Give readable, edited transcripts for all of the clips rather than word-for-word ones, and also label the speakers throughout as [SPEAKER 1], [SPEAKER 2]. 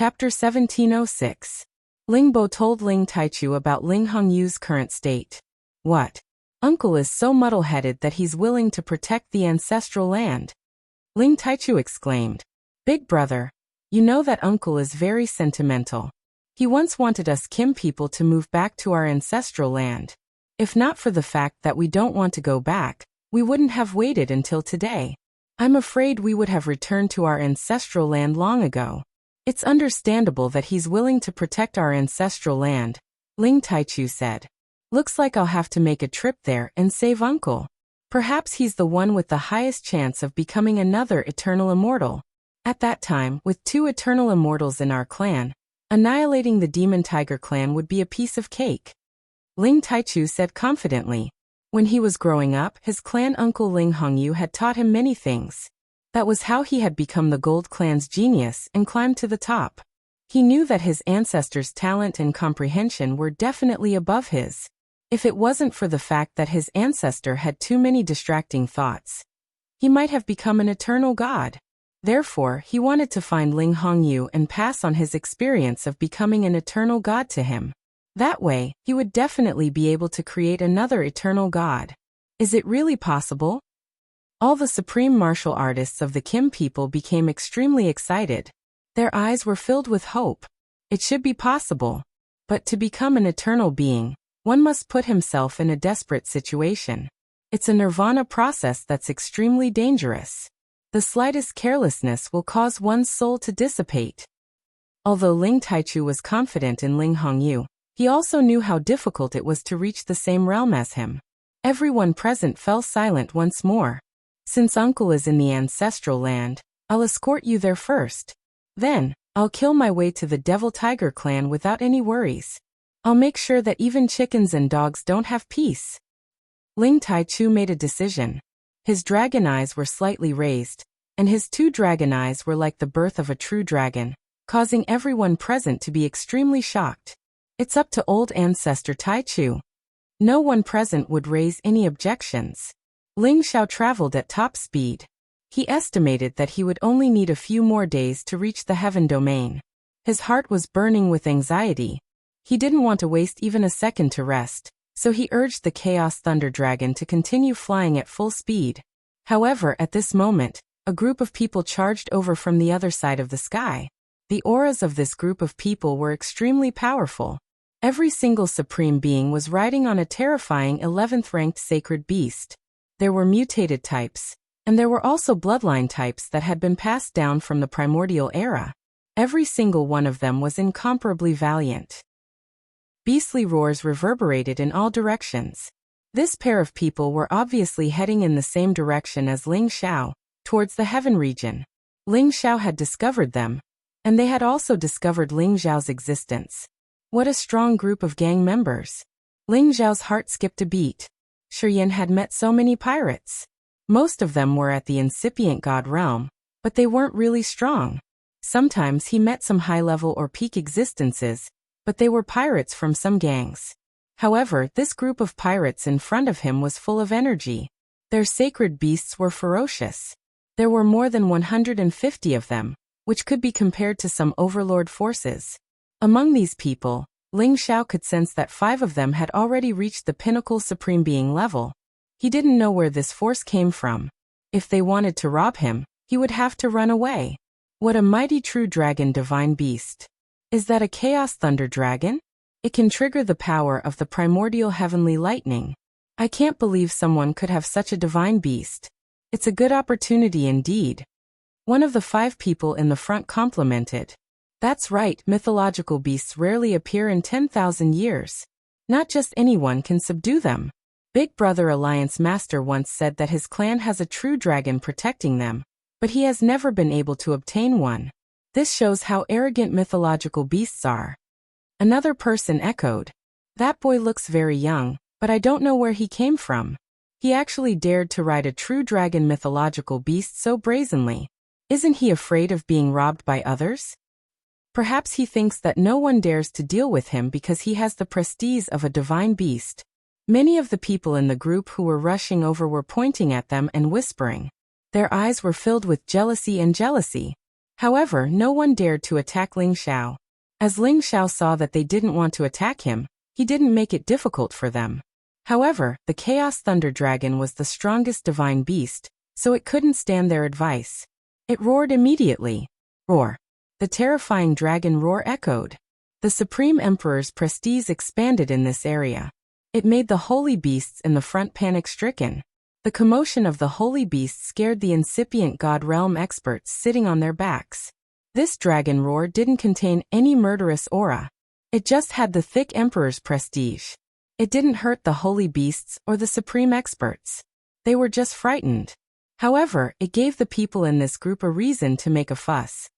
[SPEAKER 1] Chapter 1706. Ling Bo told Ling Taichu about Ling Hongyu's current state. What? Uncle is so muddle-headed that he's willing to protect the ancestral land. Ling Taichu exclaimed. Big brother, you know that uncle is very sentimental. He once wanted us Kim people to move back to our ancestral land. If not for the fact that we don't want to go back, we wouldn't have waited until today. I'm afraid we would have returned to our ancestral land long ago. It's understandable that he's willing to protect our ancestral land, Ling Taichu said. Looks like I'll have to make a trip there and save uncle. Perhaps he's the one with the highest chance of becoming another eternal immortal. At that time, with 2 eternal immortals in our clan, annihilating the Demon Tiger clan would be a piece of cake. Ling Taichu said confidently. When he was growing up, his clan uncle Ling Hongyu had taught him many things. That was how he had become the Gold Clan's genius and climbed to the top. He knew that his ancestors' talent and comprehension were definitely above his. If it wasn't for the fact that his ancestor had too many distracting thoughts, he might have become an eternal god. Therefore, he wanted to find Ling Hongyu and pass on his experience of becoming an eternal god to him. That way, he would definitely be able to create another eternal god. Is it really possible? All the supreme martial artists of the Kim people became extremely excited. Their eyes were filled with hope. It should be possible. But to become an eternal being, one must put himself in a desperate situation. It's a nirvana process that's extremely dangerous. The slightest carelessness will cause one's soul to dissipate. Although Ling Taichu was confident in Ling Hongyu, he also knew how difficult it was to reach the same realm as him. Everyone present fell silent once more. Since uncle is in the ancestral land, I'll escort you there first. Then, I'll kill my way to the Devil Tiger clan without any worries. I'll make sure that even chickens and dogs don't have peace. Ling Taichu made a decision. His dragon eyes were slightly raised, and his 2 dragon eyes were like the birth of a true dragon, causing everyone present to be extremely shocked. It's up to old ancestor Taichu. No one present would raise any objections. Ling Xiao traveled at top speed. He estimated that he would only need a few more days to reach the heaven domain. His heart was burning with anxiety. He didn't want to waste even a second to rest, so he urged the Chaos Thunder Dragon to continue flying at full speed. However, at this moment, a group of people charged over from the other side of the sky. The auras of this group of people were extremely powerful. Every single supreme being was riding on a terrifying 11th ranked sacred beast. There were mutated types, and there were also bloodline types that had been passed down from the primordial era. Every single one of them was incomparably valiant. Beastly roars reverberated in all directions. This pair of people were obviously heading in the same direction as Ling Xiao, towards the heaven region. Ling Xiao had discovered them, and they had also discovered Ling Xiao's existence. What a strong group of gang members. Ling Xiao's heart skipped a beat. Shiyan had met so many pirates. Most of them were at the incipient god realm, but they weren't really strong. Sometimes he met some high-level or peak existences, but they were pirates from some gangs. However, this group of pirates in front of him was full of energy. Their sacred beasts were ferocious. There were more than 150 of them, which could be compared to some overlord forces. Among these people, Ling Xiao could sense that 5 of them had already reached the pinnacle supreme being level. He didn't know where this force came from. If they wanted to rob him, he would have to run away. What a mighty true dragon divine beast. Is that a Chaos Thunder Dragon? It can trigger the power of the primordial heavenly lightning. I can't believe someone could have such a divine beast. It's a good opportunity indeed. One of the 5 people in the front complimented. That's right, mythological beasts rarely appear in 10,000 years. Not just anyone can subdue them. Big Brother Alliance Master once said that his clan has a true dragon protecting them, but he has never been able to obtain one. This shows how arrogant mythological beasts are. Another person echoed. That boy looks very young, but I don't know where he came from. He actually dared to ride a true dragon mythological beast so brazenly. Isn't he afraid of being robbed by others? Perhaps he thinks that no one dares to deal with him because he has the prestige of a divine beast. Many of the people in the group who were rushing over were pointing at them and whispering. Their eyes were filled with jealousy and jealousy. However, no one dared to attack Ling Xiao. As Ling Xiao saw that they didn't want to attack him, he didn't make it difficult for them. However, the Chaos Thunder Dragon was the strongest divine beast, so it couldn't stand their advice. It roared immediately. Roar. The terrifying dragon roar echoed. The Supreme Emperor's prestige expanded in this area. It made the holy beasts in the front panic-stricken. The commotion of the holy beasts scared the incipient God Realm experts sitting on their backs. This dragon roar didn't contain any murderous aura. It just had the thick Emperor's prestige. It didn't hurt the holy beasts or the supreme experts. They were just frightened. However, it gave the people in this group a reason to make a fuss.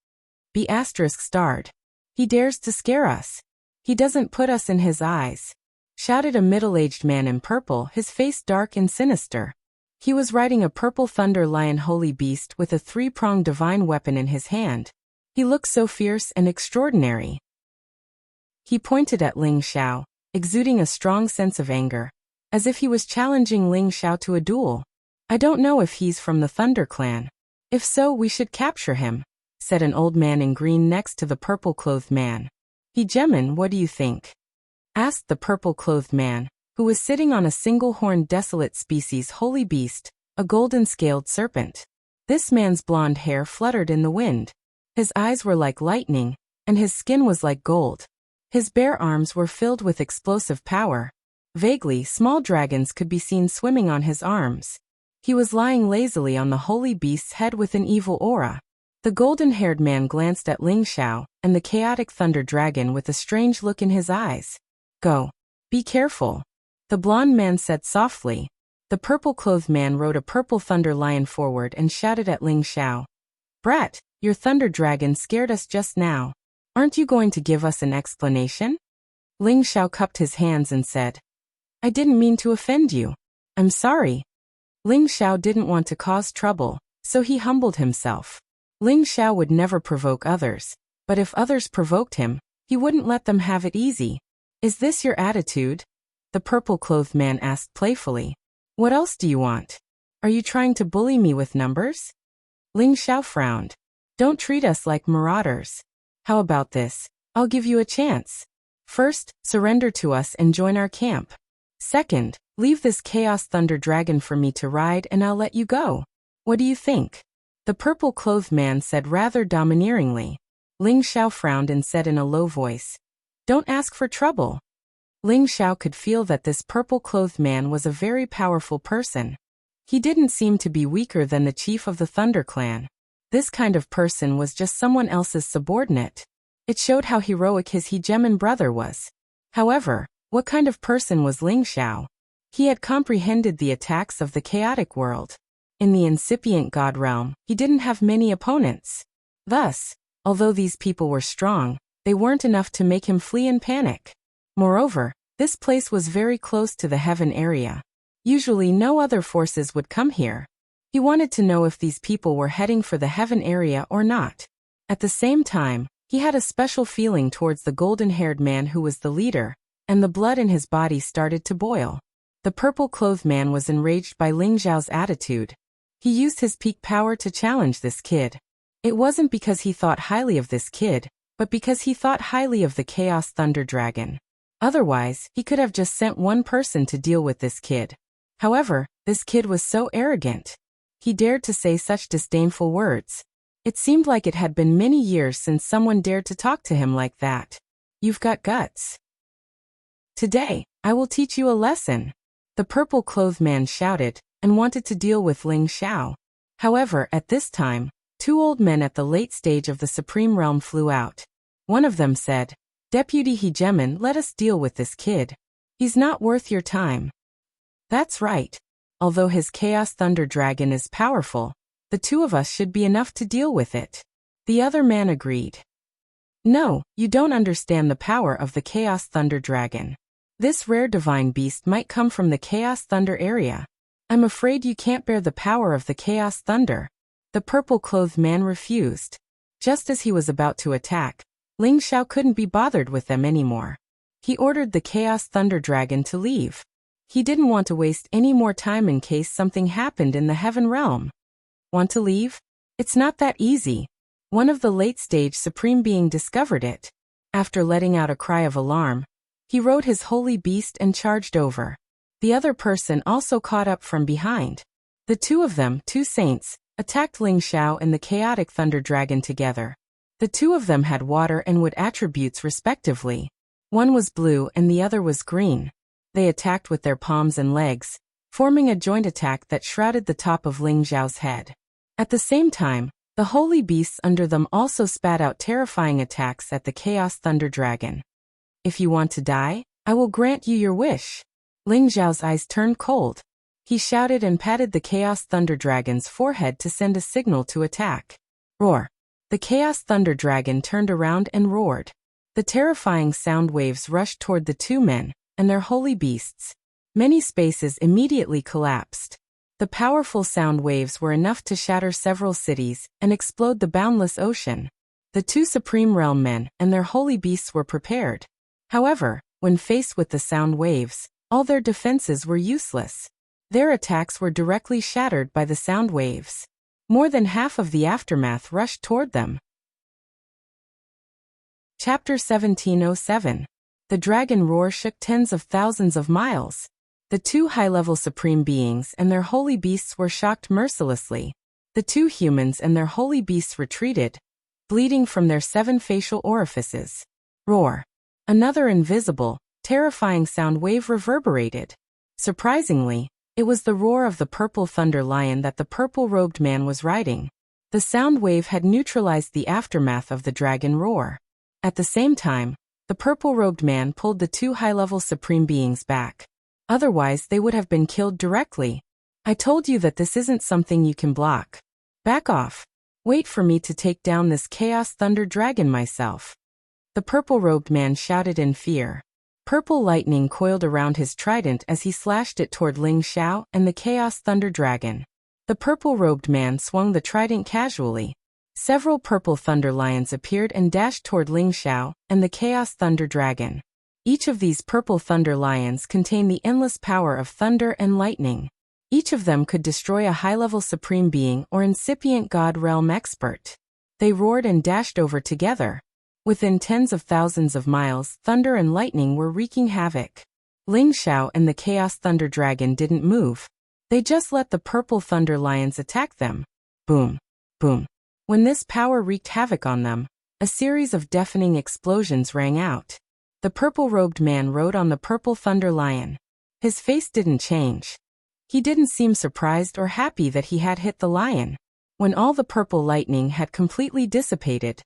[SPEAKER 1] B** starred. He dares to scare us. He doesn't put us in his eyes, shouted a middle-aged man in purple, his face dark and sinister. He was riding a purple thunder lion holy beast with a three-pronged divine weapon in his hand. He looked so fierce and extraordinary. He pointed at Ling Xiao, exuding a strong sense of anger, as if he was challenging Ling Xiao to a duel. I don't know if he's from the Thunder Clan. If so, we should capture him, said an old man in green next to the purple-clothed man. He Gemin, what do you think? Asked the purple-clothed man, who was sitting on a single-horned desolate species holy beast, a golden-scaled serpent. This man's blonde hair fluttered in the wind. His eyes were like lightning, and his skin was like gold. His bare arms were filled with explosive power. Vaguely, small dragons could be seen swimming on his arms. He was lying lazily on the holy beast's head with an evil aura. The golden-haired man glanced at Ling Xiao and the chaotic thunder dragon with a strange look in his eyes. Go. Be careful. The blonde man said softly. The purple-clothed man rode a purple thunder lion forward and shouted at Ling Xiao. Brat, your thunder dragon scared us just now. Aren't you going to give us an explanation? Ling Xiao cupped his hands and said, I didn't mean to offend you. I'm sorry. Ling Xiao didn't want to cause trouble, so he humbled himself. Ling Xiao would never provoke others, but if others provoked him, he wouldn't let them have it easy. Is this your attitude? The purple-clothed man asked playfully. What else do you want? Are you trying to bully me with numbers? Ling Xiao frowned. Don't treat us like marauders. How about this? I'll give you a chance. First, surrender to us and join our camp. Second, leave this Chaos Thunder Dragon for me to ride and I'll let you go. What do you think? The purple-clothed man said rather domineeringly. Ling Xiao frowned and said in a low voice, Don't ask for trouble. Ling Xiao could feel that this purple-clothed man was a very powerful person. He didn't seem to be weaker than the chief of the Thunder Clan. This kind of person was just someone else's subordinate. It showed how heroic his hegemon brother was. However, what kind of person was Ling Xiao? He had comprehended the attacks of the chaotic world. In the incipient God realm, he didn't have many opponents. Thus, although these people were strong, they weren't enough to make him flee in panic. Moreover, this place was very close to the heaven area. Usually no other forces would come here. He wanted to know if these people were heading for the heaven area or not. At the same time, he had a special feeling towards the golden-haired man who was the leader, and the blood in his body started to boil. The purple-clothed man was enraged by Ling Xiao's attitude. He used his peak power to challenge this kid. It wasn't because he thought highly of this kid, but because he thought highly of the Chaos Thunder Dragon. Otherwise, he could have just sent one person to deal with this kid. However, this kid was so arrogant. He dared to say such disdainful words. It seemed like it had been many years since someone dared to talk to him like that. You've got guts. Today, I will teach you a lesson. The purple-clothed man shouted, and wanted to deal with Ling Xiao. However, at this time, two old men at the late stage of the Supreme Realm flew out. One of them said, Deputy Hegemon, let us deal with this kid. He's not worth your time. That's right. Although his Chaos Thunder Dragon is powerful, the two of us should be enough to deal with it. The other man agreed. No, you don't understand the power of the Chaos Thunder Dragon. This rare divine beast might come from the Chaos Thunder area. I'm afraid you can't bear the power of the Chaos Thunder. The purple-clothed man refused. Just as he was about to attack, Ling Xiao couldn't be bothered with them anymore. He ordered the Chaos Thunder Dragon to leave. He didn't want to waste any more time in case something happened in the Heaven Realm. Want to leave? It's not that easy. One of the late-stage Supreme Being discovered it. After letting out a cry of alarm, he rode his holy beast and charged over. The other person also caught up from behind. The two of them, two saints, attacked Ling Xiao and the chaotic thunder dragon together. The two of them had water and wood attributes respectively. One was blue and the other was green. They attacked with their palms and legs, forming a joint attack that shrouded the top of Ling Xiao's head. At the same time, the holy beasts under them also spat out terrifying attacks at the Chaos Thunder Dragon. If you want to die, I will grant you your wish. Ling Xiao's eyes turned cold. He shouted and patted the Chaos Thunder Dragon's forehead to send a signal to attack. Roar! The Chaos Thunder Dragon turned around and roared. The terrifying sound waves rushed toward the two men and their holy beasts. Many spaces immediately collapsed. The powerful sound waves were enough to shatter several cities and explode the boundless ocean. The two Supreme Realm men and their holy beasts were prepared. However, when faced with the sound waves, all their defenses were useless. Their attacks were directly shattered by the sound waves. More than half of the aftermath rushed toward them. Chapter 1707. The dragon roar shook tens of thousands of miles. The two high-level Supreme Beings and their holy beasts were shocked mercilessly. The two humans and their holy beasts retreated, bleeding from their 7 facial orifices. Roar! Another invisible, terrifying sound wave reverberated. Surprisingly, it was the roar of the purple thunder lion that the purple-robed man was riding. The sound wave had neutralized the aftermath of the dragon roar. At the same time, the purple-robed man pulled the two high-level Supreme Beings back. Otherwise, they would have been killed directly. I told you that this isn't something you can block. Back off. Wait for me to take down this Chaos Thunder Dragon myself. The purple-robed man shouted in fear. Purple lightning coiled around his trident as he slashed it toward Ling Xiao and the Chaos Thunder Dragon. The purple-robed man swung the trident casually. Several purple thunder lions appeared and dashed toward Ling Xiao and the Chaos Thunder Dragon. Each of these purple thunder lions contained the endless power of thunder and lightning. Each of them could destroy a high-level Supreme Being or incipient God Realm expert. They roared and dashed over together. Within tens of thousands of miles, thunder and lightning were wreaking havoc. Ling Xiao and the Chaos Thunder Dragon didn't move. They just let the purple thunder lions attack them. Boom! Boom! When this power wreaked havoc on them, a series of deafening explosions rang out. The purple-robed man rode on the purple thunder lion. His face didn't change. He didn't seem surprised or happy that he had hit the lion. When all the purple lightning had completely dissipated,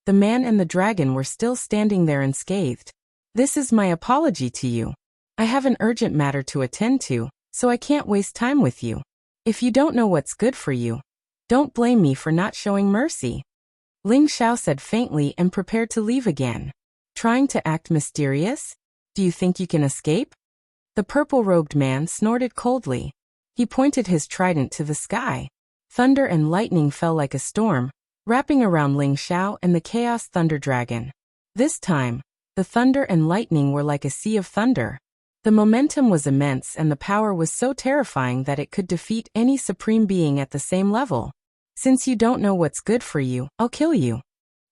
[SPEAKER 1] the man and the dragon were still standing there unscathed. This is my apology to you. I have an urgent matter to attend to, so I can't waste time with you. If you don't know what's good for you, don't blame me for not showing mercy. Ling Xiao said faintly and prepared to leave again. Trying to act mysterious? Do you think you can escape? The purple-robed man snorted coldly. He pointed his trident to the sky. Thunder and lightning fell like a storm, wrapping around Ling Xiao and the Chaos Thunder Dragon. This time, the thunder and lightning were like a sea of thunder. The momentum was immense and the power was so terrifying that it could defeat any Supreme Being at the same level. Since you don't know what's good for you, I'll kill you.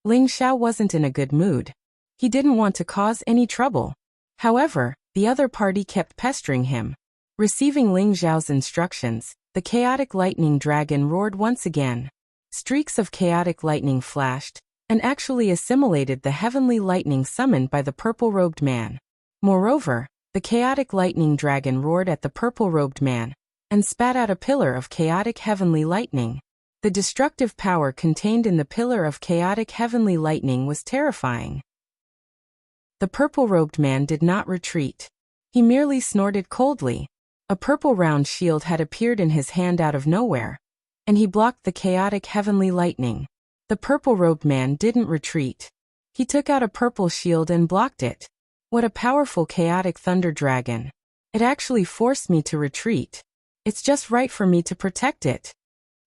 [SPEAKER 1] Ling Xiao wasn't in a good mood. He didn't want to cause any trouble. However, the other party kept pestering him. Receiving Ling Xiao's instructions, the chaotic lightning dragon roared once again. Streaks of chaotic lightning flashed, and actually assimilated the heavenly lightning summoned by the purple-robed man. Moreover, the chaotic lightning dragon roared at the purple-robed man, and spat out a pillar of chaotic heavenly lightning. The destructive power contained in the pillar of chaotic heavenly lightning was terrifying. The purple-robed man did not retreat. He merely snorted coldly. A purple round shield had appeared in his hand out of nowhere, and he blocked the chaotic heavenly lightning. The purple-robed man didn't retreat. He took out a purple shield and blocked it. What a powerful chaotic thunder dragon. It actually forced me to retreat. It's just right for me to protect it.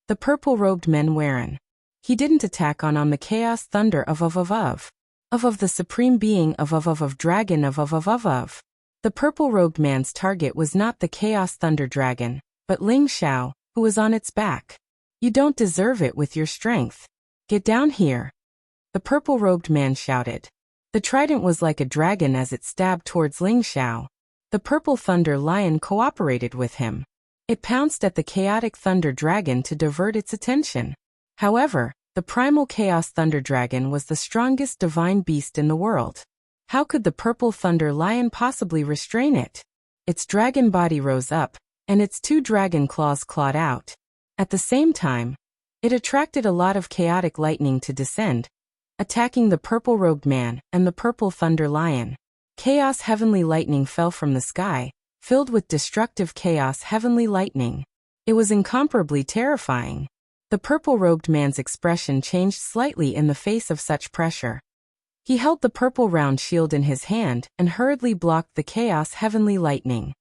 [SPEAKER 1] The purple-robed man Warren. He didn't attack on the chaos thunder of the Supreme Being of Dragon of. The purple-robed man's target was not the Chaos Thunder Dragon, but Ling Xiao, who was on its back. You don't deserve it with your strength. Get down here. The purple-robed man shouted. The trident was like a dragon as it stabbed towards Ling Xiao. The purple thunder lion cooperated with him. It pounced at the chaotic thunder dragon to divert its attention. However, the primal chaos thunder dragon was the strongest divine beast in the world. How could the purple thunder lion possibly restrain it? Its dragon body rose up, and its two dragon claws clawed out. At the same time, it attracted a lot of chaotic lightning to descend, attacking the purple-robed man and the purple thunder lion. Chaos heavenly lightning fell from the sky, filled with destructive chaos heavenly lightning. It was incomparably terrifying. The purple-robed man's expression changed slightly in the face of such pressure. He held the purple round shield in his hand and hurriedly blocked the chaos heavenly lightning.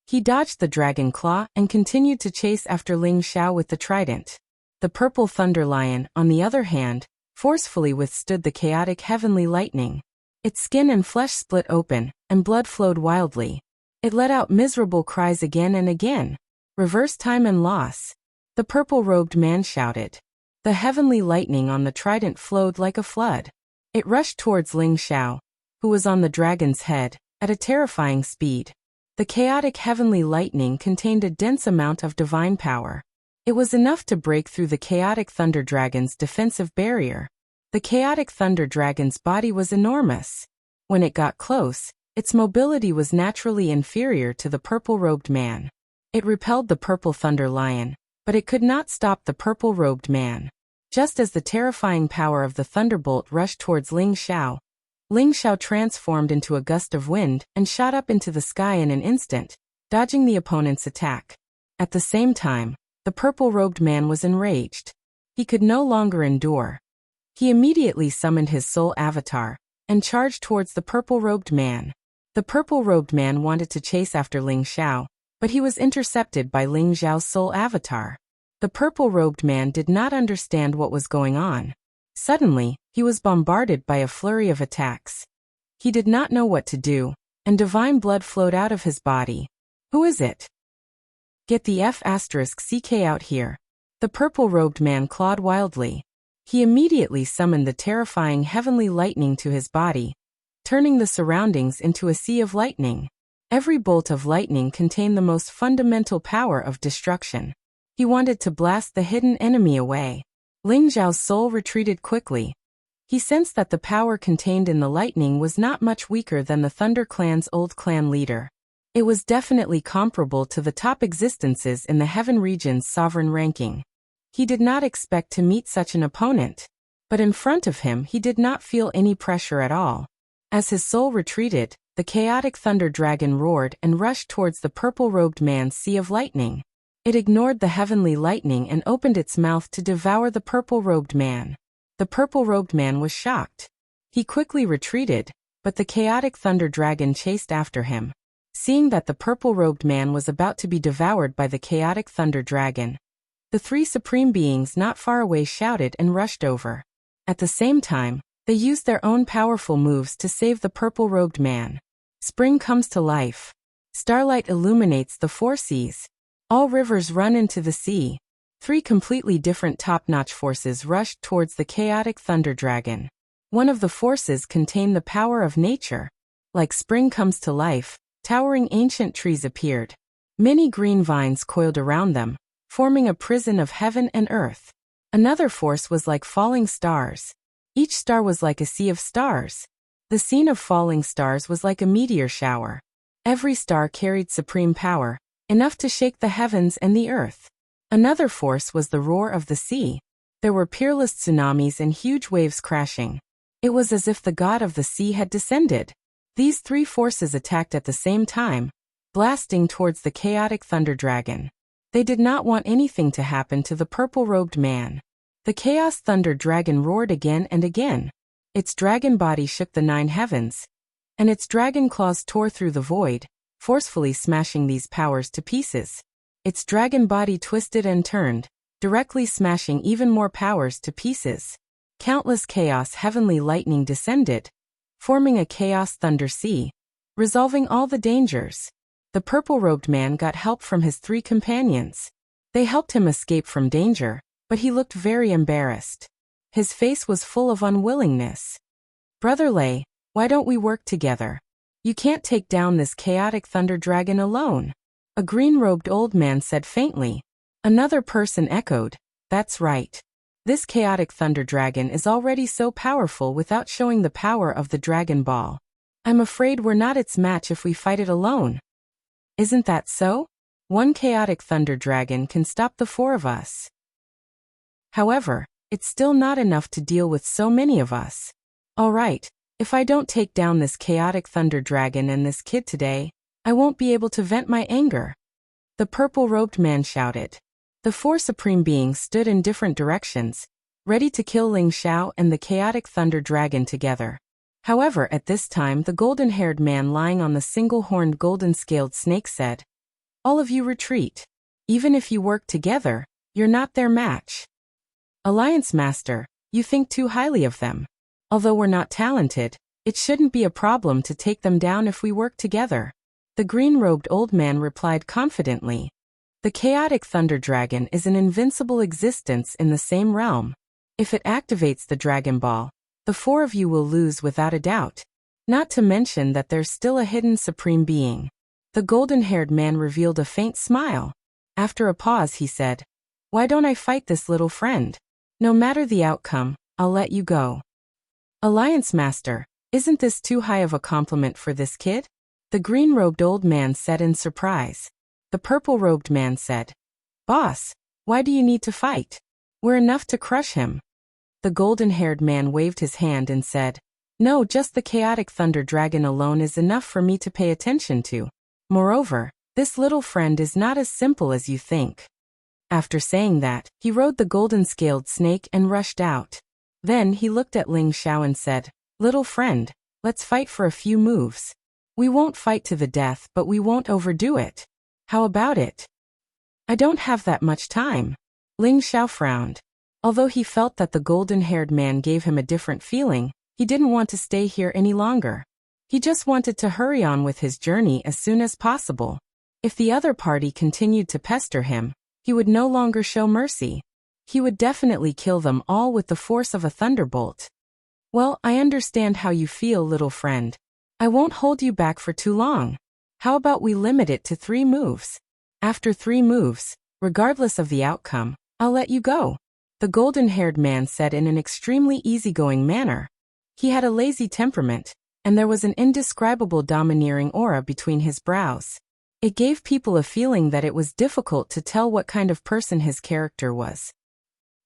[SPEAKER 1] He dodged the dragon claw and continued to chase after Ling Xiao with the trident. The purple thunder lion, on the other hand, forcefully withstood the chaotic heavenly lightning. Its skin and flesh split open, and blood flowed wildly. It let out miserable cries again and again. Reverse time and loss. The purple-robed man shouted. The heavenly lightning on the trident flowed like a flood. It rushed towards Ling Xiao, who was on the dragon's head, at a terrifying speed. The chaotic heavenly lightning contained a dense amount of divine power. It was enough to break through the chaotic thunder dragon's defensive barrier. The chaotic thunder dragon's body was enormous. When it got close, its mobility was naturally inferior to the purple-robed man. It repelled the purple thunder lion, but it could not stop the purple-robed man. Just as the terrifying power of the thunderbolt rushed towards Ling Xiao transformed into a gust of wind and shot up into the sky in an instant, dodging the opponent's attack. At the same time, the purple-robed man was enraged. He could no longer endure. He immediately summoned his soul avatar and charged towards the purple-robed man. The purple-robed man wanted to chase after Ling Xiao, but he was intercepted by Ling Xiao's soul avatar. The purple-robed man did not understand what was going on. Suddenly, he was bombarded by a flurry of attacks. He did not know what to do, and divine blood flowed out of his body. Who is it? Get the F***ck out here. The purple-robed man clawed wildly. He immediately summoned the terrifying heavenly lightning to his body, turning the surroundings into a sea of lightning. Every bolt of lightning contained the most fundamental power of destruction. He wanted to blast the hidden enemy away. Ling Xiao's soul retreated quickly. He sensed that the power contained in the lightning was not much weaker than the Thunder Clan's old clan leader. It was definitely comparable to the top existences in the Heaven region's sovereign ranking. He did not expect to meet such an opponent, but in front of him he did not feel any pressure at all. As his soul retreated, the chaotic thunder dragon roared and rushed towards the purple-robed man's sea of lightning. It ignored the heavenly lightning and opened its mouth to devour the purple-robed man. The purple-robed man was shocked. He quickly retreated, but the chaotic thunder dragon chased after him. Seeing that the purple-robed man was about to be devoured by the chaotic thunder dragon, the three supreme beings not far away shouted and rushed over. At the same time, they used their own powerful moves to save the purple-robed man. Spring comes to life. Starlight illuminates the four seas. All rivers run into the sea. Three completely different top-notch forces rushed towards the chaotic thunder dragon. One of the forces contained the power of nature. Like spring comes to life, towering ancient trees appeared. Many green vines coiled around them, forming a prison of heaven and earth. Another force was like falling stars. Each star was like a sea of stars. The scene of falling stars was like a meteor shower. Every star carried supreme power, enough to shake the heavens and the earth. Another force was the roar of the sea. There were peerless tsunamis and huge waves crashing. It was as if the god of the sea had descended. These three forces attacked at the same time, blasting towards the chaotic thunder dragon. They did not want anything to happen to the purple-robed man. The chaos thunder dragon roared again and again. Its dragon body shook the 9 heavens, and its dragon claws tore through the void, forcefully smashing these powers to pieces. Its dragon body twisted and turned, directly smashing even more powers to pieces. Countless chaos heavenly lightning descended, forming a chaos thunder sea, resolving all the dangers. The purple-robed man got help from his 3 companions. They helped him escape from danger, but he looked very embarrassed. His face was full of unwillingness. Brother Lei, why don't we work together? You can't take down this chaotic thunder dragon alone. A green-robed old man said faintly. Another person echoed, that's right. This chaotic thunder dragon is already so powerful without showing the power of the Dragon Ball. I'm afraid we're not its match if we fight it alone. Isn't that so? One chaotic thunder dragon can stop the four of us. However, it's still not enough to deal with so many of us. All right, if I don't take down this chaotic thunder dragon and this kid today, I won't be able to vent my anger. The purple-robed man shouted. The four supreme beings stood in different directions, ready to kill Ling Xiao and the chaotic thunder dragon together. However, at this time the golden-haired man lying on the single-horned golden-scaled snake said, all of you retreat. Even if you work together, you're not their match. Alliance Master, you think too highly of them. Although we're not talented, it shouldn't be a problem to take them down if we work together. The green-robed old man replied confidently. The chaotic thunder dragon is an invincible existence in the same realm. If it activates the Dragon Ball, the four of you will lose without a doubt. Not to mention that there's still a hidden supreme being. The golden-haired man revealed a faint smile. After a pause he said, why don't I fight this little friend? No matter the outcome, I'll let you go. Alliance Master, isn't this too high of a compliment for this kid? The green-robed old man said in surprise. The purple-robed man said, boss, why do you need to fight? We're enough to crush him. The golden-haired man waved his hand and said, no, just the chaotic thunder dragon alone is enough for me to pay attention to. Moreover, this little friend is not as simple as you think. After saying that, he rode the golden-scaled snake and rushed out. Then he looked at Ling Xiao and said, little friend, let's fight for a few moves. We won't fight to the death, but we won't overdo it. How about it? I don't have that much time. Ling Xiao frowned. Although he felt that the golden-haired man gave him a different feeling, he didn't want to stay here any longer. He just wanted to hurry on with his journey as soon as possible. If the other party continued to pester him, he would no longer show mercy. He would definitely kill them all with the force of a thunderbolt. Well, I understand how you feel, little friend. I won't hold you back for too long. How about we limit it to 3 moves? After 3 moves, regardless of the outcome, I'll let you go. The golden-haired man said in an extremely easygoing manner. He had a lazy temperament, and there was an indescribable domineering aura between his brows. It gave people a feeling that it was difficult to tell what kind of person his character was.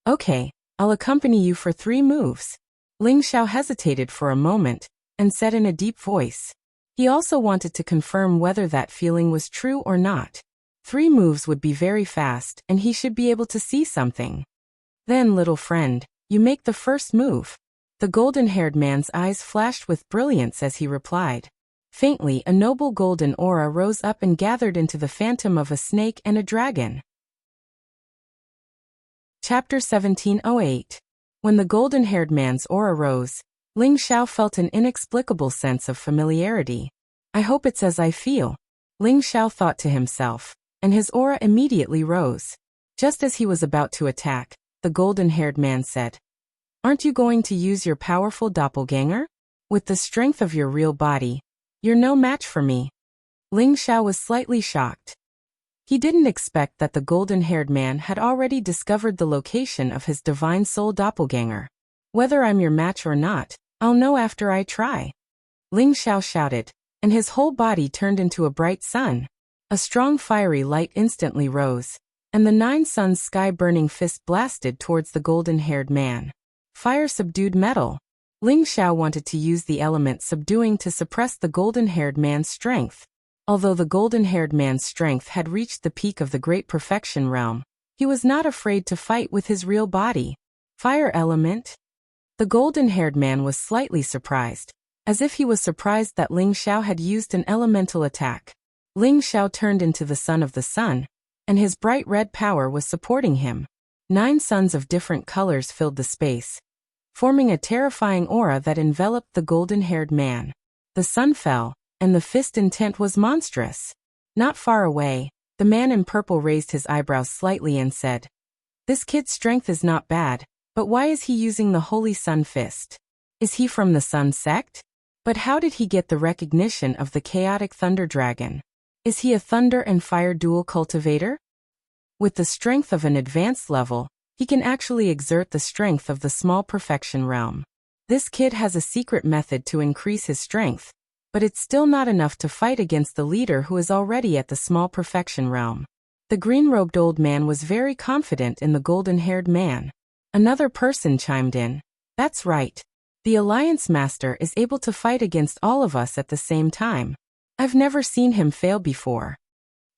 [SPEAKER 1] Okay, I'll accompany you for 3 moves. Ling Xiao hesitated for a moment, and said in a deep voice. He also wanted to confirm whether that feeling was true or not. 3 moves would be very fast, and he should be able to see something. Then, little friend, you make the first move. The golden-haired man's eyes flashed with brilliance as he replied. Faintly, a noble golden aura rose up and gathered into the phantom of a snake and a dragon. Chapter 1708. When the golden-haired man's aura rose, Ling Xiao felt an inexplicable sense of familiarity. I hope it's as I feel. Ling Xiao thought to himself, and his aura immediately rose. Just as he was about to attack, the golden-haired man said, aren't you going to use your powerful doppelganger? With the strength of your real body, you're no match for me. Ling Xiao was slightly shocked. He didn't expect that the golden-haired man had already discovered the location of his divine soul doppelganger. Whether I'm your match or not, I'll know after I try. Ling Xiao shouted, and his whole body turned into a bright sun. A strong fiery light instantly rose, and the 9 suns sky-burning fist blasted towards the golden-haired man. Fire subdued metal. Ling Xiao wanted to use the element subduing to suppress the golden-haired man's strength. Although the golden-haired man's strength had reached the peak of the great perfection realm, he was not afraid to fight with his real body. Fire element? The golden-haired man was slightly surprised, as if he was surprised that Ling Xiao had used an elemental attack. Ling Xiao turned into the son of the sun, and his bright red power was supporting him. 9 suns of different colors filled the space, forming a terrifying aura that enveloped the golden-haired man. The sun fell, and the fist intent was monstrous. Not far away, the man in purple raised his eyebrows slightly and said, this kid's strength is not bad, But why is he using the Holy Sun Fist? Is he from the Sun sect? But how did he get the recognition of the chaotic Thunder Dragon? Is he a thunder and fire dual cultivator? With the strength of an advanced level, he can actually exert the strength of the small perfection realm. This kid has a secret method to increase his strength, but it's still not enough to fight against the leader who is already at the small perfection realm. The green-robed old man was very confident in the golden-haired man. Another person chimed in. That's right. The Alliance Master is able to fight against all of us at the same time. I've never seen him fail before.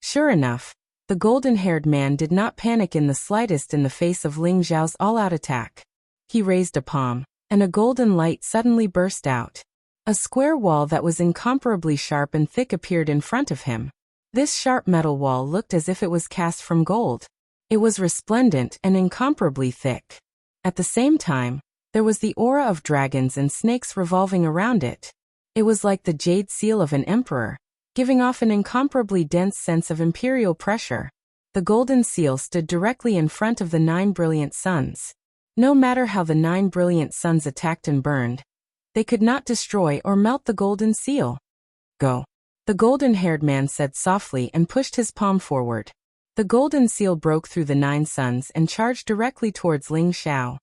[SPEAKER 1] Sure enough, the golden-haired man did not panic in the slightest in the face of Ling Xiao's all-out attack. He raised a palm, and a golden light suddenly burst out. A square wall that was incomparably sharp and thick appeared in front of him. This sharp metal wall looked as if it was cast from gold. It was resplendent and incomparably thick. At the same time, there was the aura of dragons and snakes revolving around it. It was like the jade seal of an emperor, giving off an incomparably dense sense of imperial pressure. The golden seal stood directly in front of the 9 brilliant suns. No matter how the 9 brilliant suns attacked and burned, they could not destroy or melt the golden seal. Go. The golden-haired man said softly and pushed his palm forward. The golden seal broke through the 9 suns and charged directly towards Ling Xiao.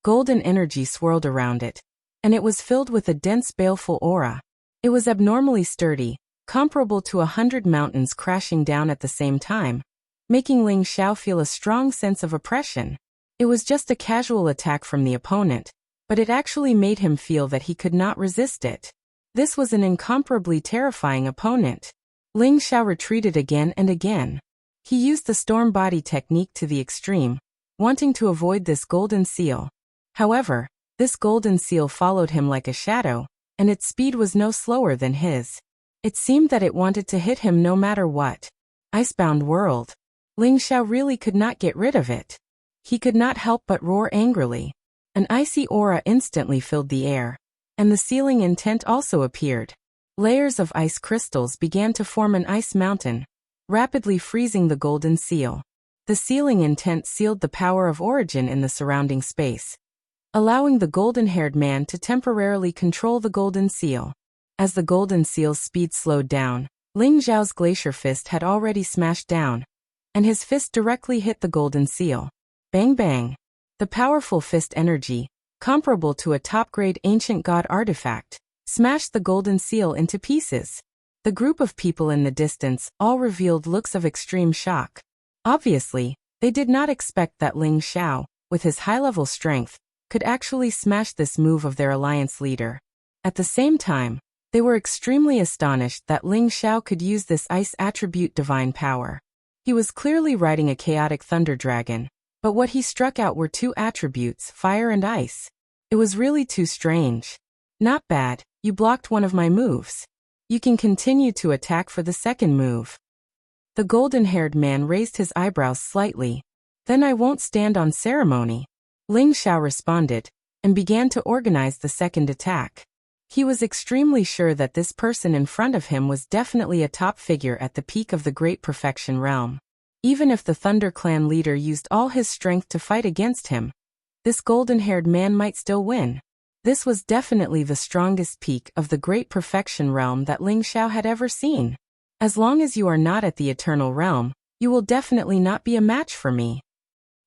[SPEAKER 1] Golden energy swirled around it, and it was filled with a dense baleful aura. It was abnormally sturdy, comparable to 100 mountains crashing down at the same time, making Ling Xiao feel a strong sense of oppression. It was just a casual attack from the opponent, but it actually made him feel that he could not resist it. This was an incomparably terrifying opponent. Ling Xiao retreated again and again. He used the storm body technique to the extreme, wanting to avoid this golden seal. However, this golden seal followed him like a shadow, and its speed was no slower than his. It seemed that it wanted to hit him no matter what. Icebound world. Ling Xiao really could not get rid of it. He could not help but roar angrily. An icy aura instantly filled the air, and the sealing intent also appeared. Layers of ice crystals began to form an ice mountain, rapidly freezing the golden seal. The sealing intent sealed the power of origin in the surrounding space, allowing the golden-haired man to temporarily control the golden seal. As the golden seal's speed slowed down, Ling Xiao's glacier fist had already smashed down, and his fist directly hit the golden seal. Bang bang. The powerful fist energy, comparable to a top-grade ancient god artifact, smashed the golden seal into pieces. The group of people in the distance all revealed looks of extreme shock. Obviously, they did not expect that Ling Xiao, with his high-level strength, could actually smash this move of their alliance leader. At the same time, they were extremely astonished that Ling Xiao could use this ice attribute divine power. He was clearly riding a chaotic thunder dragon, but what he struck out were 2 attributes, fire and ice. It was really too strange. Not bad, you blocked one of my moves. You can continue to attack for the second move. The golden-haired man raised his eyebrows slightly. Then I won't stand on ceremony. Ling Xiao responded, and began to organize the second attack. He was extremely sure that this person in front of him was definitely a top figure at the peak of the Great Perfection realm. Even if the Thunder Clan leader used all his strength to fight against him, this golden-haired man might still win. This was definitely the strongest peak of the Great Perfection realm that Ling Xiao had ever seen. As long as you are not at the Eternal Realm, you will definitely not be a match for me.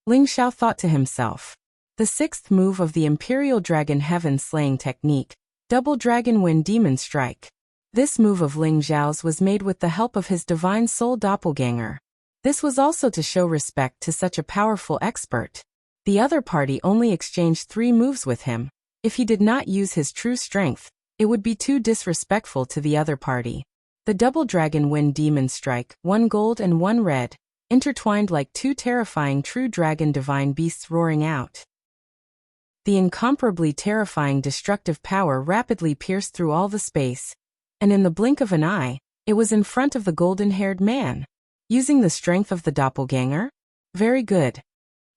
[SPEAKER 1] Ling Xiao thought to himself. The 6th move of the Imperial Dragon Heaven Slaying Technique, Double Dragon Wind Demon Strike. This move of Ling Xiao's was made with the help of his Divine Soul Doppelganger. This was also to show respect to such a powerful expert. The other party only exchanged 3 moves with him. If he did not use his true strength, it would be too disrespectful to the other party. The Double Dragon Wind Demon Strike, 1 gold and 1 red, intertwined like 2 terrifying true dragon divine beasts roaring out. The incomparably terrifying destructive power rapidly pierced through all the space, and in the blink of an eye, it was in front of the golden-haired man. Using the strength of the doppelganger? Very good.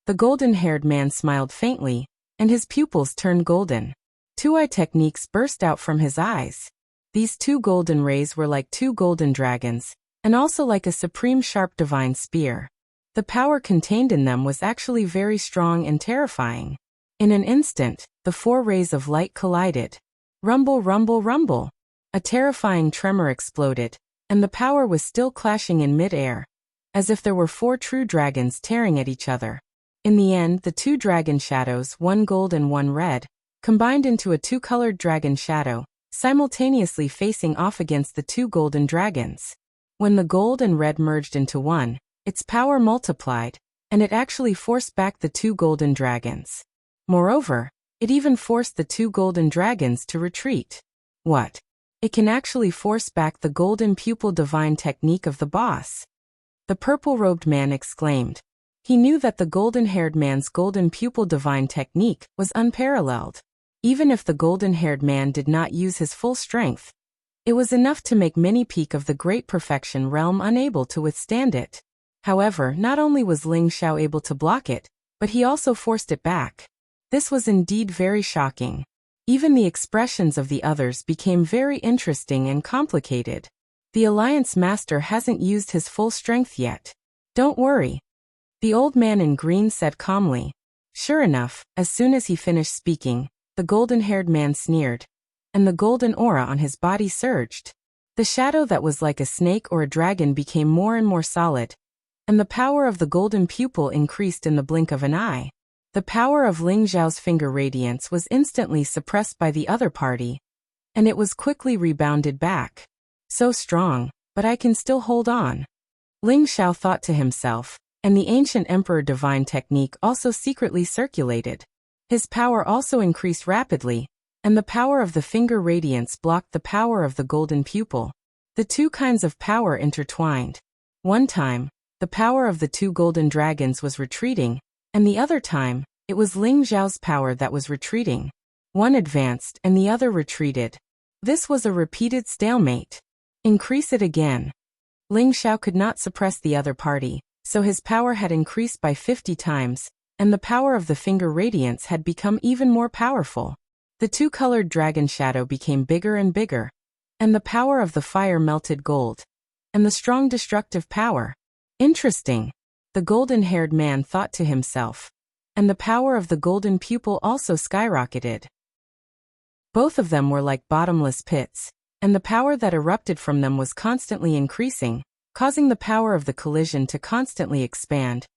[SPEAKER 1] The golden-haired man smiled faintly, and his pupils turned golden. 2 eye techniques burst out from his eyes. These 2 golden rays were like 2 golden dragons, and also like a supreme sharp divine spear. The power contained in them was actually very strong and terrifying. In an instant, the 4 rays of light collided. Rumble, rumble, rumble. A terrifying tremor exploded, and the power was still clashing in mid-air, as if there were 4 true dragons tearing at each other. In the end, the 2 dragon shadows, one gold and one red, combined into a 2-colored dragon shadow, simultaneously facing off against the 2 golden dragons. When the gold and red merged into one, its power multiplied, and it actually forced back the 2 golden dragons. Moreover, it even forced the 2 golden dragons to retreat. What? It can actually force back the golden pupil divine technique of the boss. The purple-robed man exclaimed. He knew that the golden-haired man's golden pupil divine technique was unparalleled. Even if the golden-haired man did not use his full strength, it was enough to make many peak of the great perfection realm unable to withstand it. However, not only was Ling Xiao able to block it, but he also forced it back. This was indeed very shocking. Even the expressions of the others became very interesting and complicated. The Alliance Master hasn't used his full strength yet. Don't worry. The old man in green said calmly. Sure enough, as soon as he finished speaking, the golden-haired man sneered, and the golden aura on his body surged. The shadow that was like a snake or a dragon became more and more solid, and the power of the golden pupil increased in the blink of an eye. The power of Ling Xiao's finger radiance was instantly suppressed by the other party, and it was quickly rebounded back. So strong, but I can still hold on. Ling Xiao thought to himself, and the ancient emperor divine technique also secretly circulated. His power also increased rapidly, and the power of the finger radiance blocked the power of the golden pupil. The 2 kinds of power intertwined. One time, the power of the 2 golden dragons was retreating, and the other time, it was Ling Xiao's power that was retreating. One advanced and the other retreated. This was a repeated stalemate. Increase it again. Ling Xiao could not suppress the other party, so his power had increased by 50 times, and the power of the finger radiance had become even more powerful. The 2-colored dragon shadow became bigger and bigger, and the power of the fire melted gold, and the strong destructive power. Interesting. The golden-haired man thought to himself, and the power of the golden pupil also skyrocketed. Both of them were like bottomless pits, and the power that erupted from them was constantly increasing, causing the power of the collision to constantly expand,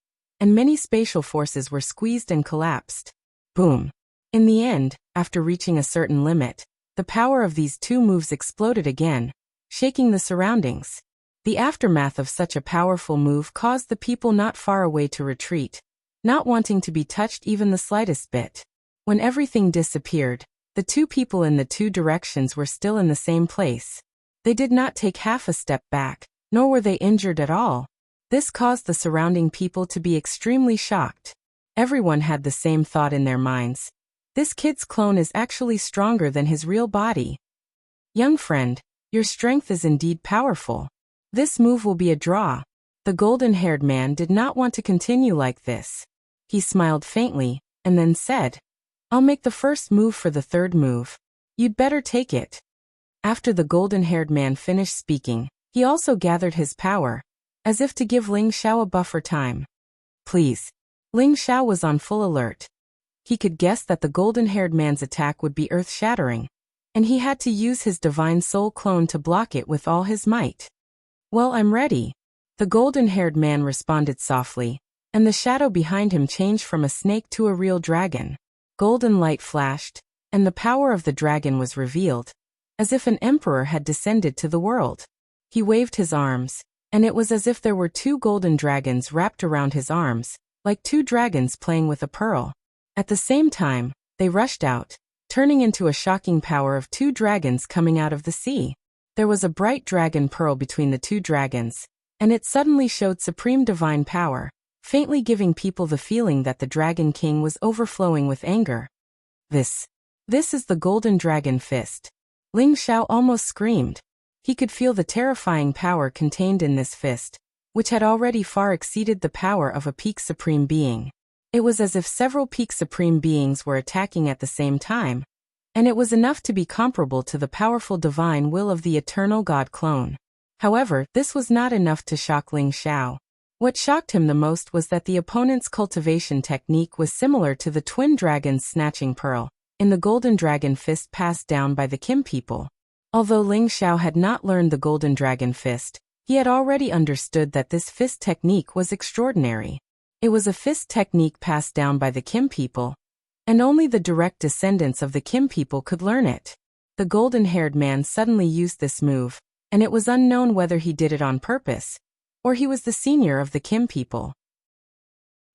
[SPEAKER 1] and many spatial forces were squeezed and collapsed. Boom. In the end, after reaching a certain limit, the power of these 2 moves exploded again, shaking the surroundings. The aftermath of such a powerful move caused the people not far away to retreat, not wanting to be touched even the slightest bit. When everything disappeared, the 2 people in the 2 directions were still in the same place. They did not take half a step back, nor were they injured at all. This caused the surrounding people to be extremely shocked. Everyone had the same thought in their minds. This kid's clone is actually stronger than his real body. Young friend, your strength is indeed powerful. This move will be a draw. The golden-haired man did not want to continue like this. He smiled faintly, and then said, I'll make the first move for the 3rd move. You'd better take it. After the golden-haired man finished speaking, he also gathered his power, as if to give Ling Xiao a buffer time. Please. Ling Xiao was on full alert. He could guess that the golden-haired man's attack would be earth-shattering, and he had to use his divine soul clone to block it with all his might. Well, I'm ready. The golden-haired man responded softly, and the shadow behind him changed from a snake to a real dragon. Golden light flashed, and the power of the dragon was revealed, as if an emperor had descended to the world. He waved his arms, and it was as if there were 2 golden dragons wrapped around his arms, like 2 dragons playing with a pearl. At the same time, they rushed out, turning into a shocking power of 2 dragons coming out of the sea. There was a bright dragon pearl between the 2 dragons, and it suddenly showed supreme divine power, faintly giving people the feeling that the Dragon King was overflowing with anger. This is the Golden Dragon Fist. Ling Xiao almost screamed. He could feel the terrifying power contained in this fist, which had already far exceeded the power of a peak supreme being. It was as if several peak supreme beings were attacking at the same time, and it was enough to be comparable to the powerful divine will of the eternal God clone. However, this was not enough to shock Ling Xiao. What shocked him the most was that the opponent's cultivation technique was similar to the twin dragons snatching pearl in the golden dragon fist passed down by the Kim people. Although Ling Xiao had not learned the golden dragon fist, he had already understood that this fist technique was extraordinary. It was a fist technique passed down by the Kim people, and only the direct descendants of the Kim people could learn it. The golden-haired man suddenly used this move, and it was unknown whether he did it on purpose, or he was the senior of the Kim people.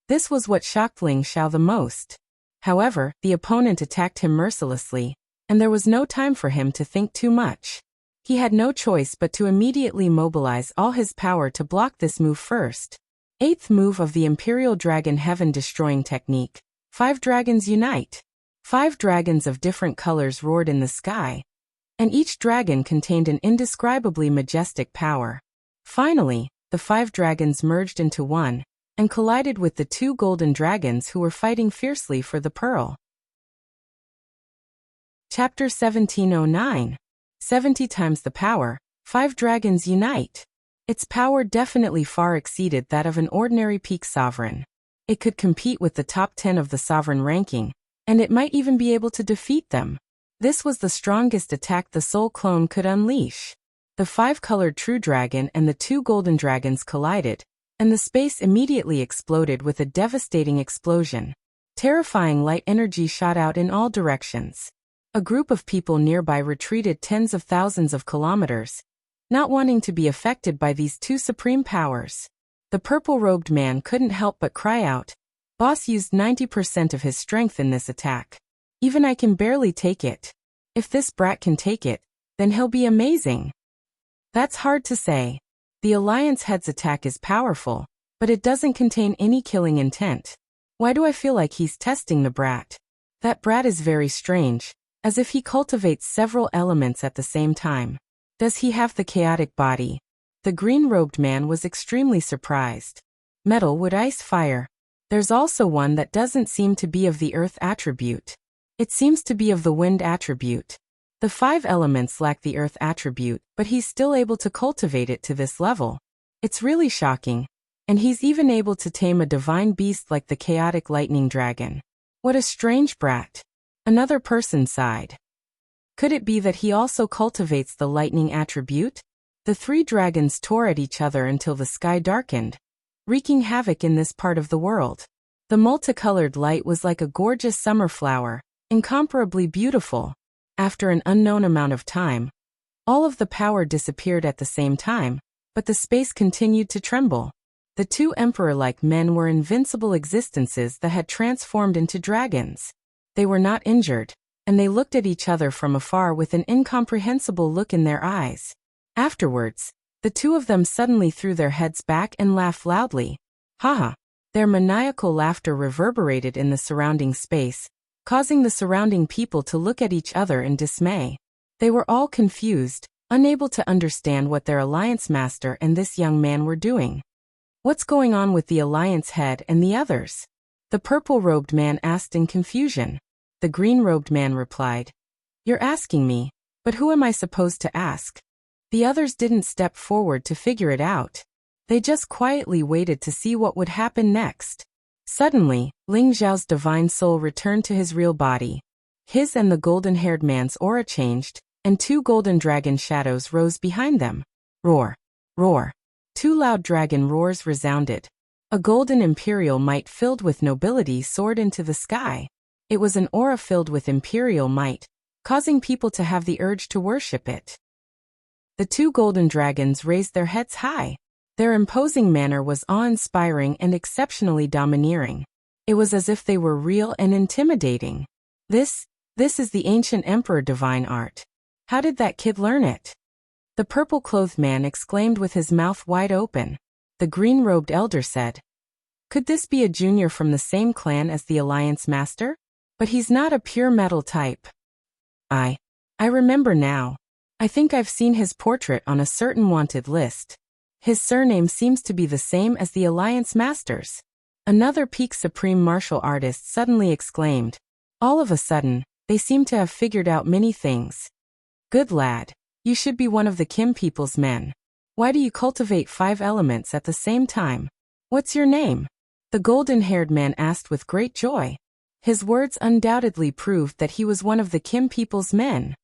[SPEAKER 1] This was what shocked Ling Xiao the most. However, the opponent attacked him mercilessly, and there was no time for him to think too much. He had no choice but to immediately mobilize all his power to block this move first. Eighth move of the Imperial Dragon Heaven Destroying Technique. 5 dragons unite. 5 dragons of different colors roared in the sky, and each dragon contained an indescribably majestic power. Finally, the 5 dragons merged into one, and collided with the 2 golden dragons who were fighting fiercely for the pearl. Chapter 1709. 70 times the power, 5 dragons unite. Its power definitely far exceeded that of an ordinary peak sovereign. It could compete with the top 10 of the sovereign ranking, and it might even be able to defeat them. This was the strongest attack the soul clone could unleash. The 5-colored true dragon and the 2 golden dragons collided, and the space immediately exploded with a devastating explosion. Terrifying light energy shot out in all directions. A group of people nearby retreated tens of thousands of kilometers, not wanting to be affected by these 2 supreme powers. The purple-robed man couldn't help but cry out, "Boss used 90% of his strength in this attack. Even I can barely take it. If this brat can take it, then he'll be amazing." That's hard to say. The Alliance head's attack is powerful, but it doesn't contain any killing intent. Why do I feel like he's testing the brat? That brat is very strange, as if he cultivates several elements at the same time. Does he have the chaotic body? The green-robed man was extremely surprised. Metal, wood, ice, fire. There's also one that doesn't seem to be of the earth attribute. It seems to be of the wind attribute. The 5 elements lack the earth attribute, but he's still able to cultivate it to this level. It's really shocking. And he's even able to tame a divine beast like the chaotic lightning dragon. What a strange brat. Another person sighed. Could it be that he also cultivates the lightning attribute? The 3 dragons tore at each other until the sky darkened, wreaking havoc in this part of the world. The multicolored light was like a gorgeous summer flower, incomparably beautiful. After an unknown amount of time, all of the power disappeared at the same time, but the space continued to tremble. The 2 emperor-like men were invincible existences that had transformed into dragons. They were not injured, and they looked at each other from afar with an incomprehensible look in their eyes. Afterwards, the 2 of them suddenly threw their heads back and laughed loudly. Haha! Their maniacal laughter reverberated in the surrounding space, causing the surrounding people to look at each other in dismay. They were all confused, unable to understand what their Alliance Master and this young man were doing. What's going on with the Alliance head and the others? The purple-robed man asked in confusion. The green-robed man replied, "You're asking me, but who am I supposed to ask?" The others didn't step forward to figure it out. They just quietly waited to see what would happen next. Suddenly, Ling Xiao's divine soul returned to his real body. His and the golden-haired man's aura changed, and 2 golden dragon shadows rose behind them. Roar! Roar! 2 loud dragon roars resounded. A golden imperial might filled with nobility soared into the sky. It was an aura filled with imperial might, causing people to have the urge to worship it. The 2 golden dragons raised their heads high. Their imposing manner was awe-inspiring and exceptionally domineering. It was as if they were real and intimidating. This is the ancient emperor divine art. How did that kid learn it? The purple-clothed man exclaimed with his mouth wide open. The green-robed elder said, "Could this be a junior from the same clan as the Alliance Master? But he's not a pure metal type." I remember now. I think I've seen his portrait on a certain wanted list. His surname seems to be the same as the Alliance Master's. Another peak supreme martial artist suddenly exclaimed. All of a sudden, they seem to have figured out many things. Good lad. You should be one of the Kim people's men. Why do you cultivate 5 elements at the same time? What's your name? The golden-haired man asked with great joy. His words undoubtedly proved that he was one of the Kim people's men.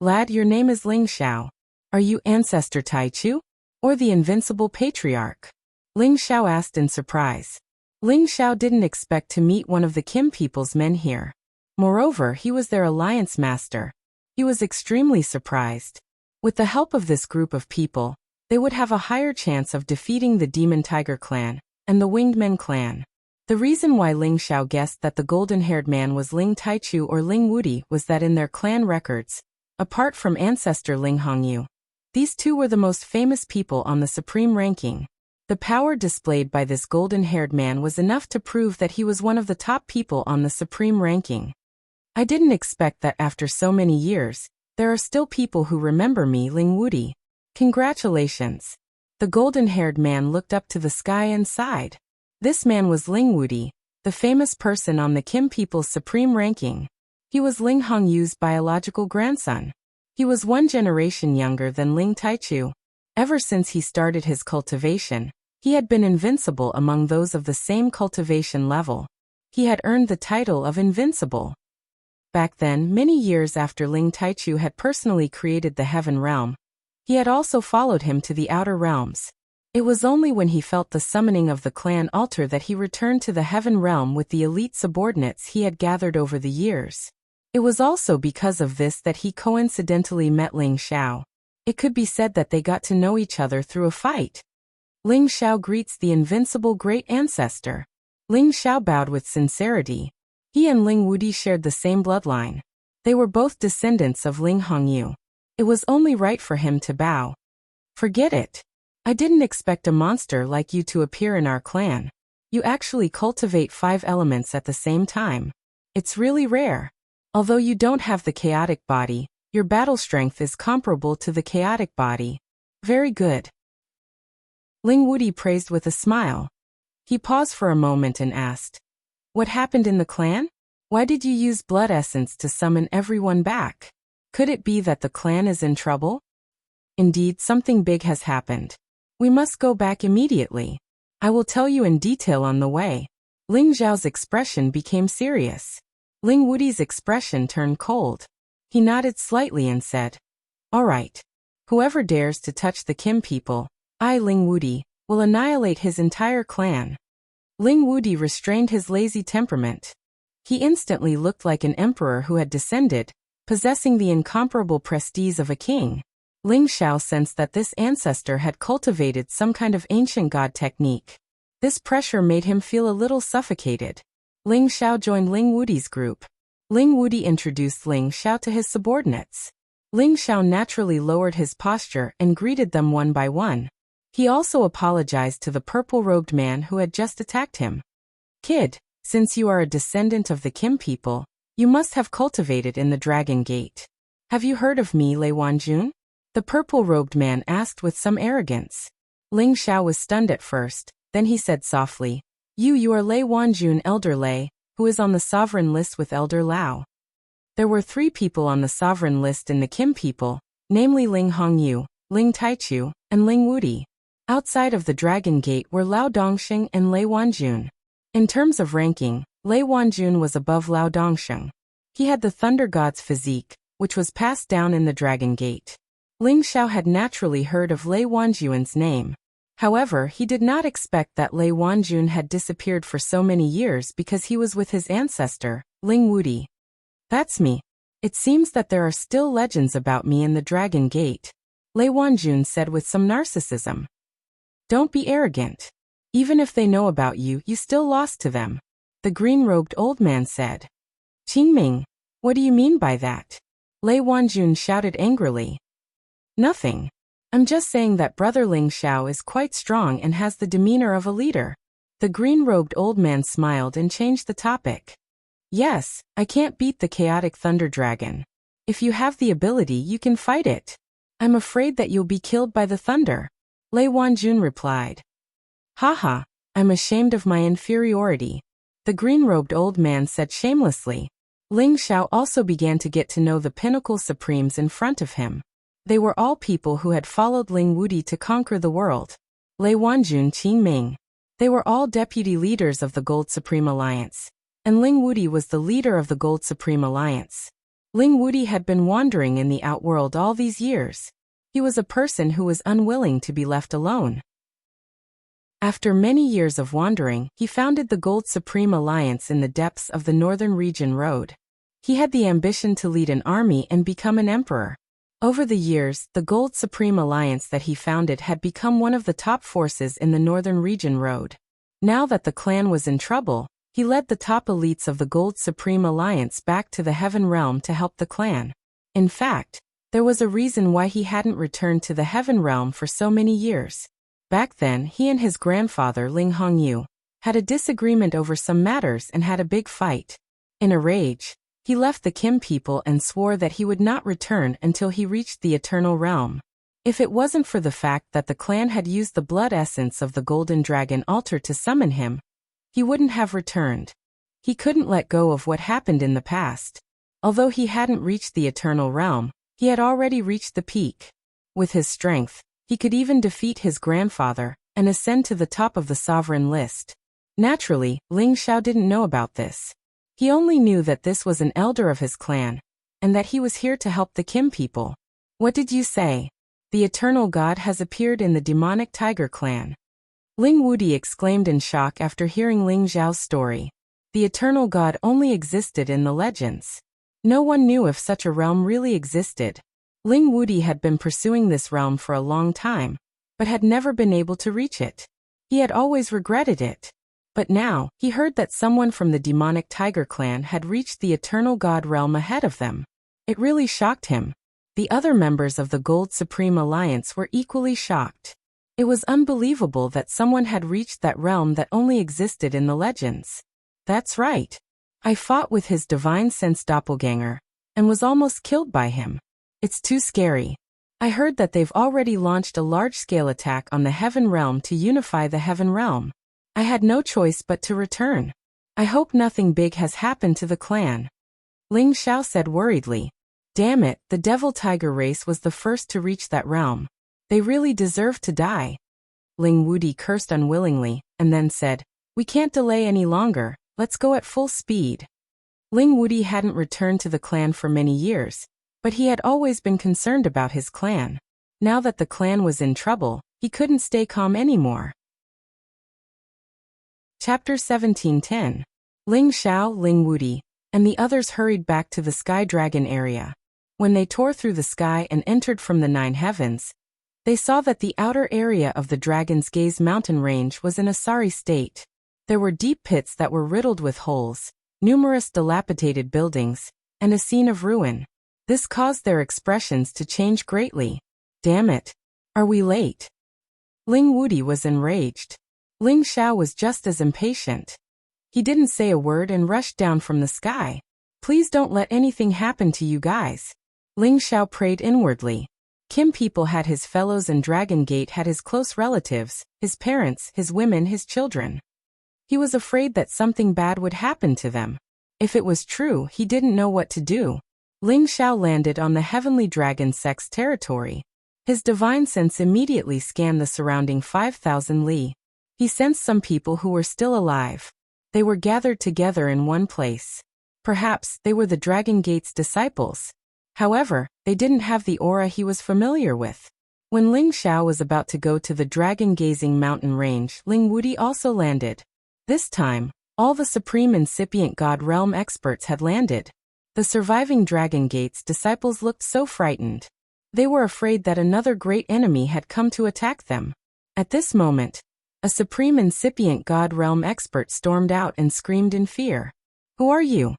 [SPEAKER 1] Lad, your name is Ling Xiao. Are you Ancestor Taichu? Or the Invincible Patriarch? Ling Xiao asked in surprise. Ling Xiao didn't expect to meet one of the Kim people's men here. Moreover, he was their alliance master. He was extremely surprised. With the help of this group of people, they would have a higher chance of defeating the Demon Tiger clan and the Winged Men clan. The reason why Ling Xiao guessed that the golden-haired man was Ling Taichu or Ling Wudi was that in their clan records, apart from ancestor Ling Hongyu, these two were the most famous people on the supreme ranking. The power displayed by this golden-haired man was enough to prove that he was one of the top people on the supreme ranking. I didn't expect that after so many years, there are still people who remember me, Ling Wudi. Congratulations. The golden-haired man looked up to the sky and sighed. This man was Ling Wudi, the famous person on the Kim people's supreme ranking. He was Ling Hongyu's biological grandson. He was one generation younger than Ling Taichu. Ever since he started his cultivation, he had been invincible among those of the same cultivation level. He had earned the title of Invincible. Back then, many years after Ling Taichu had personally created the Heaven Realm, he had also followed him to the Outer Realms. It was only when he felt the summoning of the clan altar that he returned to the Heaven Realm with the elite subordinates he had gathered over the years. It was also because of this that he coincidentally met Ling Xiao. It could be said that they got to know each other through a fight. Ling Xiao greets the invincible great ancestor. Ling Xiao bowed with sincerity. He and Ling Wudi shared the same bloodline. They were both descendants of Ling Hongyu. It was only right for him to bow. Forget it. I didn't expect a monster like you to appear in our clan. You actually cultivate 5 elements at the same time. It's really rare. Although you don't have the chaotic body, your battle strength is comparable to the chaotic body. Very good. Ling Wudi praised with a smile. He paused for a moment and asked, "What happened in the clan? Why did you use blood essence to summon everyone back? Could it be that the clan is in trouble?" "Indeed, something big has happened. We must go back immediately. I will tell you in detail on the way." Ling Zhao's expression became serious. Ling Wudi's expression turned cold. He nodded slightly and said, "All right. Whoever dares to touch the Kim people, I, Ling Wudi, will annihilate his entire clan." Ling Wudi restrained his lazy temperament. He instantly looked like an emperor who had descended, possessing the incomparable prestige of a king. Ling Xiao sensed that this ancestor had cultivated some kind of ancient god technique. This pressure made him feel a little suffocated. Ling Xiao joined Ling Wudi's group. Ling Wudi introduced Ling Xiao to his subordinates. Ling Xiao naturally lowered his posture and greeted them one by one. He also apologized to the purple-robed man who had just attacked him. "Kid, since you are a descendant of the Kim people, you must have cultivated in the Dragon Gate. Have you heard of me, Lei Wanjun?" The purple-robed man asked with some arrogance. Ling Xiao was stunned at first, then he said softly, You are Lei Wanjun, Elder Lei, who is on the sovereign list with Elder Lao." There were 3 people on the sovereign list in the Kim people, namely Ling Hongyu, Ling Taichu, and Ling Wudi. Outside of the Dragon Gate were Lao Dongsheng and Lei Wanjun. In terms of ranking, Lei Wanjun was above Lao Dongsheng. He had the Thunder God's physique, which was passed down in the Dragon Gate. Ling Xiao had naturally heard of Lei Wanjun's name. However, he did not expect that Lei Wanjun had disappeared for so many years because he was with his ancestor, Ling Wudi. "That's me. It seems that there are still legends about me in the Dragon Gate," Lei Wanjun said with some narcissism. "Don't be arrogant. Even if they know about you, you still lost to them," the green-robed old man said. "Qingming, what do you mean by that?" Lei Wanjun shouted angrily. "Nothing. I'm just saying that Brother Ling Xiao is quite strong and has the demeanor of a leader." The green-robed old man smiled and changed the topic. "Yes, I can't beat the chaotic thunder dragon. If you have the ability, you can fight it. I'm afraid that you'll be killed by the thunder," Lei Wanjun replied. "Haha, I'm ashamed of my inferiority," the green-robed old man said shamelessly. Ling Xiao also began to get to know the pinnacle supremes in front of him. They were all people who had followed Ling Wudi to conquer the world. Lei Wanjun, Qingming. They were all deputy leaders of the Gold Supreme Alliance, and Ling Wuti was the leader of the Gold Supreme Alliance. Ling Wuti had been wandering in the outworld all these years. He was a person who was unwilling to be left alone. After many years of wandering, he founded the Gold Supreme Alliance in the depths of the Northern Region Road. He had the ambition to lead an army and become an emperor. Over the years, the Gold Supreme Alliance that he founded had become one of the top forces in the Northern Region Road. Now that the clan was in trouble, he led the top elites of the Gold Supreme Alliance back to the Heaven Realm to help the clan. In fact, there was a reason why he hadn't returned to the Heaven Realm for so many years. Back then, he and his grandfather Ling Hongyu had a disagreement over some matters and had a big fight. In a rage, he left the Kim people and swore that he would not return until he reached the Eternal Realm. If it wasn't for the fact that the clan had used the blood essence of the Golden Dragon altar to summon him, he wouldn't have returned. He couldn't let go of what happened in the past. Although he hadn't reached the Eternal Realm, he had already reached the peak. With his strength, he could even defeat his grandfather and ascend to the top of the sovereign list. Naturally, Ling Xiao didn't know about this. He only knew that this was an elder of his clan, and that he was here to help the Kim people. What did you say? The Eternal God has appeared in the demonic tiger clan. Ling Wuti exclaimed in shock after hearing Ling Xiao's story. The Eternal God only existed in the legends. No one knew if such a realm really existed. Ling Wuti had been pursuing this realm for a long time, but had never been able to reach it. He had always regretted it. But now, he heard that someone from the demonic tiger clan had reached the Eternal God realm ahead of them. It really shocked him. The other members of the Gold Supreme Alliance were equally shocked. It was unbelievable that someone had reached that realm that only existed in the legends. That's right. I fought with his divine sense doppelganger, and was almost killed by him. It's too scary. I heard that they've already launched a large-scale attack on the Heaven Realm to unify the Heaven Realm. I had no choice but to return. I hope nothing big has happened to the clan. Ling Xiao said worriedly. Damn it, the Devil Tiger race was the first to reach that realm. They really deserve to die. Ling Wuti cursed unwillingly, and then said, We can't delay any longer, let's go at full speed. Ling Wuti hadn't returned to the clan for many years, but he had always been concerned about his clan. Now that the clan was in trouble, he couldn't stay calm anymore. Chapter 17:10. Ling Xiao, Ling Wuti, and the others hurried back to the Sky Dragon area. When they tore through the sky and entered from the 9 heavens, they saw that the outer area of the Dragon's Gaze mountain range was in a sorry state. There were deep pits that were riddled with holes, numerous dilapidated buildings, and a scene of ruin. This caused their expressions to change greatly. Damn it! Are we late? Ling Wuti was enraged. Ling Xiao was just as impatient. He didn't say a word and rushed down from the sky. Please don't let anything happen to you guys. Ling Xiao prayed inwardly. Kim people had his fellows and Dragon Gate had his close relatives, his parents, his women, his children. He was afraid that something bad would happen to them. If it was true, he didn't know what to do. Ling Xiao landed on the Heavenly Dragon Sect's territory. His divine sense immediately scanned the surrounding 5,000 li. He sensed some people who were still alive. They were gathered together in one place. Perhaps they were the Dragon Gate's disciples. However, they didn't have the aura he was familiar with. When Ling Xiao was about to go to the dragon-gazing mountain range, Ling Wuti also landed. This time, all the Supreme Incipient God Realm experts had landed. The surviving Dragon Gate's disciples looked so frightened. They were afraid that another great enemy had come to attack them. At this moment, a Supreme Incipient God Realm expert stormed out and screamed in fear. Who are you?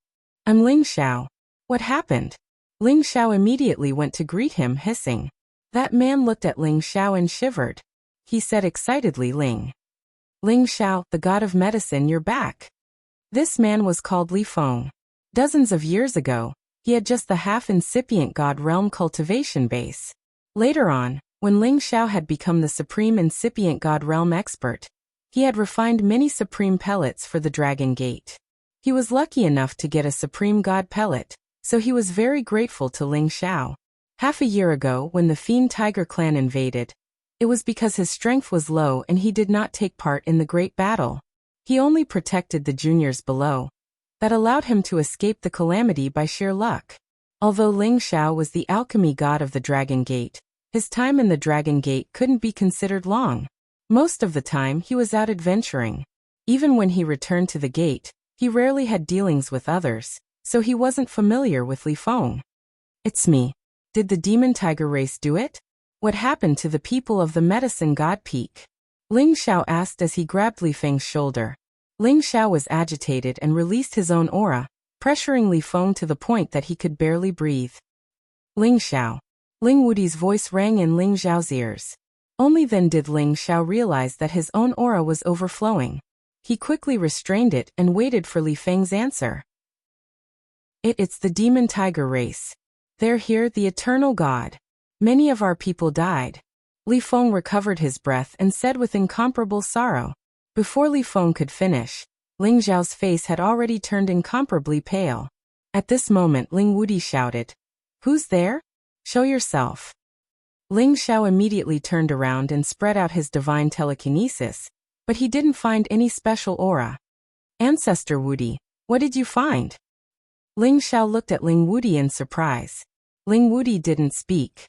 [SPEAKER 1] I'm Ling Xiao. What happened? Ling Xiao immediately went to greet him, hissing. That man looked at Ling Xiao and shivered. He said excitedly, Ling Xiao, the god of medicine, you're back. This man was called Li Feng. Dozens of years ago, he had just the half-incipient God Realm cultivation base. Later on, when Ling Xiao had become the Supreme Incipient God Realm expert, he had refined many Supreme Pellets for the Dragon Gate. He was lucky enough to get a Supreme God Pellet, so he was very grateful to Ling Xiao. Half a year ago, when the Fiend Tiger clan invaded, It was because his strength was low and he did not take part in the great battle. He only protected the juniors below. That allowed him to escape the calamity by sheer luck. Although Ling Xiao was the alchemy god of the Dragon Gate, his time in the Dragon Gate couldn't be considered long. Most of the time he was out adventuring. Even when he returned to the gate, he rarely had dealings with others, so he wasn't familiar with Li Feng. It's me. Did the demon tiger race do it? What happened to the people of the medicine god peak? Ling Xiao asked as he grabbed Li Feng's shoulder. Ling Xiao was agitated and released his own aura, pressuring Li Feng to the point that he could barely breathe. Ling Xiao. Ling Wudi's voice rang in Ling Xiao's ears. Only then did Ling Xiao realize that his own aura was overflowing. He quickly restrained it and waited for Li Feng's answer. It's the demon tiger race. They're here, the eternal god. Many of our people died. Li Feng recovered his breath and said with incomparable sorrow. Before Li Feng could finish, Ling Xiao's face had already turned incomparably pale. At this moment Ling Wudi shouted, "Who's there? Show yourself." Ling Xiao immediately turned around and spread out his divine telekinesis, but he didn't find any special aura. "Ancestor Wudi, what did you find?" Ling Xiao looked at Ling Wudi in surprise. Ling Wudi didn't speak.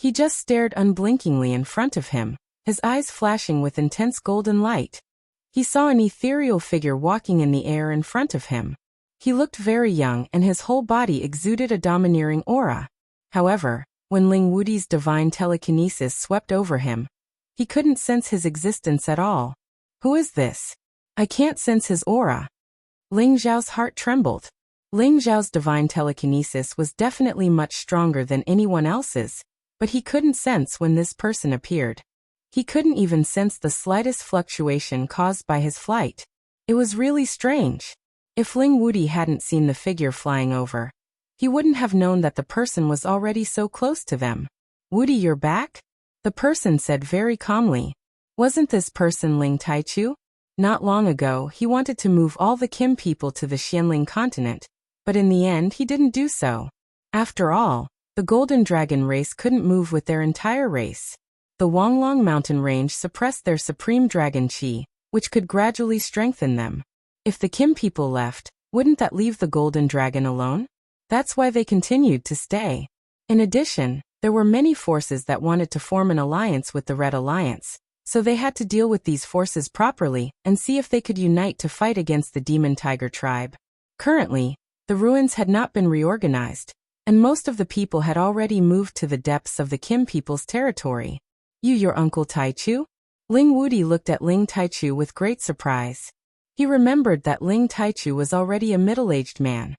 [SPEAKER 1] He just stared unblinkingly in front of him, his eyes flashing with intense golden light. He saw an ethereal figure walking in the air in front of him. He looked very young and his whole body exuded a domineering aura. However, when Ling Wudi's divine telekinesis swept over him, he couldn't sense his existence at all. "Who is this? I can't sense his aura." Ling Xiao's heart trembled. Ling Xiao's divine telekinesis was definitely much stronger than anyone else's, but he couldn't sense when this person appeared. He couldn't even sense the slightest fluctuation caused by his flight. It was really strange. If Ling Wudi hadn't seen the figure flying over, he wouldn't have known that the person was already so close to them. "Wudi, you're back?" The person said very calmly. Wasn't this person Ling Taichu? Not long ago he wanted to move all the Kim people to the Xianling continent, but in the end he didn't do so. After all, the Golden Dragon race couldn't move with their entire race. The Wanglong mountain range suppressed their supreme dragon qi, which could gradually strengthen them. If the Kim people left, wouldn't that leave the Golden Dragon alone? That's why they continued to stay. In addition, there were many forces that wanted to form an alliance with the Red Alliance, so they had to deal with these forces properly and see if they could unite to fight against the Demon Tiger tribe. Currently, the ruins had not been reorganized, and most of the people had already moved to the depths of the Kim people's territory. Your uncle Taichu?" Ling Wudi looked at Ling Taichu with great surprise. He remembered that Ling Taichu was already a middle-aged man.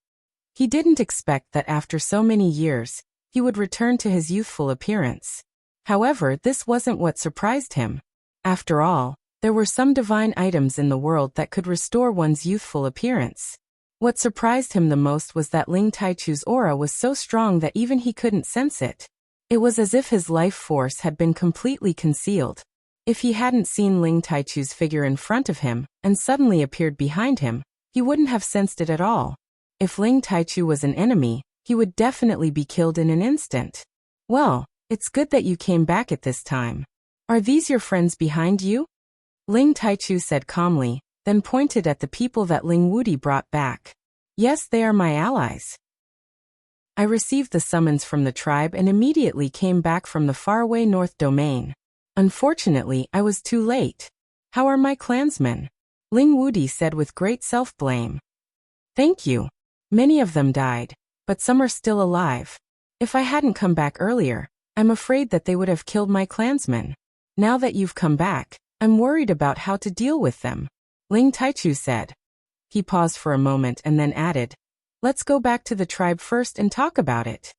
[SPEAKER 1] He didn't expect that after so many years, he would return to his youthful appearance. However, this wasn't what surprised him. After all, there were some divine items in the world that could restore one's youthful appearance. What surprised him the most was that Ling Taichu's aura was so strong that even he couldn't sense it. It was as if his life force had been completely concealed. If he hadn't seen Ling Taichu's figure in front of him and suddenly appeared behind him, he wouldn't have sensed it at all. If Ling Taichu was an enemy, he would definitely be killed in an instant. "Well, it's good that you came back at this time. Are these your friends behind you?" Ling Taichu said calmly, then pointed at the people that Ling Wudi brought back. "Yes, they are my allies. I received the summons from the tribe and immediately came back from the faraway north domain. Unfortunately, I was too late. How are my clansmen?" Ling Wudi said with great self-blame. "Thank you. Many of them died, but some are still alive. If I hadn't come back earlier, I'm afraid that they would have killed my clansmen. Now that you've come back, I'm worried about how to deal with them," Ling Taichu said. He paused for a moment and then added, "Let's go back to the tribe first and talk about it."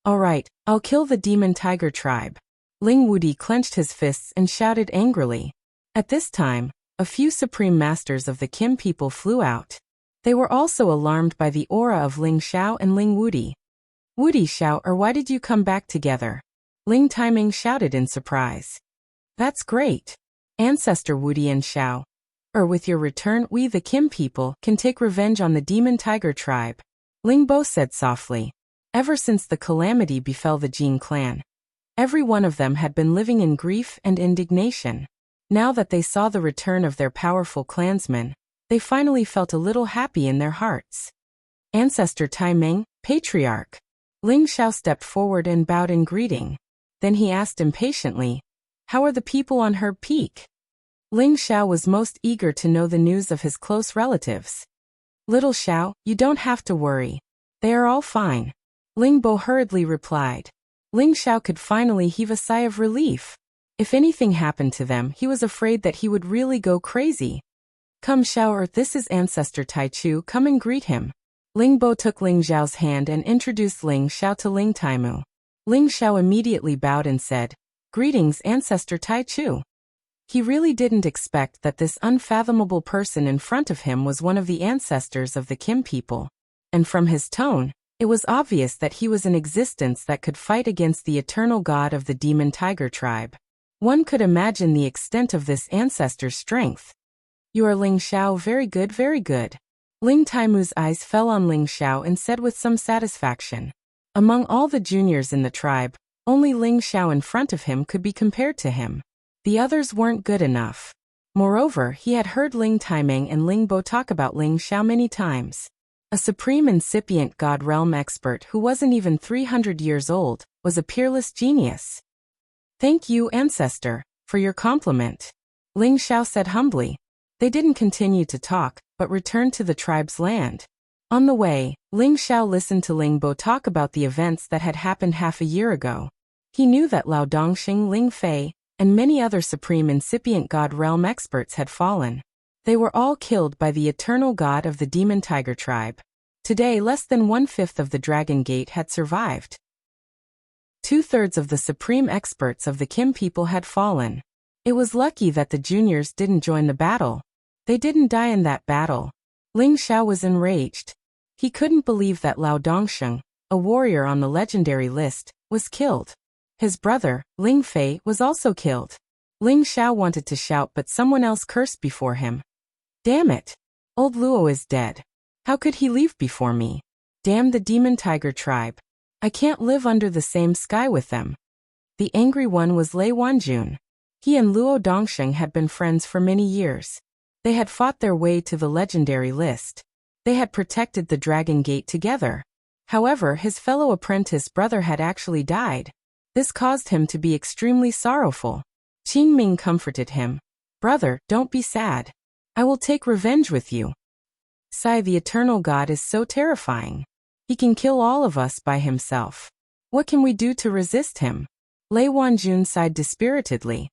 [SPEAKER 1] "All right, I'll kill the Demon Tiger tribe." Ling Wudi clenched his fists and shouted angrily. At this time, a few supreme masters of the Kim people flew out. They were also alarmed by the aura of Ling Xiao and Ling Wudi. "Wudi Xiao, or why did you come back together?" Ling Taiming shouted in surprise. "That's great. Ancestor Wudi and Xiao. With your return, we the Kim people can take revenge on the Demon Tiger tribe," Ling Bo said softly. Ever since the calamity befell the Jin clan, Every one of them had been living in grief and indignation. Now that they saw the return of their powerful clansmen, they finally felt a little happy in their hearts. Ancestor Tai Meng, Patriarch. Ling Xiao stepped forward and bowed in greeting. Then he asked impatiently, "How are the people on Herb Peak?" Ling Xiao was most eager to know the news of his close relatives. "Little Xiao, you don't have to worry. They are all fine," Ling Bo hurriedly replied. Ling Xiao could finally heave a sigh of relief. If anything happened to them, he was afraid that he would really go crazy. "Come Xiao, this is Ancestor Tai Chu, come and greet him." Ling Bo took Ling Xiao's hand and introduced Ling Xiao to Ling Taimu. Ling Xiao immediately bowed and said, "Greetings, Ancestor Tai Chu." He really didn't expect that this unfathomable person in front of him was one of the ancestors of the Kim people. And from his tone, it was obvious that he was an existence that could fight against the eternal god of the demon tiger tribe. One could imagine the extent of this ancestor's strength. "You are Ling Xiao, very good, very good." Ling Taimu's eyes fell on Ling Xiao and said with some satisfaction. Among all the juniors in the tribe, only Ling Xiao in front of him could be compared to him. The others weren't good enough. Moreover, he had heard Ling Taimeng and Ling Bo talk about Ling Xiao many times. A supreme incipient god realm expert who wasn't even 300 years old, was a peerless genius. "Thank you, Ancestor, for your compliment," Ling Xiao said humbly. They didn't continue to talk, but returned to the tribe's land. On the way, Ling Xiao listened to Ling Bo talk about the events that had happened half a year ago. He knew that Lao Dongxing, Ling Fei, and many other supreme incipient god realm experts had fallen. They were all killed by the eternal god of the demon tiger tribe. Today, less than 1/5 of the Dragon Gate had survived. 2/3 of the supreme experts of the Kim people had fallen. It was lucky that the juniors didn't join the battle. They didn't die in that battle. Ling Xiao was enraged. He couldn't believe that Lao Dongsheng, a warrior on the legendary list, was killed. His brother, Ling Fei, was also killed. Ling Xiao wanted to shout, but someone else cursed before him. "Damn it! Old Luo is dead. How could he leave before me? Damn the demon tiger tribe. I can't live under the same sky with them." The angry one was Lei Wanjun. He and Luo Dongsheng had been friends for many years. They had fought their way to the legendary list. They had protected the Dragon Gate together. However, his fellow apprentice brother had actually died. This caused him to be extremely sorrowful. Qing Ming comforted him. "Brother, don't be sad. I will take revenge with you. Sai, the eternal god, is so terrifying. He can kill all of us by himself. What can we do to resist him?" Lei Wanjun sighed dispiritedly.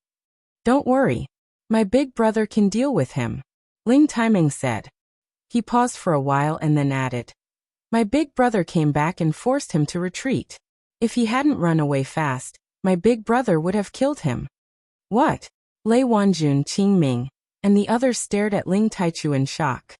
[SPEAKER 1] "Don't worry. My big brother can deal with him," Ling Taimeng said. He paused for a while and then added, "My big brother came back and forced him to retreat. If he hadn't run away fast, my big brother would have killed him." "What?" Lei Wanjun, Qing Ming, and the others stared at Ling Taichu in shock.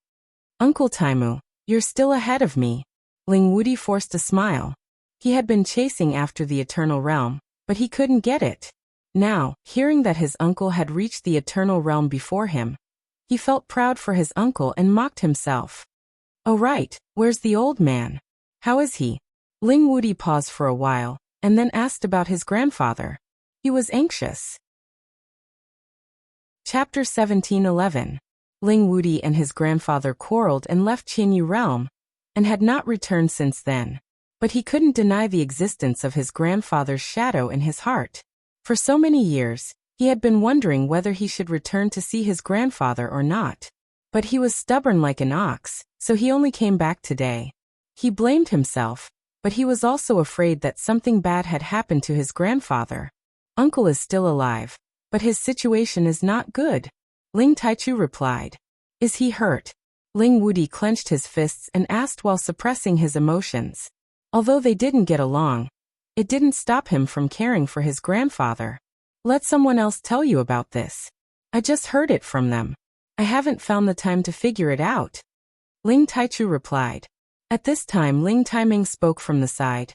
[SPEAKER 1] "Uncle Taimu, you're still ahead of me." Ling Wudi forced a smile. He had been chasing after the Eternal Realm, but he couldn't get it. Now, hearing that his uncle had reached the Eternal Realm before him, he felt proud for his uncle and mocked himself. "Oh right, where's the old man? How is he?" Ling Wudi paused for a while, and then asked about his grandfather. He was anxious. Chapter 17:11. Ling Wudi and his grandfather quarreled and left Qianyu Realm, and had not returned since then. But he couldn't deny the existence of his grandfather's shadow in his heart. For so many years, he had been wondering whether he should return to see his grandfather or not. But he was stubborn like an ox, so he only came back today. He blamed himself, but he was also afraid that something bad had happened to his grandfather. "Uncle is still alive, but his situation is not good," Ling Taichu replied. "Is he hurt?" Ling Wudi clenched his fists and asked while suppressing his emotions. Although they didn't get along, it didn't stop him from caring for his grandfather. "Let someone else tell you about this. I just heard it from them. I haven't found the time to figure it out," Ling Taichu replied. At this time Ling Taiming spoke from the side.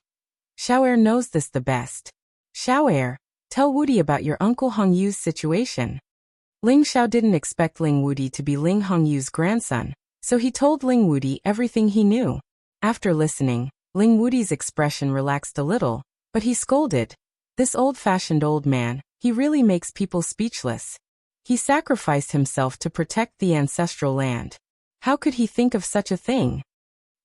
[SPEAKER 1] "Xiao'er knows this the best. Xiao'er, tell Wudi about your Uncle Hongyu's situation." Ling Xiao didn't expect Ling Wudi to be Ling Hongyu's grandson, so he told Ling Wudi everything he knew. After listening, Ling Wudi's expression relaxed a little, but he scolded. This old-fashioned old man, he really makes people speechless. He sacrificed himself to protect the ancestral land. How could he think of such a thing?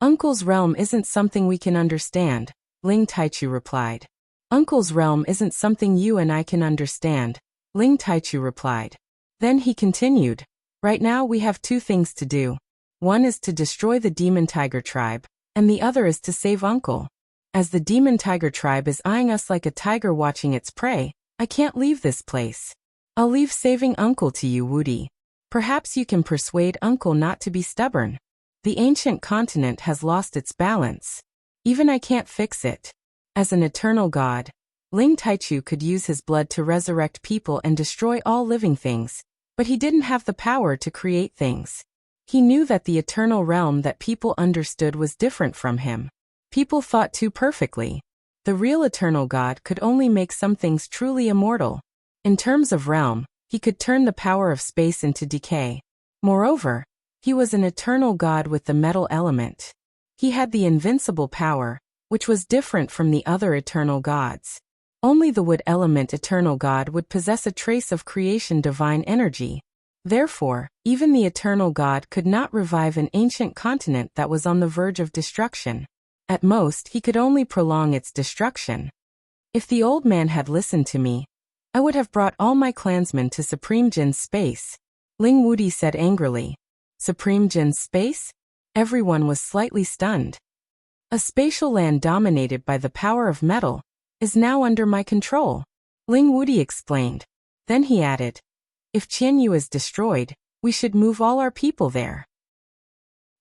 [SPEAKER 1] Uncle's realm isn't something we can understand, Ling Taichu replied. Uncle's realm isn't something you and I can understand, Ling Taichu replied. Then he continued, right now we have two things to do. One is to destroy the demon tiger tribe, and the other is to save Uncle. As the demon tiger tribe is eyeing us like a tiger watching its prey, I can't leave this place. I'll leave saving Uncle to you, Wudi. Perhaps you can persuade Uncle not to be stubborn. The ancient continent has lost its balance. Even I can't fix it. As an eternal god, Ling Taichu could use his blood to resurrect people and destroy all living things, but he didn't have the power to create things. He knew that the eternal realm that people understood was different from him. People thought too perfectly. The real eternal god could only make some things truly immortal. In terms of realm, he could turn the power of space into decay. Moreover, he was an eternal god with the metal element. He had the invincible power, which was different from the other eternal gods. Only the wood element eternal god would possess a trace of creation divine energy. Therefore, even the eternal god could not revive an ancient continent that was on the verge of destruction. At most, he could only prolong its destruction. If the old man had listened to me, I would have brought all my clansmen to Supreme Jin's space, Ling Wudi said angrily. Supreme Jin's space? Everyone was slightly stunned. A spatial land dominated by the power of metal is now under my control, Ling Wudi explained. Then he added, if Qianyu is destroyed, we should move all our people there.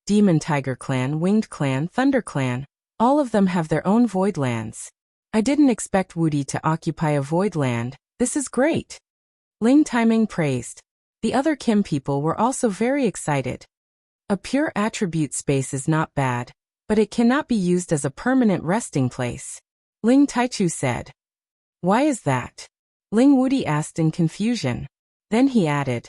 [SPEAKER 1] Demon Tiger Clan, Winged Clan, Thunder Clan, all of them have their own void lands. I didn't expect Wudi to occupy a void land. This is great. Ling Taiming praised. The other Kim people were also very excited. A pure attribute space is not bad, but it cannot be used as a permanent resting place, Ling Taichu said. Why is that? Ling Wudi asked in confusion. Then he added,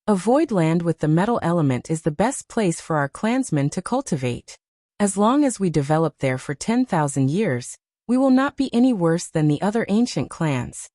[SPEAKER 1] a void land with the metal element is the best place for our clansmen to cultivate. As long as we develop there for 10,000 years, we will not be any worse than the other ancient clans.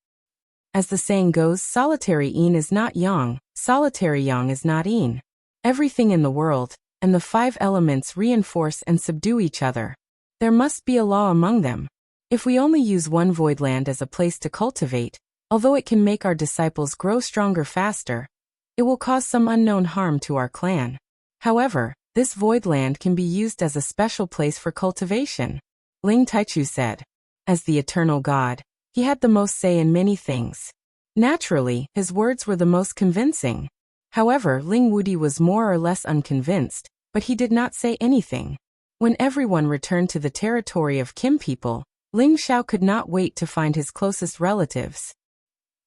[SPEAKER 1] As the saying goes, solitary Yin is not Yang, solitary Yang is not Yin. Everything in the world, and the 5 elements reinforce and subdue each other. There must be a law among them. If we only use one void land as a place to cultivate, although it can make our disciples grow stronger faster, it will cause some unknown harm to our clan. However, this void land can be used as a special place for cultivation, Ling Taichu said. As the eternal god, he had the most say in many things. Naturally, his words were the most convincing. However, Ling Wudi was more or less unconvinced, but he did not say anything. When everyone returned to the territory of Kim people, Ling Xiao could not wait to find his closest relatives.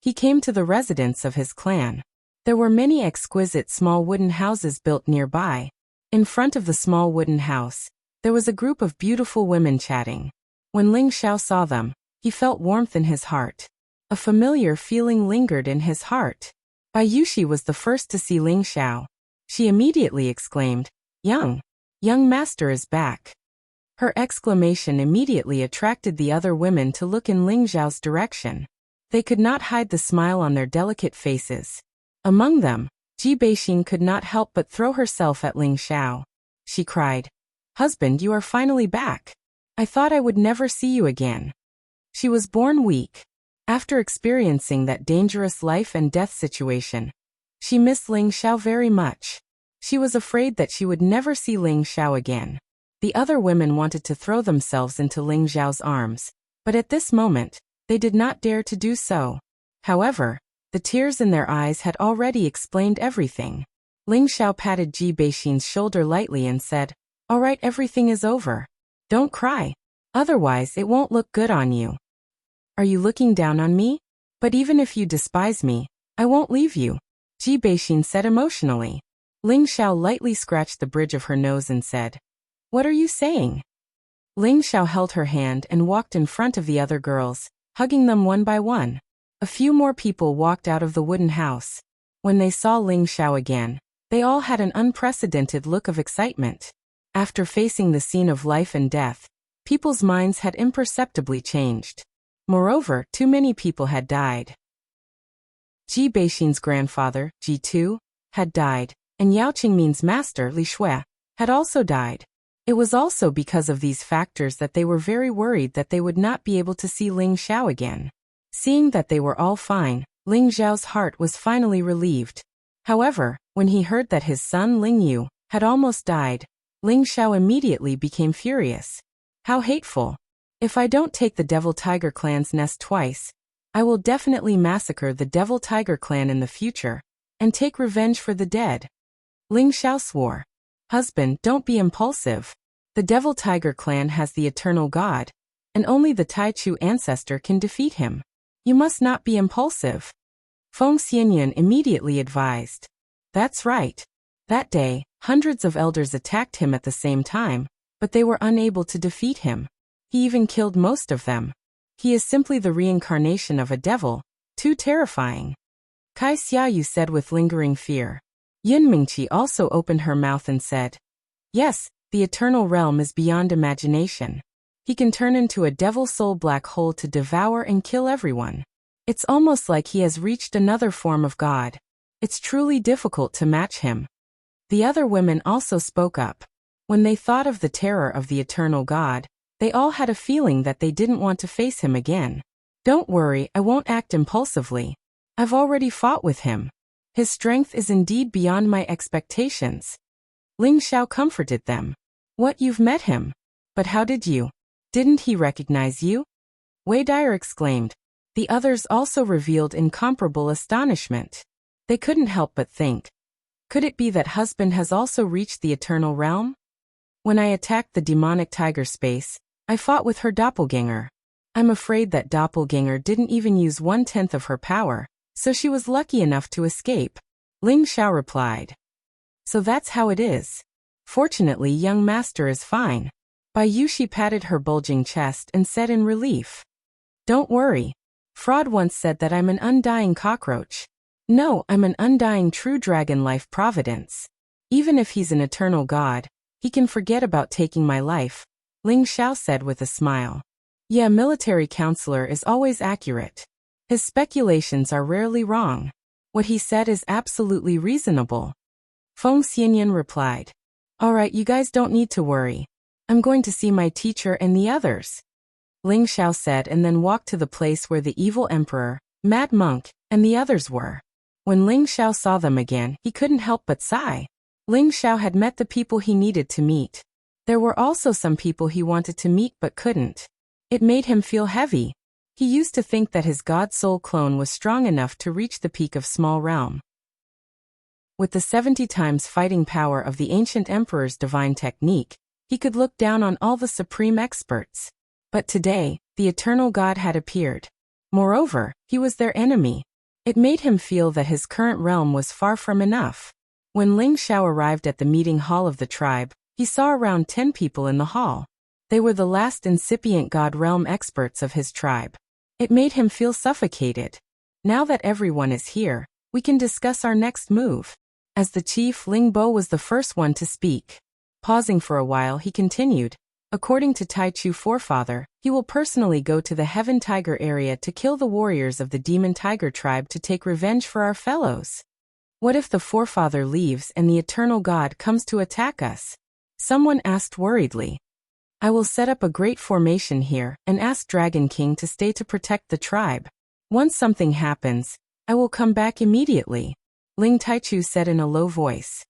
[SPEAKER 1] He came to the residence of his clan. There were many exquisite small wooden houses built nearby. In front of the small wooden house, there was a group of beautiful women chatting. When Ling Xiao saw them, he felt warmth in his heart. A familiar feeling lingered in his heart. Bai Yushi was the first to see Ling Xiao. She immediately exclaimed, young master is back. Her exclamation immediately attracted the other women to look in Ling Xiao's direction. They could not hide the smile on their delicate faces. Among them, Ji Beixin could not help but throw herself at Ling Xiao. She cried, husband, you are finally back. I thought I would never see you again. She was born weak. After experiencing that dangerous life and death situation, she missed Ling Xiao very much. She was afraid that she would never see Ling Xiao again. The other women wanted to throw themselves into Ling Xiao's arms, but at this moment, they did not dare to do so. However, the tears in their eyes had already explained everything. Ling Xiao patted Ji Beixin's shoulder lightly and said, all right, everything is over. Don't cry. Otherwise, it won't look good on you. Are you looking down on me? But even if you despise me, I won't leave you, Ji Beixin said emotionally. Ling Xiao lightly scratched the bridge of her nose and said, what are you saying? Ling Xiao held her hand and walked in front of the other girls, hugging them one by one. A few more people walked out of the wooden house. When they saw Ling Xiao again, they all had an unprecedented look of excitement. After facing the scene of life and death, people's minds had imperceptibly changed. Moreover, too many people had died. Ji Beixin's grandfather, Ji Tu, had died, and Yao Qingmin's master, Li Shui, had also died. It was also because of these factors that they were very worried that they would not be able to see Ling Xiao again. Seeing that they were all fine, Ling Xiao's heart was finally relieved. However, when he heard that his son Ling Yu had almost died, Ling Xiao immediately became furious. How hateful! If I don't take the Devil Tiger clan's nest twice, I will definitely massacre the Devil Tiger clan in the future, and take revenge for the dead. Ling Xiao swore. Husband, don't be impulsive. The Devil Tiger clan has the eternal god, and only the Taichu ancestor can defeat him. You must not be impulsive. Feng Xianyan immediately advised. That's right. That day, hundreds of elders attacked him at the same time, but they were unable to defeat him. He even killed most of them. He is simply the reincarnation of a devil, too terrifying. Kai Xiaoyu said with lingering fear. Yun Mingqi also opened her mouth and said, yes, the eternal realm is beyond imagination. He can turn into a devil soul black hole to devour and kill everyone. It's almost like he has reached another form of God. It's truly difficult to match him. The other women also spoke up. When they thought of the terror of the eternal God, they all had a feeling that they didn't want to face him again. Don't worry, I won't act impulsively. I've already fought with him. His strength is indeed beyond my expectations. Ling Xiao comforted them. What, you've met him? But how did you? Didn't he recognize you? Wei Dyer exclaimed. The others also revealed incomparable astonishment. They couldn't help but think. Could it be that husband has also reached the eternal realm? When I attacked the demonic tiger space, I fought with her doppelganger. I'm afraid that doppelganger didn't even use 1/10 of her power, so she was lucky enough to escape. Ling Xiao replied. So that's how it is. Fortunately, young master is fine. Bai Yushi patted her bulging chest and said in relief. Don't worry. Fraud once said that I'm an undying cockroach. No, I'm an undying true dragon life providence. Even if he's an eternal god, he can forget about taking my life, Ling Xiao said with a smile. Yeah, military counselor is always accurate. His speculations are rarely wrong. What he said is absolutely reasonable. Feng Xianyan replied. Alright, you guys don't need to worry. I'm going to see my teacher and the others. Ling Xiao said and then walked to the place where the evil emperor, Mad Monk, and the others were. When Ling Xiao saw them again, he couldn't help but sigh. Ling Xiao had met the people he needed to meet. There were also some people he wanted to meet but couldn't. It made him feel heavy. He used to think that his god soul clone was strong enough to reach the peak of small realm. With the 70 times fighting power of the ancient emperor's divine technique, he could look down on all the supreme experts. But today, the eternal god had appeared. Moreover, he was their enemy. It made him feel that his current realm was far from enough. When Ling Xiao arrived at the meeting hall of the tribe, he saw around 10 people in the hall. They were the last incipient god realm experts of his tribe. It made him feel suffocated. Now that everyone is here, we can discuss our next move. As the chief, Ling Bo was the first one to speak. Pausing for a while, he continued. According to Taichu forefather, he will personally go to the Heaven Tiger area to kill the warriors of the Demon Tiger tribe to take revenge for our fellows. What if the forefather leaves and the eternal god comes to attack us? Someone asked worriedly. I will set up a great formation here and ask Dragon King to stay to protect the tribe. Once something happens, I will come back immediately, Ling Taichu said in a low voice.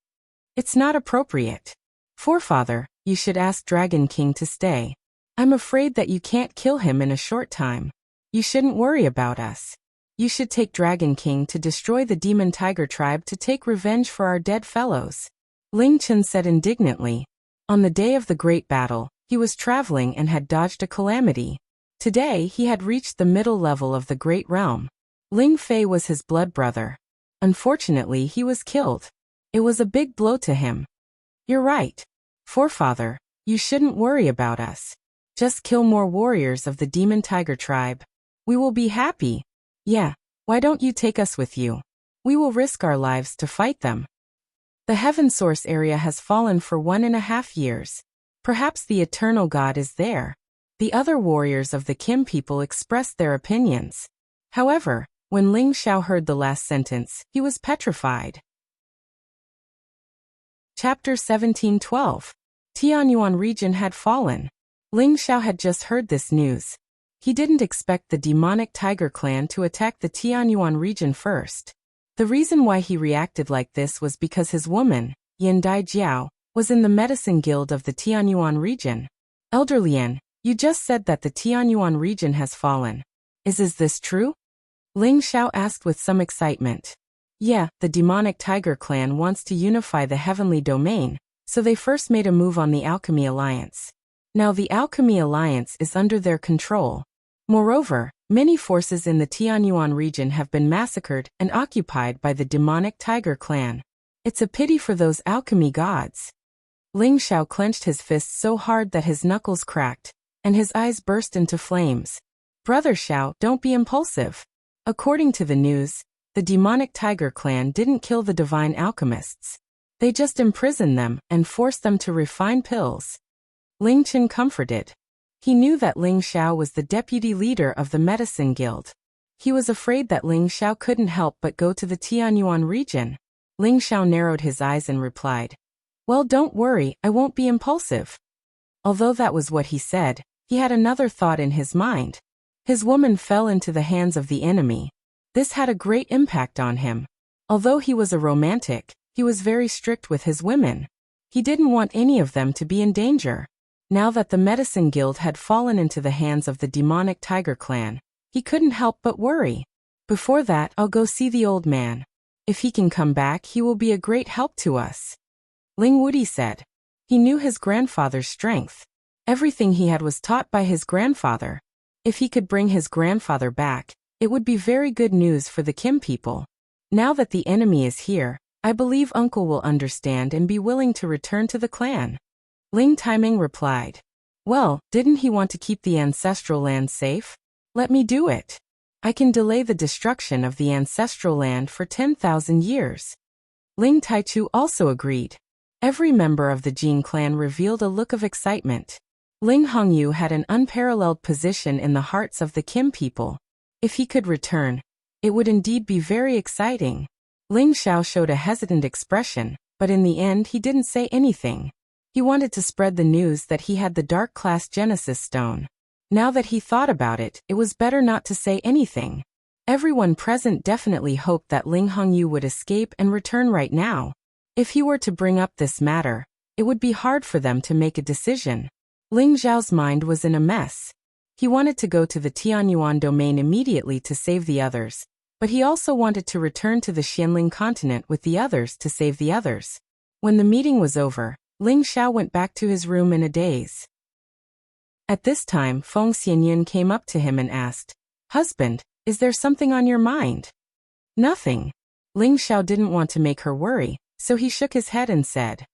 [SPEAKER 1] It's not appropriate. Forefather, you should ask Dragon King to stay. I'm afraid that you can't kill him in a short time. You shouldn't worry about us. You should take Dragon King to destroy the Demon Tiger tribe to take revenge for our dead fellows, Ling Chen said indignantly. On the day of the great battle, he was traveling and had dodged a calamity. Today he had reached the middle level of the great realm. Ling Fei was his blood brother. Unfortunately, he was killed. It was a big blow to him. You're right. Forefather, you shouldn't worry about us. Just kill more warriors of the Demon Tiger tribe. We will be happy. Yeah, why don't you take us with you? We will risk our lives to fight them. The Heaven Source area has fallen for 1.5 years. Perhaps the eternal god is there. The other warriors of the Kim people expressed their opinions. However, when Ling Xiao heard the last sentence, he was petrified. Chapter 17:12. Tianyuan region had fallen. Ling Xiao had just heard this news. He didn't expect the demonic tiger clan to attack the Tianyuan region first. The reason why he reacted like this was because his woman, Yin Dai Jiao, was in the medicine guild of the Tianyuan region. Elder Lian, you just said that the Tianyuan region has fallen. Is this true? Ling Xiao asked with some excitement. Yeah, the demonic tiger clan wants to unify the heavenly domain, so they first made a move on the Alchemy Alliance. Now the Alchemy Alliance is under their control. Moreover, many forces in the Tianyuan region have been massacred and occupied by the demonic tiger clan. It's a pity for those alchemy gods. Ling Xiao clenched his fists so hard that his knuckles cracked, and his eyes burst into flames. Brother Xiao, don't be impulsive. According to the news, the demonic tiger clan didn't kill the divine alchemists. They just imprisoned them and forced them to refine pills. Ling Qin comforted. He knew that Ling Xiao was the deputy leader of the medicine guild. He was afraid that Ling Xiao couldn't help but go to the Tianyuan region. Ling Xiao narrowed his eyes and replied, "Well, don't worry, I won't be impulsive." Although that was what he said, he had another thought in his mind. His woman fell into the hands of the enemy. This had a great impact on him. Although he was a romantic, he was very strict with his women. He didn't want any of them to be in danger. Now that the medicine guild had fallen into the hands of the demonic tiger clan, he couldn't help but worry. Before that, I'll go see the old man. If he can come back, he will be a great help to us. Ling Wudi said. He knew his grandfather's strength. Everything he had was taught by his grandfather. If he could bring his grandfather back, it would be very good news for the Kim people. Now that the enemy is here, I believe Uncle will understand and be willing to return to the clan. Ling Taiming replied. Well, didn't he want to keep the ancestral land safe? Let me do it. I can delay the destruction of the ancestral land for 10,000 years. Ling Taichu also agreed. Every member of the Jin clan revealed a look of excitement. Ling Hongyu had an unparalleled position in the hearts of the Kim people. If he could return, it would indeed be very exciting. Ling Xiao showed a hesitant expression, but in the end he didn't say anything. He wanted to spread the news that he had the Dark Class Genesis Stone. Now that he thought about it, it was better not to say anything. Everyone present definitely hoped that Ling Hongyu would escape and return right now. If he were to bring up this matter, it would be hard for them to make a decision. Ling Zhao's mind was in a mess. He wanted to go to the Tianyuan domain immediately to save the others, but he also wanted to return to the Xianling continent with the others to save the others. When the meeting was over, Ling Xiao went back to his room in a daze. At this time, Feng Xianyun came up to him and asked, "Husband, is there something on your mind?" "Nothing." Ling Xiao didn't want to make her worry, so he shook his head and said,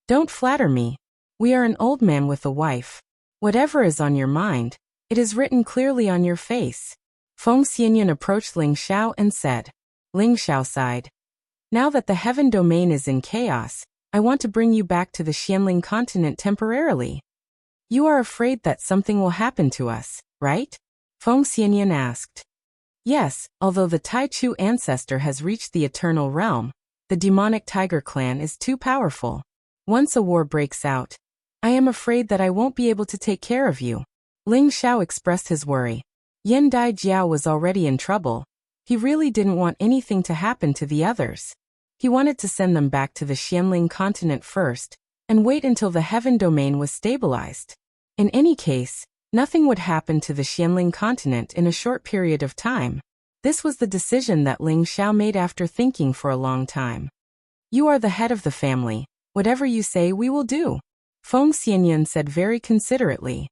[SPEAKER 1] "Don't flatter me. We are an old man with a wife. Whatever is on your mind, it is written clearly on your face." Feng Xianyun approached Ling Xiao and said. Ling Xiao sighed. "Now that the heaven domain is in chaos, I want to bring you back to the Xianling continent temporarily. You are afraid that something will happen to us, right?" Feng Xianyun asked. "Yes, although the Taichu ancestor has reached the eternal realm, the demonic tiger clan is too powerful. Once a war breaks out, I am afraid that I won't be able to take care of you." Ling Xiao expressed his worry. Yen Dai Jiao was already in trouble. He really didn't want anything to happen to the others. He wanted to send them back to the Xianling continent first, and wait until the heaven domain was stabilized. In any case, nothing would happen to the Xianling continent in a short period of time. This was the decision that Ling Xiao made after thinking for a long time. "You are the head of the family. Whatever you say we will do," Feng Xianyun said very considerately.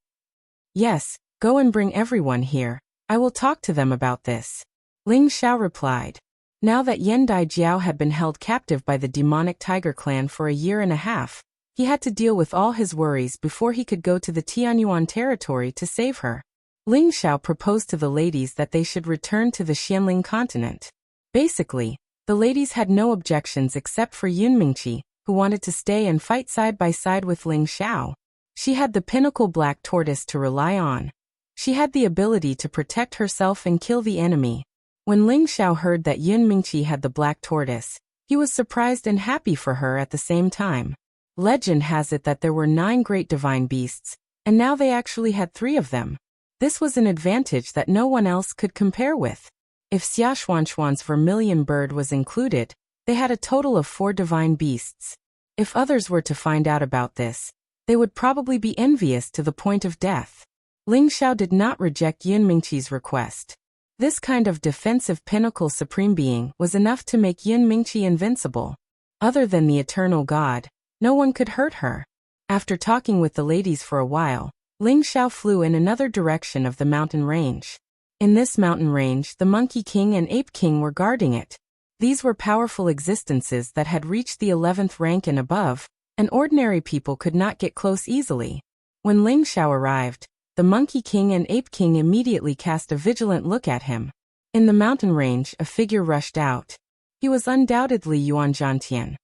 [SPEAKER 1] "Yes, go and bring everyone here. I will talk to them about this," Ling Xiao replied. Now that Yen Dai Jiao had been held captive by the demonic tiger clan for a year and a half, he had to deal with all his worries before he could go to the Tianyuan territory to save her. Ling Xiao proposed to the ladies that they should return to the Xianling continent. Basically, the ladies had no objections except for Yun Mingqi, who wanted to stay and fight side by side with Ling Xiao. She had the pinnacle black tortoise to rely on. She had the ability to protect herself and kill the enemy. When Ling Xiao heard that Yun Mingqi had the black tortoise, he was surprised and happy for her at the same time. Legend has it that there were 9 great divine beasts, and now they actually had 3 of them. This was an advantage that no one else could compare with. If Xia Xuanxuan's vermilion bird was included, they had a total of 4 divine beasts. If others were to find out about this, they would probably be envious to the point of death. Ling Xiao did not reject Yun Mingqi's request. This kind of defensive pinnacle supreme being was enough to make Yun Mingqi invincible. Other than the eternal god, no one could hurt her. After talking with the ladies for a while, Ling Xiao flew in another direction of the mountain range. In this mountain range, the Monkey King and Ape King were guarding it. These were powerful existences that had reached the 11th rank and above, and ordinary people could not get close easily. When Ling Xiao arrived, the Monkey King and Ape King immediately cast a vigilant look at him. In the mountain range, a figure rushed out. He was undoubtedly Yuan Zhantian.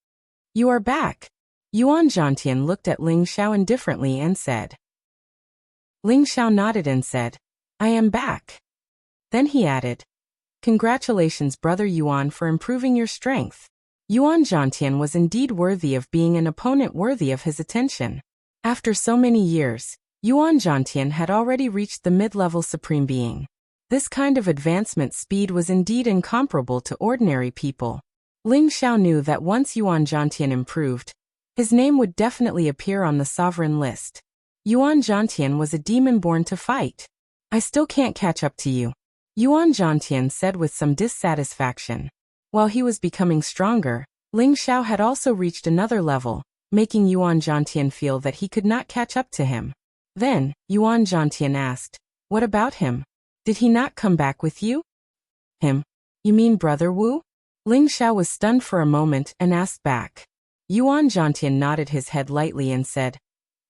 [SPEAKER 1] "You are back." Yuan Zhantian looked at Ling Xiao indifferently and said. Ling Xiao nodded and said, "I am back." Then he added, "Congratulations, Brother Yuan, for improving your strength." Yuan Zhantian was indeed worthy of being an opponent worthy of his attention. After so many years, Yuan Zhantian had already reached the mid-level supreme being. This kind of advancement speed was indeed incomparable to ordinary people. Ling Xiao knew that once Yuan Zhantian improved, his name would definitely appear on the sovereign list. Yuan Zhantian was a demon born to fight. "I still can't catch up to you," Yuan Zhantian said with some dissatisfaction. While he was becoming stronger, Ling Xiao had also reached another level, making Yuan Zhantian feel that he could not catch up to him. Then, Yuan Zhantian asked, "What about him? Did he not come back with you?" "Him? You mean Brother Wu?" Ling Xiao was stunned for a moment and asked back. Yuan Zhantian nodded his head lightly and said,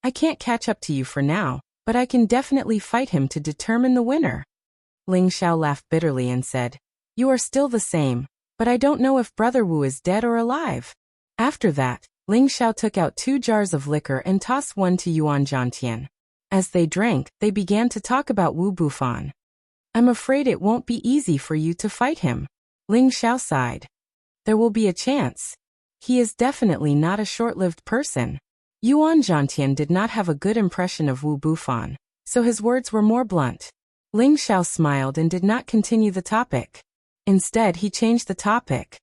[SPEAKER 1] "I can't catch up to you for now, but I can definitely fight him to determine the winner." Ling Xiao laughed bitterly and said, "You are still the same, but I don't know if Brother Wu is dead or alive." After that, Ling Xiao took out 2 jars of liquor and tossed one to Yuan Zhantian. As they drank, they began to talk about Wu Bufan. "I'm afraid it won't be easy for you to fight him." Ling Xiao sighed. "There will be a chance. He is definitely not a short-lived person." Yuan Zhantian did not have a good impression of Wu Bufan, so his words were more blunt. Ling Xiao smiled and did not continue the topic. Instead, he changed the topic.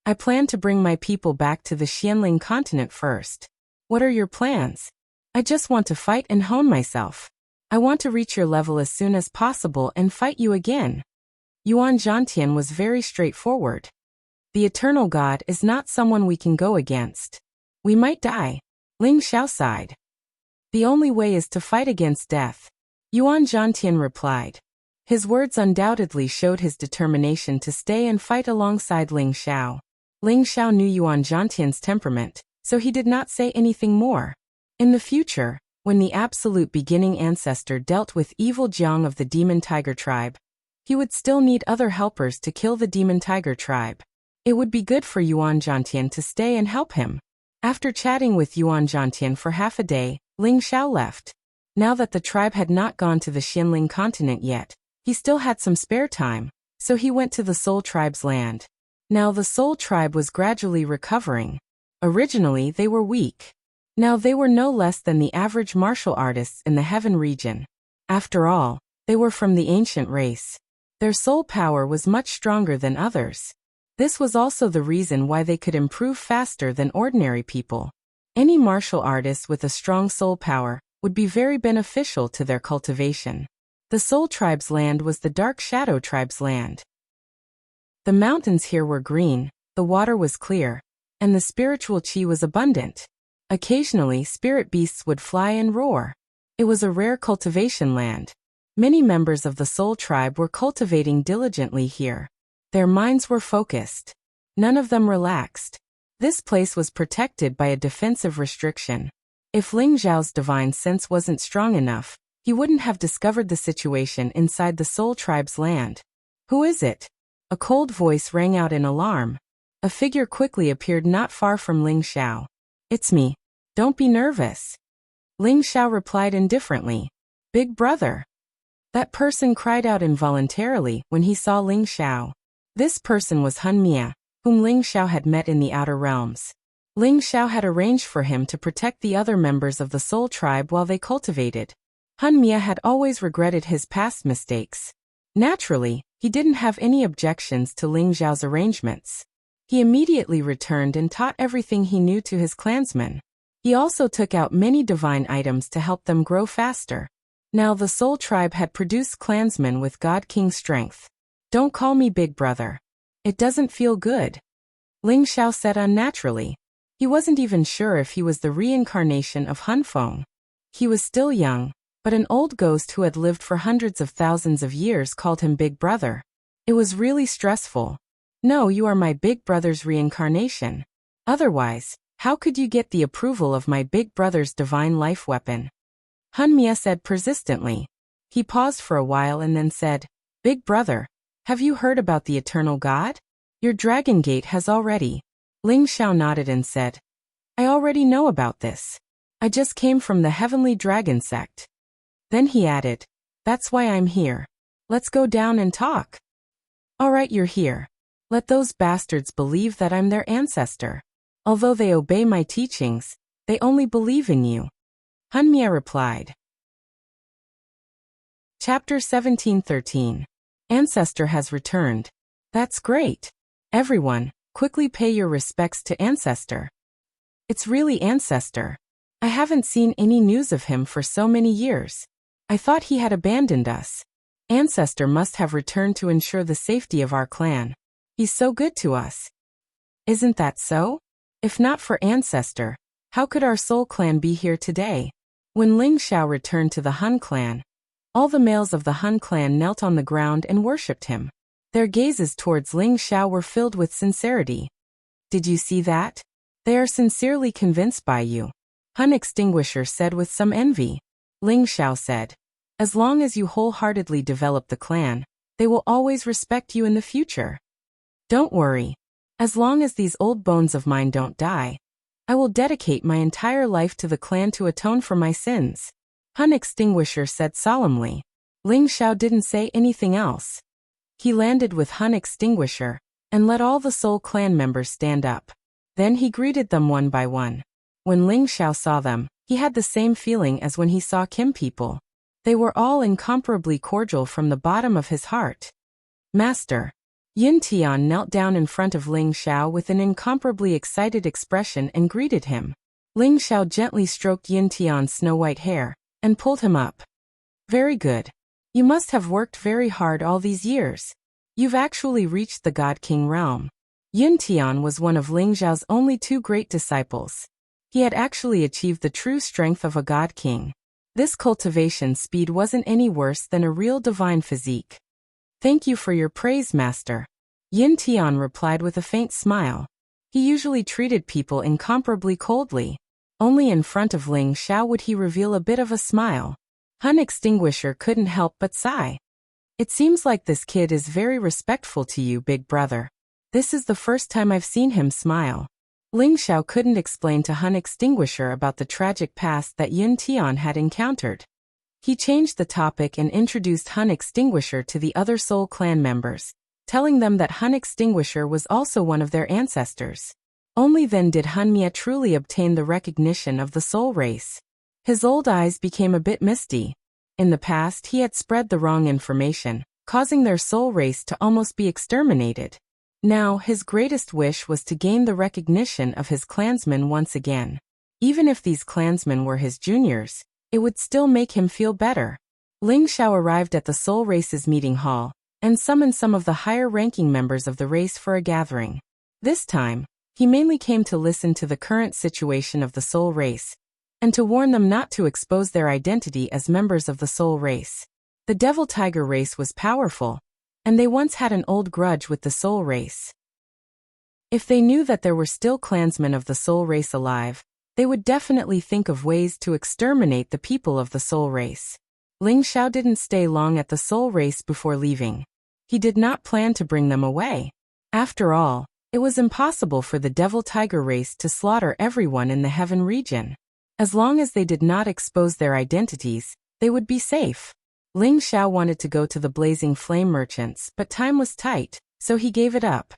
[SPEAKER 1] "I plan to bring my people back to the Xianling continent first. What are your plans?" "I just want to fight and hone myself. I want to reach your level as soon as possible and fight you again." Yuan Zhantian was very straightforward. "The eternal god is not someone we can go against. We might die." Ling Xiao sighed. "The only way is to fight against death," Yuan Zhantian replied. His words undoubtedly showed his determination to stay and fight alongside Ling Xiao. Ling Xiao knew Yuan Zhantian's temperament, so he did not say anything more. In the future, when the absolute beginning ancestor dealt with evil Jiang of the demon tiger tribe, he would still need other helpers to kill the demon tiger tribe. It would be good for Yuan Zhantian to stay and help him. After chatting with Yuan Zhantian for half a day, Ling Xiao left. Now that the tribe had not gone to the Xianling continent yet, he still had some spare time, so he went to the Soul Tribe's land. Now the Soul Tribe was gradually recovering. Originally they were weak. Now they were no less than the average martial artists in the Heaven region. After all, they were from the ancient race. Their soul power was much stronger than others. This was also the reason why they could improve faster than ordinary people. Any martial artist with a strong soul power would be very beneficial to their cultivation. The Soul Tribe's land was the Dark Shadow Tribe's land. The mountains here were green, the water was clear, and the spiritual qi was abundant. Occasionally, spirit beasts would fly and roar. It was a rare cultivation land. Many members of the Soul Tribe were cultivating diligently here. Their minds were focused. None of them relaxed. This place was protected by a defensive restriction. If Ling Zhao's divine sense wasn't strong enough, he wouldn't have discovered the situation inside the Soul Tribe's land. "Who is it?" A cold voice rang out in alarm. A figure quickly appeared not far from Ling Xiao. "It's me. Don't be nervous." Ling Xiao replied indifferently. Big brother. That person cried out involuntarily when he saw Ling Xiao. This person was Hun Mia, whom Ling Xiao had met in the Outer Realms. Ling Xiao had arranged for him to protect the other members of the Soul Tribe while they cultivated. Hun Mia had always regretted his past mistakes. Naturally, he didn't have any objections to Ling Xiao's arrangements. He immediately returned and taught everything he knew to his clansmen. He also took out many divine items to help them grow faster. Now the Soul Tribe had produced clansmen with God King strength. Don't call me big brother. It doesn't feel good. Ling Xiao said unnaturally. He wasn't even sure if he was the reincarnation of Hun Feng. He was still young, but an old ghost who had lived for hundreds of thousands of years called him big brother. It was really stressful. No, you are my big brother's reincarnation. Otherwise, how could you get the approval of my big brother's divine life weapon? Hun Mia said persistently. He paused for a while and then said, Big brother, have you heard about the eternal God? Your dragon gate has already. Ling Xiao nodded and said, I already know about this. I just came from the heavenly dragon sect. Then he added, that's why I'm here. Let's go down and talk. All right, you're here. Let those bastards believe that I'm their ancestor. Although they obey my teachings, they only believe in you. Hun Mia replied. Chapter 1713. Ancestor has returned. That's great. Everyone, quickly pay your respects to Ancestor. It's really Ancestor. I haven't seen any news of him for so many years. I thought he had abandoned us. Ancestor must have returned to ensure the safety of our clan. He's so good to us. Isn't that so? If not for Ancestor, how could our soul clan be here today? When Ling Xiao returned to the Hun clan, all the males of the Hun clan knelt on the ground and worshipped him. Their gazes towards Ling Xiao were filled with sincerity. Did you see that? They are sincerely convinced by you. Hun Extinguisher said with some envy. Ling Xiao said, as long as you wholeheartedly develop the clan, they will always respect you in the future. Don't worry. As long as these old bones of mine don't die, I will dedicate my entire life to the clan to atone for my sins. Hun Extinguisher said solemnly. Ling Xiao didn't say anything else. He landed with Hun Extinguisher and let all the Soul Clan members stand up. Then he greeted them one by one. When Ling Xiao saw them, he had the same feeling as when he saw Kim people. They were all incomparably cordial from the bottom of his heart. Master. Yin Tian knelt down in front of Ling Xiao with an incomparably excited expression and greeted him. Ling Xiao gently stroked Yin Tian's snow-white hair and pulled him up. Very good. You must have worked very hard all these years. You've actually reached the God King realm. Yin Tian was one of Ling Xiao's only two great disciples. He had actually achieved the true strength of a God King. This cultivation speed wasn't any worse than a real divine physique. Thank you for your praise, Master. Yin Tian replied with a faint smile. He usually treated people incomparably coldly. Only in front of Ling Xiao would he reveal a bit of a smile. Hun Extinguisher couldn't help but sigh. It seems like this kid is very respectful to you, big brother. This is the first time I've seen him smile. Ling Xiao couldn't explain to Hun Extinguisher about the tragic past that Yin Tian had encountered. He changed the topic and introduced Hun Extinguisher to the other Soul Clan members, telling them that Hun Extinguisher was also one of their ancestors. Only then did Hun Mia truly obtain the recognition of the soul race. His old eyes became a bit misty. In the past he had spread the wrong information, causing their soul race to almost be exterminated. Now his greatest wish was to gain the recognition of his clansmen once again. Even if these clansmen were his juniors, it would still make him feel better. Ling Xiao arrived at the soul race's meeting hall, and summoned some of the higher-ranking members of the race for a gathering. This time, he mainly came to listen to the current situation of the soul race, and to warn them not to expose their identity as members of the soul race. The Devil Tiger race was powerful, and they once had an old grudge with the soul race. If they knew that there were still clansmen of the soul race alive, they would definitely think of ways to exterminate the people of the soul race. Ling Xiao didn't stay long at the soul race before leaving. He did not plan to bring them away. After all, it was impossible for the Devil Tiger race to slaughter everyone in the Heaven region. As long as they did not expose their identities, they would be safe. Ling Xiao wanted to go to the Blazing Flame merchants, but time was tight, so he gave it up.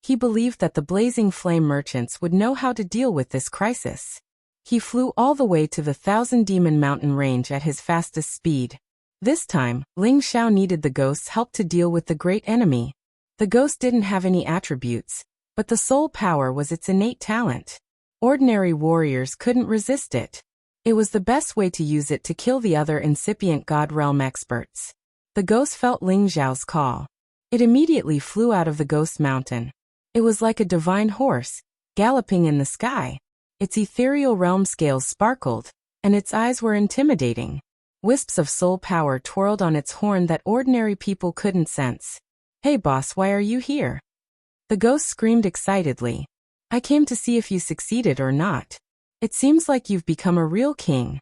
[SPEAKER 1] He believed that the Blazing Flame merchants would know how to deal with this crisis. He flew all the way to the Thousand Demon Mountain range at his fastest speed. This time, Ling Xiao needed the ghost's help to deal with the great enemy. The ghost didn't have any attributes, but the soul power was its innate talent. Ordinary warriors couldn't resist it. It was the best way to use it to kill the other incipient God Realm experts. The ghost felt Ling Xiao's call. It immediately flew out of the ghost mountain. It was like a divine horse, galloping in the sky. Its ethereal realm scales sparkled, and its eyes were intimidating. Wisps of soul power twirled on its horn that ordinary people couldn't sense. "Hey boss, why are you here?" The ghost screamed excitedly. "I came to see if you succeeded or not. It seems like you've become a real king."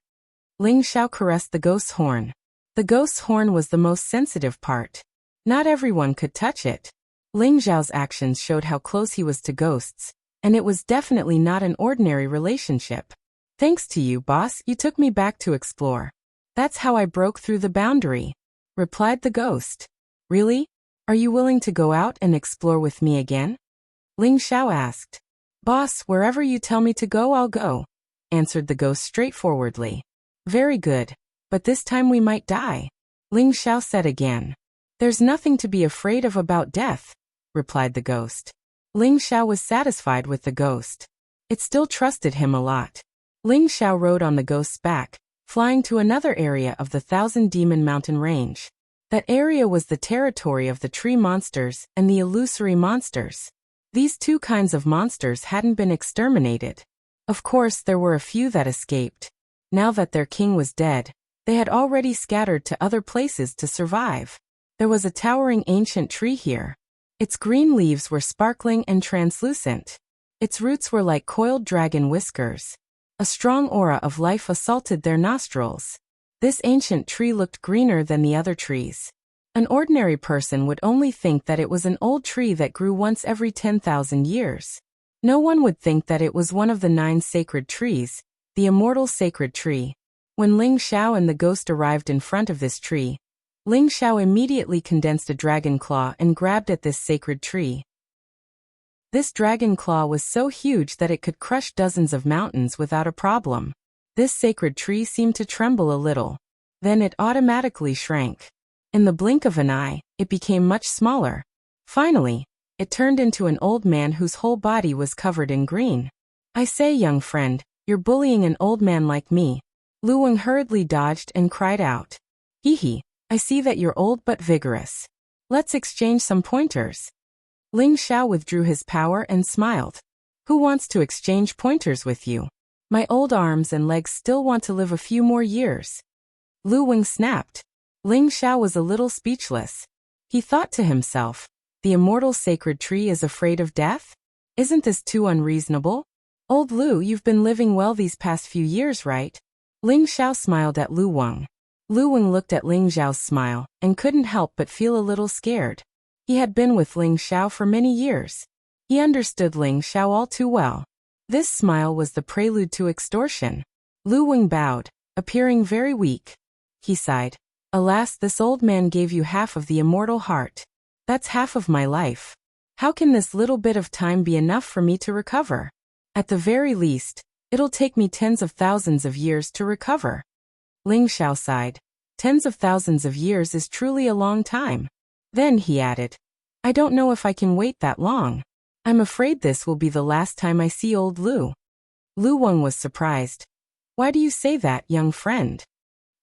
[SPEAKER 1] Ling Xiao caressed the ghost's horn. The ghost's horn was the most sensitive part. Not everyone could touch it. Ling Xiao's actions showed how close he was to ghosts, and it was definitely not an ordinary relationship. "Thanks to you, boss, you took me back to explore. That's how I broke through the boundary," replied the ghost. "Really? Are you willing to go out and explore with me again?" Ling Xiao asked. "Boss, wherever you tell me to go, I'll go," answered the ghost straightforwardly. "Very good, but this time we might die," Ling Xiao said again. "There's nothing to be afraid of about death," replied the ghost. Ling Xiao was satisfied with the ghost. It still trusted him a lot. Ling Xiao rode on the ghost's back, flying to another area of the Thousand Demon Mountain range. That area was the territory of the tree monsters and the illusory monsters. These two kinds of monsters hadn't been exterminated. Of course, there were a few that escaped. Now that their king was dead, they had already scattered to other places to survive. There was a towering ancient tree here. Its green leaves were sparkling and translucent. Its roots were like coiled dragon whiskers. A strong aura of life assaulted their nostrils. This ancient tree looked greener than the other trees. An ordinary person would only think that it was an old tree that grew once every 10,000 years. No one would think that it was one of the 9 sacred trees, the immortal sacred tree. When Ling Xiao and the ghost arrived in front of this tree, Ling Xiao immediately condensed a dragon claw and grabbed at this sacred tree. This dragon claw was so huge that it could crush dozens of mountains without a problem. This sacred tree seemed to tremble a little. Then it automatically shrank. In the blink of an eye, it became much smaller. Finally, it turned into an old man whose whole body was covered in green. "I say, young friend, you're bullying an old man like me." Lu Wang hurriedly dodged and cried out. "Hee hee. I see that you're old but vigorous. Let's exchange some pointers." Ling Xiao withdrew his power and smiled. "Who wants to exchange pointers with you? My old arms and legs still want to live a few more years." Lu Wang snapped. Ling Xiao was a little speechless. He thought to himself, the immortal sacred tree is afraid of death? Isn't this too unreasonable? "Old Lu, you've been living well these past few years, right?" Ling Xiao smiled at Lu Wang. Lu Wang looked at Ling Xiao's smile and couldn't help but feel a little scared. He had been with Ling Xiao for many years. He understood Ling Xiao all too well. This smile was the prelude to extortion. Lu Wang bowed, appearing very weak. He sighed. "Alas, this old man gave you half of the immortal heart. That's half of my life. How can this little bit of time be enough for me to recover? At the very least, it'll take me tens of thousands of years to recover." Ling Xiao sighed. Tens of thousands of years is truly a long time. Then he added, "I don't know if I can wait that long. I'm afraid this will be the last time I see old Lu." Lu Wang was surprised. "Why do you say that, young friend?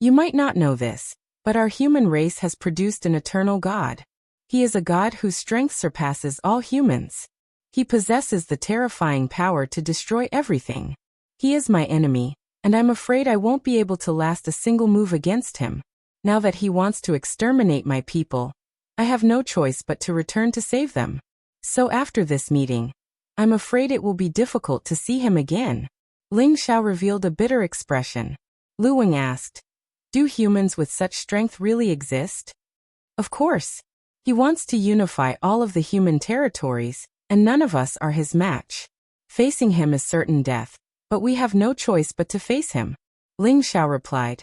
[SPEAKER 1] You might not know this, but our human race has produced an eternal God. He is a God whose strength surpasses all humans. He possesses the terrifying power to destroy everything. He is my enemy, and I'm afraid I won't be able to last a single move against him. Now that he wants to exterminate my people, I have no choice but to return to save them. So after this meeting, I'm afraid it will be difficult to see him again." Ling Xiao revealed a bitter expression. Lu Wang asked, "Do humans with such strength really exist?" "Of course. He wants to unify all of the human territories, and none of us are his match. Facing him is certain death, but we have no choice but to face him. Ling Xiao replied.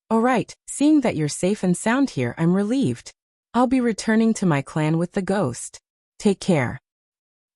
[SPEAKER 1] All right, seeing that you're safe and sound here, I'm relieved. I'll be returning to my clan with the ghost. Take care.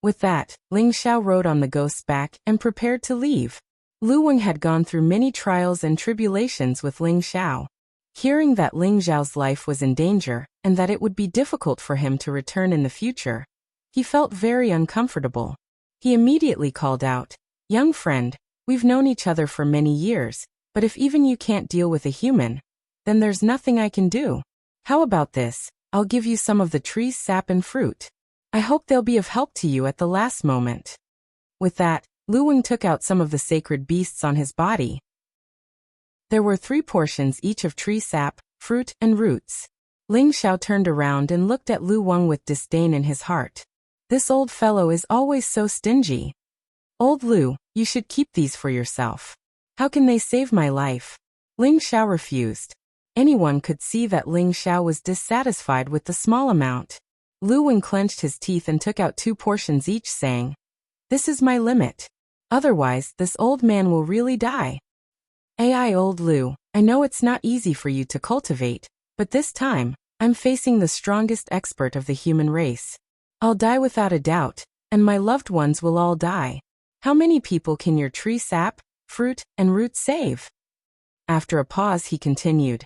[SPEAKER 1] With that, Ling Xiao rode on the ghost's back and prepared to leave. Lu Weng had gone through many trials and tribulations with Ling Xiao. Hearing that Ling Xiao's life was in danger, and that it would be difficult for him to return in the future, he felt very uncomfortable. He immediately called out, Young friend, we've known each other for many years, but if even you can't deal with a human, then there's nothing I can do. How about this? I'll give you some of the tree's sap and fruit. I hope they'll be of help to you at the last moment. With that, Lu Weng took out some of the sacred beasts on his body. There were 3 portions each of tree sap, fruit, and roots. Ling Xiao turned around and looked at Lu Weng with disdain in his heart. This old fellow is always so stingy. Old Lu, you should keep these for yourself. How can they save my life? Ling Xiao refused. Anyone could see that Ling Xiao was dissatisfied with the small amount. Lu Weng clenched his teeth and took out 2 portions each, saying, This is my limit. Otherwise, this old man will really die. Ai old Lu, I know it's not easy for you to cultivate, but this time, I'm facing the strongest expert of the human race. I'll die without a doubt, and my loved ones will all die. How many people can your tree sap, fruit, and root save? After a pause, he continued.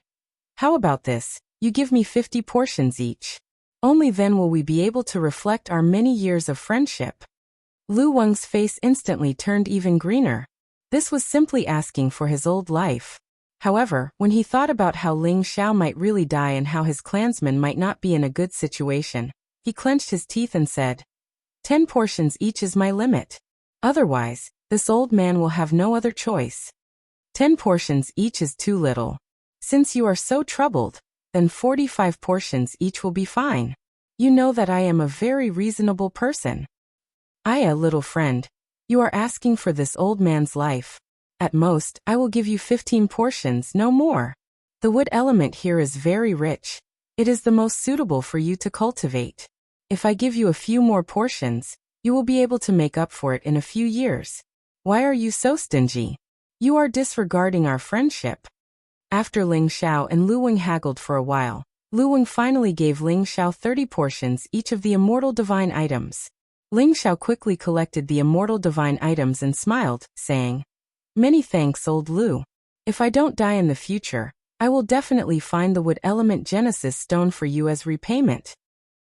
[SPEAKER 1] How about this? You give me 50 portions each. Only then will we be able to reflect our many years of friendship. Lu Weng's face instantly turned even greener. This was simply asking for his old life. However, when he thought about how Ling Xiao might really die and how his clansmen might not be in a good situation, he clenched his teeth and said, 10 portions each is my limit. Otherwise, this old man will have no other choice. 10 portions each is too little. Since you are so troubled, then 45 portions each will be fine. You know that I am a very reasonable person. Aya, little friend, you are asking for this old man's life. At most, I will give you 15 portions, no more. The wood element here is very rich. It is the most suitable for you to cultivate. If I give you a few more portions, you will be able to make up for it in a few years. Why are you so stingy? You are disregarding our friendship. After Ling Xiao and Lu Weng haggled for a while, Lu Weng finally gave Ling Xiao 30 portions each of the immortal divine items. Ling Xiao quickly collected the immortal divine items and smiled, saying, Many thanks, old Lu. If I don't die in the future, I will definitely find the wood element Genesis stone for you as repayment.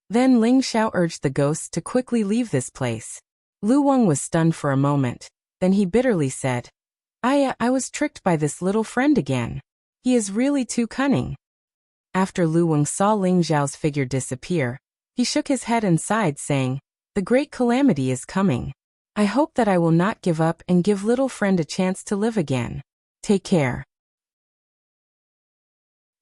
[SPEAKER 1] Then Ling Xiao urged the ghosts to quickly leave this place. Lu Weng was stunned for a moment. Then he bitterly said, I was tricked by this little friend again. He is really too cunning. After Lu Weng saw Ling Xiao's figure disappear, he shook his head and sighed, saying, The great calamity is coming. I hope that I will not give up and give little friend a chance to live again. Take care.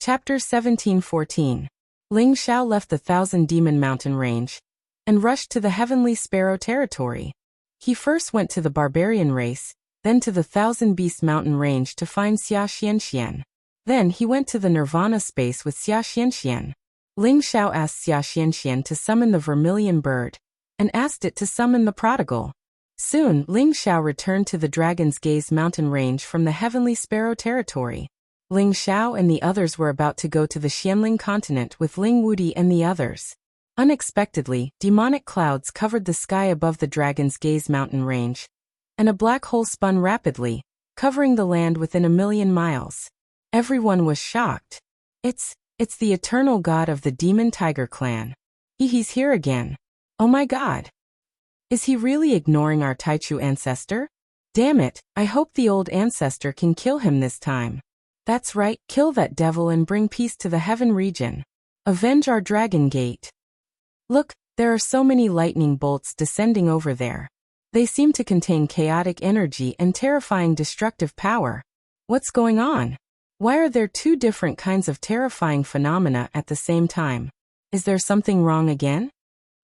[SPEAKER 1] Chapter 17:14. Ling Xiao left the Thousand Demon Mountain range and rushed to the Heavenly Sparrow territory. He first went to the Barbarian race, then to the Thousand Beast Mountain range to find Xia Xianxian. Then he went to the Nirvana space with Xia Xianxian. Ling Xiao asked Xia Xianxian to summon the Vermilion Bird, and asked it to summon the Prodigal. Soon, Ling Xiao returned to the Dragon's Gaze mountain range from the Heavenly Sparrow territory. Ling Xiao and the others were about to go to the Xianling continent with Ling Wudi and the others. Unexpectedly, demonic clouds covered the sky above the Dragon's Gaze mountain range, and a black hole spun rapidly, covering the land within 1,000,000 miles. Everyone was shocked. It's the eternal god of the Demon Tiger clan. He's here again. Oh my god. Is he really ignoring our Taichu ancestor? Damn it, I hope the old ancestor can kill him this time. That's right, kill that devil and bring peace to the heaven region. Avenge our dragon gate. Look, there are so many lightning bolts descending over there. They seem to contain chaotic energy and terrifying destructive power. What's going on? Why are there 2 different kinds of terrifying phenomena at the same time? Is there something wrong again?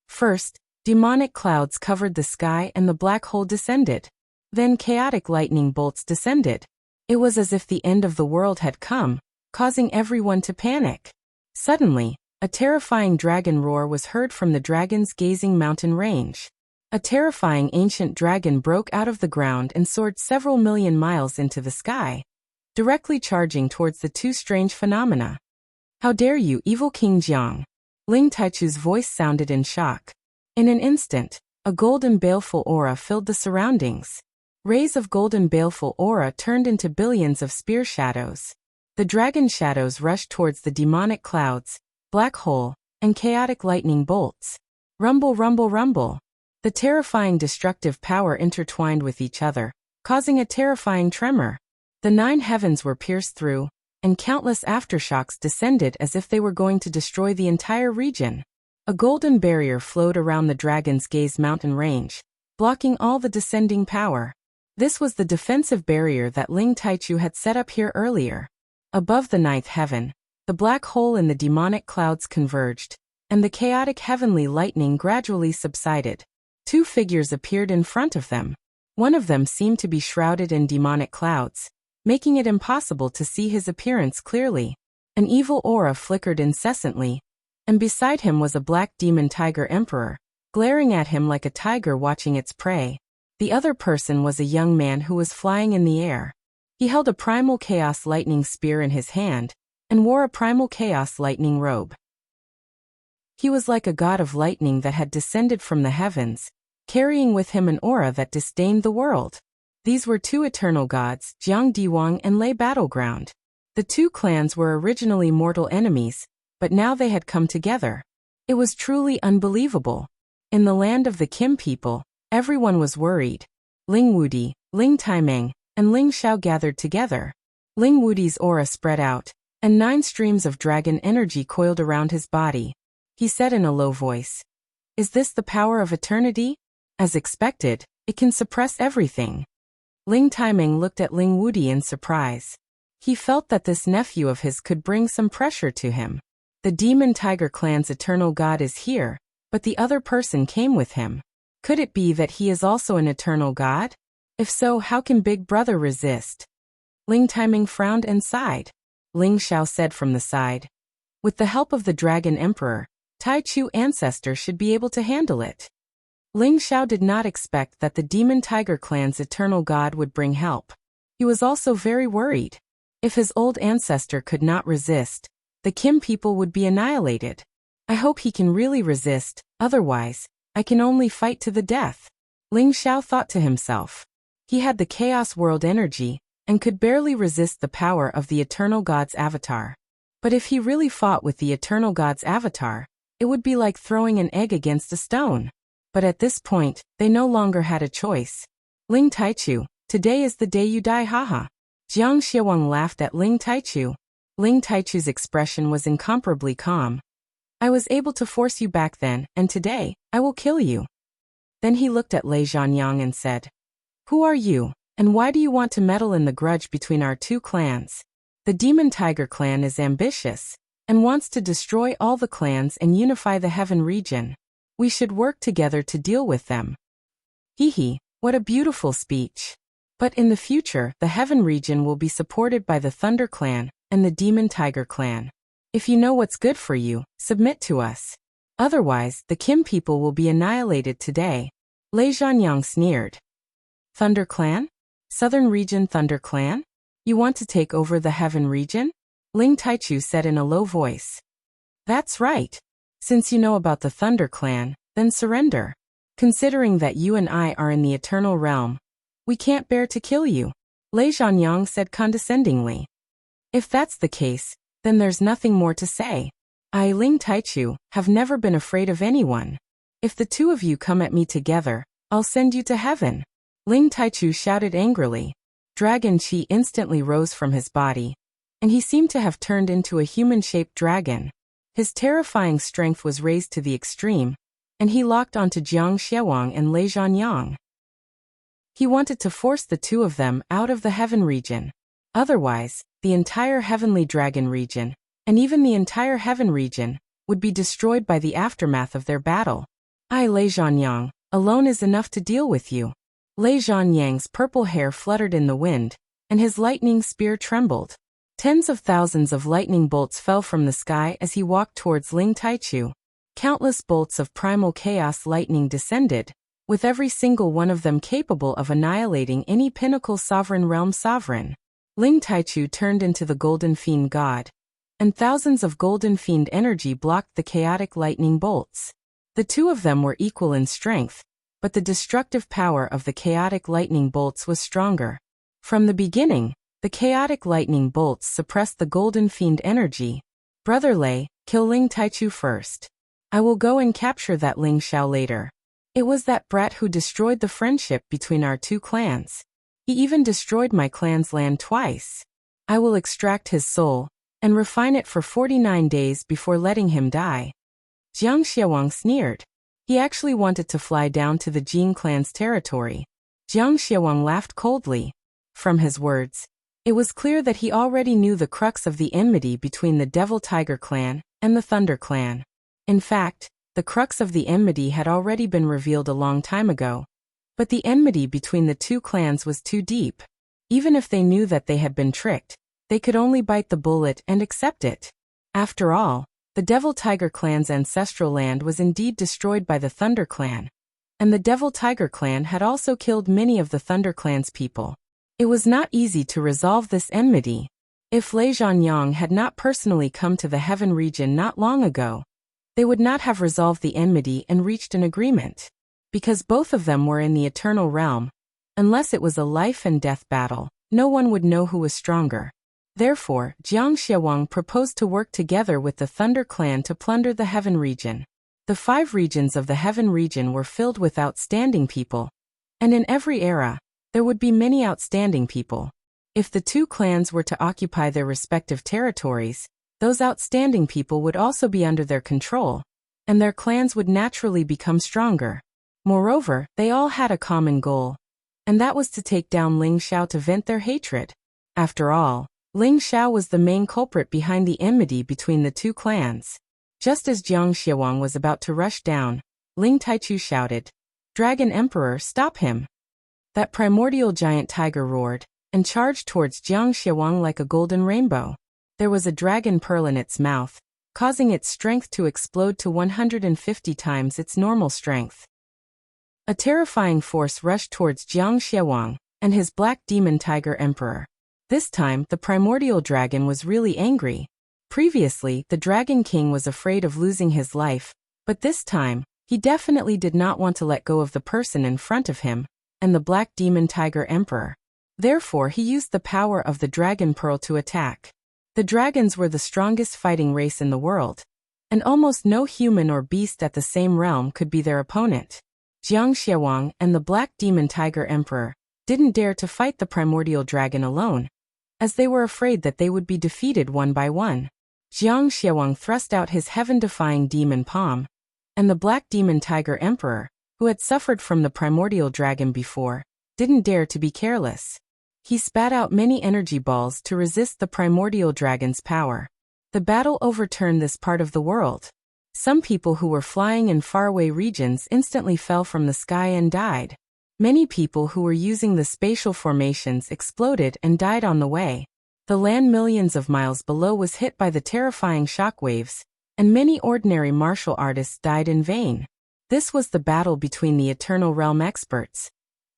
[SPEAKER 1] First, demonic clouds covered the sky and the black hole descended. Then chaotic lightning bolts descended. It was as if the end of the world had come, causing everyone to panic. Suddenly, a terrifying dragon roar was heard from the Dragon's Gazing mountain range. A terrifying ancient dragon broke out of the ground and soared several million miles into the sky, directly charging towards the two strange phenomena. How dare you, evil King Jiang! Ling Taichu's voice sounded in shock. In an instant, a golden baleful aura filled the surroundings. Rays of golden baleful aura turned into billions of spear shadows. The dragon shadows rushed towards the demonic clouds, black hole, and chaotic lightning bolts. Rumble, rumble, rumble. The terrifying destructive power intertwined with each other, causing a terrifying tremor. The 9 heavens were pierced through, and countless aftershocks descended as if they were going to destroy the entire region. A golden barrier flowed around the Dragon's Gaze mountain range, blocking all the descending power. This was the defensive barrier that Ling Taichu had set up here earlier. Above the 9th heaven, the black hole in the demonic clouds converged, and the chaotic heavenly lightning gradually subsided. 2 figures appeared in front of them. One of them seemed to be shrouded in demonic clouds, making it impossible to see his appearance clearly. An evil aura flickered incessantly, and beside him was a black demon tiger emperor, glaring at him like a tiger watching its prey. The other person was a young man who was flying in the air. He held a primal chaos lightning spear in his hand, and wore a primal chaos lightning robe. He was like a god of lightning that had descended from the heavens, carrying with him an aura that disdained the world. These were 2 eternal gods, Jiang Diwang and Lei Battleground. The 2 clans were originally mortal enemies, but now they had come together. It was truly unbelievable. In the land of the Kim people, everyone was worried. Ling Wudi, Ling Taimeng, and Ling Xiao gathered together. Ling Wudi's aura spread out, and 9 streams of dragon energy coiled around his body. He said in a low voice, "Is this the power of eternity? As expected, it can suppress everything." Ling Taimeng looked at Ling Wudi in surprise. He felt that this nephew of his could bring some pressure to him. The Demon Tiger clan's eternal god is here, but the other person came with him. Could it be that he is also an eternal god? If so, how can Big Brother resist? Ling Taimeng frowned and sighed. Ling Xiao said from the side, "With the help of the Dragon Emperor, Tai Chu ancestor should be able to handle it." Ling Xiao did not expect that the Demon Tiger clan's eternal god would bring help. He was also very worried. If his old ancestor could not resist, the Kim people would be annihilated. I hope he can really resist, otherwise, I can only fight to the death. Ling Xiao thought to himself. He had the Chaos World energy, and could barely resist the power of the Eternal God's avatar. But if he really fought with the Eternal God's avatar, it would be like throwing an egg against a stone. But at this point, they no longer had a choice. Ling Taichu, today is the day you die, haha. Jiang Xiawang laughed at Ling Taichu. Ling Taichu's expression was incomparably calm. I was able to force you back then, and today, I will kill you. Then he looked at Lei Zhanyang and said, "Who are you, and why do you want to meddle in the grudge between our 2 clans? The Demon Tiger clan is ambitious, and wants to destroy all the clans and unify the Heaven region. We should work together to deal with them." Hee, what a beautiful speech. But in the future, the Heaven region will be supported by the Thunder clan and the Demon Tiger clan. If you know what's good for you, submit to us. Otherwise, the Kim people will be annihilated today. Lei Zhanyang sneered. Thunder clan? Southern region Thunder clan? You want to take over the Heaven region? Ling Taichu said in a low voice. That's right. Since you know about the Thunder clan, then surrender. Considering that you and I are in the eternal realm, we can't bear to kill you, Lei Zhanyang said condescendingly. If that's the case, then there's nothing more to say. I, Ling Taichu, have never been afraid of anyone. If the 2 of you come at me together, I'll send you to heaven. Ling Taichu shouted angrily. Dragon Qi instantly rose from his body, and he seemed to have turned into a human-shaped dragon. His terrifying strength was raised to the extreme, and he locked onto Jiang Xiawang and Lei Zhanyang. He wanted to force the 2 of them out of the Heaven region. Otherwise, the entire Heavenly Dragon region, and even the entire Heaven region, would be destroyed by the aftermath of their battle. I, Lei Zhanyang, alone is enough to deal with you. Lei Zhanyang's purple hair fluttered in the wind, and his lightning spear trembled. Tens of thousands of lightning bolts fell from the sky as he walked towards Ling Taichu. Countless bolts of primal chaos lightning descended, with every single one of them capable of annihilating any pinnacle sovereign realm sovereign. Ling Taichu turned into the Golden Fiend God, and thousands of Golden Fiend energy blocked the chaotic lightning bolts. The two of them were equal in strength, but the destructive power of the chaotic lightning bolts was stronger. From the beginning, the chaotic lightning bolts suppressed the Golden Fiend energy. Brother Lei, kill Ling Taichu first. I will go and capture that Ling Xiao later. It was that brat who destroyed the friendship between our two clans. He even destroyed my clan's land twice. I will extract his soul and refine it for 49 days before letting him die. Jiang Xiaowang sneered. He actually wanted to fly down to the Jing clan's territory. Jiang Xiaowang laughed coldly. From his words, it was clear that he already knew the crux of the enmity between the Devil Tiger clan and the Thunder clan. In fact, the crux of the enmity had already been revealed a long time ago. But the enmity between the two clans was too deep. Even if they knew that they had been tricked, they could only bite the bullet and accept it. After all, the Devil Tiger clan's ancestral land was indeed destroyed by the Thunder clan, and the Devil Tiger clan had also killed many of the Thunder clan's people. It was not easy to resolve this enmity. If Lei Zhanyang had not personally come to the Heaven region not long ago, they would not have resolved the enmity and reached an agreement. Because both of them were in the eternal realm, unless it was a life and death battle, no one would know who was stronger. Therefore, Jiang Xiaowang proposed to work together with the Thunder clan to plunder the Heaven region. The 5 regions of the Heaven region were filled with outstanding people, and in every era, there would be many outstanding people. If the two clans were to occupy their respective territories, those outstanding people would also be under their control, and their clans would naturally become stronger. Moreover, they all had a common goal, and that was to take down Ling Xiao to vent their hatred. After all, Ling Xiao was the main culprit behind the enmity between the two clans. Just as Jiang Xiaowang was about to rush down, Ling Taichu shouted, "Dragon Emperor, stop him!" That primordial giant tiger roared, and charged towards Jiang Xiaowang like a golden rainbow. There was a dragon pearl in its mouth, causing its strength to explode to 150 times its normal strength. A terrifying force rushed towards Jiang Xiaowang and his black demon tiger emperor. This time, the primordial dragon was really angry. Previously, the Dragon King was afraid of losing his life, but this time, he definitely did not want to let go of the person in front of him, and the Black Demon Tiger Emperor. Therefore, he used the power of the Dragon Pearl to attack. The dragons were the strongest fighting race in the world, and almost no human or beast at the same realm could be their opponent. Jiang Xiaowang and the Black Demon Tiger Emperor didn't dare to fight the primordial dragon alone, as they were afraid that they would be defeated one by one. Jiang Xiaowang thrust out his heaven-defying demon palm, and the Black Demon Tiger Emperor, who had suffered from the primordial dragon before, didn't dare to be careless. He spat out many energy balls to resist the primordial dragon's power. The battle overturned this part of the world. Some people who were flying in faraway regions instantly fell from the sky and died. Many people who were using the spatial formations exploded and died on the way. The land millions of miles below was hit by the terrifying shockwaves, and many ordinary martial artists died in vain. This was the battle between the Eternal Realm experts,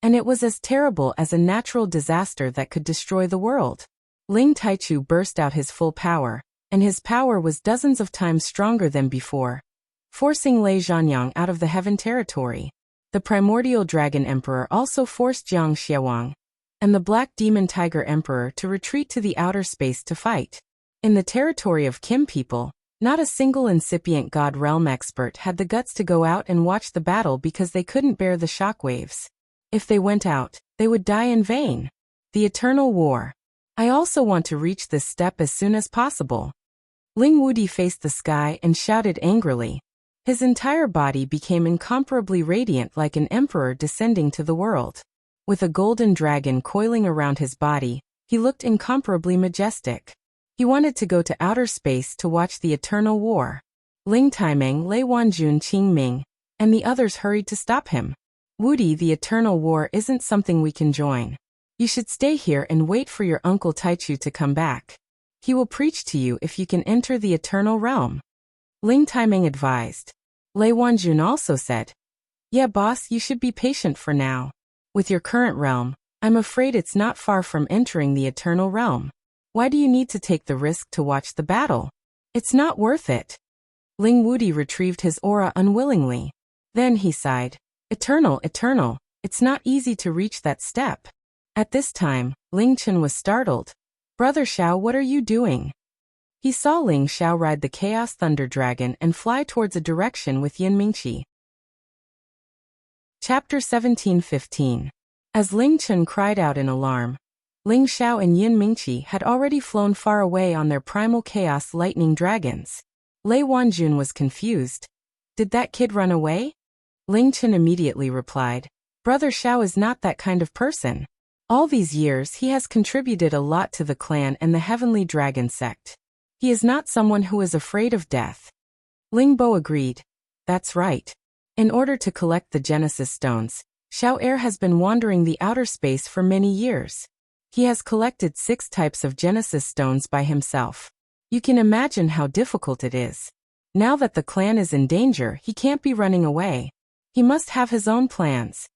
[SPEAKER 1] and it was as terrible as a natural disaster that could destroy the world. Ling Taichu burst out his full power, and his power was dozens of times stronger than before, forcing Lei Zhanyang out of the Heaven territory. The primordial dragon emperor also forced Jiang Xiaowang and the Black Demon Tiger Emperor to retreat to the outer space to fight. In the territory of Kim people, not a single incipient God Realm expert had the guts to go out and watch the battle because they couldn't bear the shockwaves. If they went out, they would die in vain. The Eternal War. I also want to reach this step as soon as possible. Ling Wudi faced the sky and shouted angrily. His entire body became incomparably radiant like an emperor descending to the world. With a golden dragon coiling around his body, he looked incomparably majestic. He wanted to go to outer space to watch the Eternal War. Ling Taimeng, Lei Wanjun, Qing Ming, and the others hurried to stop him. Wudi, the Eternal War isn't something we can join. You should stay here and wait for your uncle Taichu to come back. He will preach to you if you can enter the Eternal Realm. Ling Taimeng advised. Lei Wanjun also said, Yeah, boss, you should be patient for now. With your current realm, I'm afraid it's not far from entering the eternal realm. Why do you need to take the risk to watch the battle? It's not worth it. Ling Wudi retrieved his aura unwillingly. Then he sighed. Eternal, it's not easy to reach that step. At this time, Ling Chen was startled. Brother Xiao, what are you doing? He saw Ling Xiao ride the Chaos Thunder Dragon and fly towards a direction with Yin Mingqi. Chapter 17:15. As Ling Chen cried out in alarm, Ling Xiao and Yin Mingqi had already flown far away on their primal chaos lightning dragons. Lei Wanjun was confused. Did that kid run away? Ling Chen immediately replied, Brother Xiao is not that kind of person. All these years he has contributed a lot to the clan and the Heavenly Dragon sect. He is not someone who is afraid of death. Ling Bo agreed. That's right. In order to collect the Genesis stones, Xiao Er has been wandering the outer space for many years. He has collected 6 types of Genesis stones by himself. You can imagine how difficult it is. Now that the clan is in danger, he can't be running away. He must have his own plans.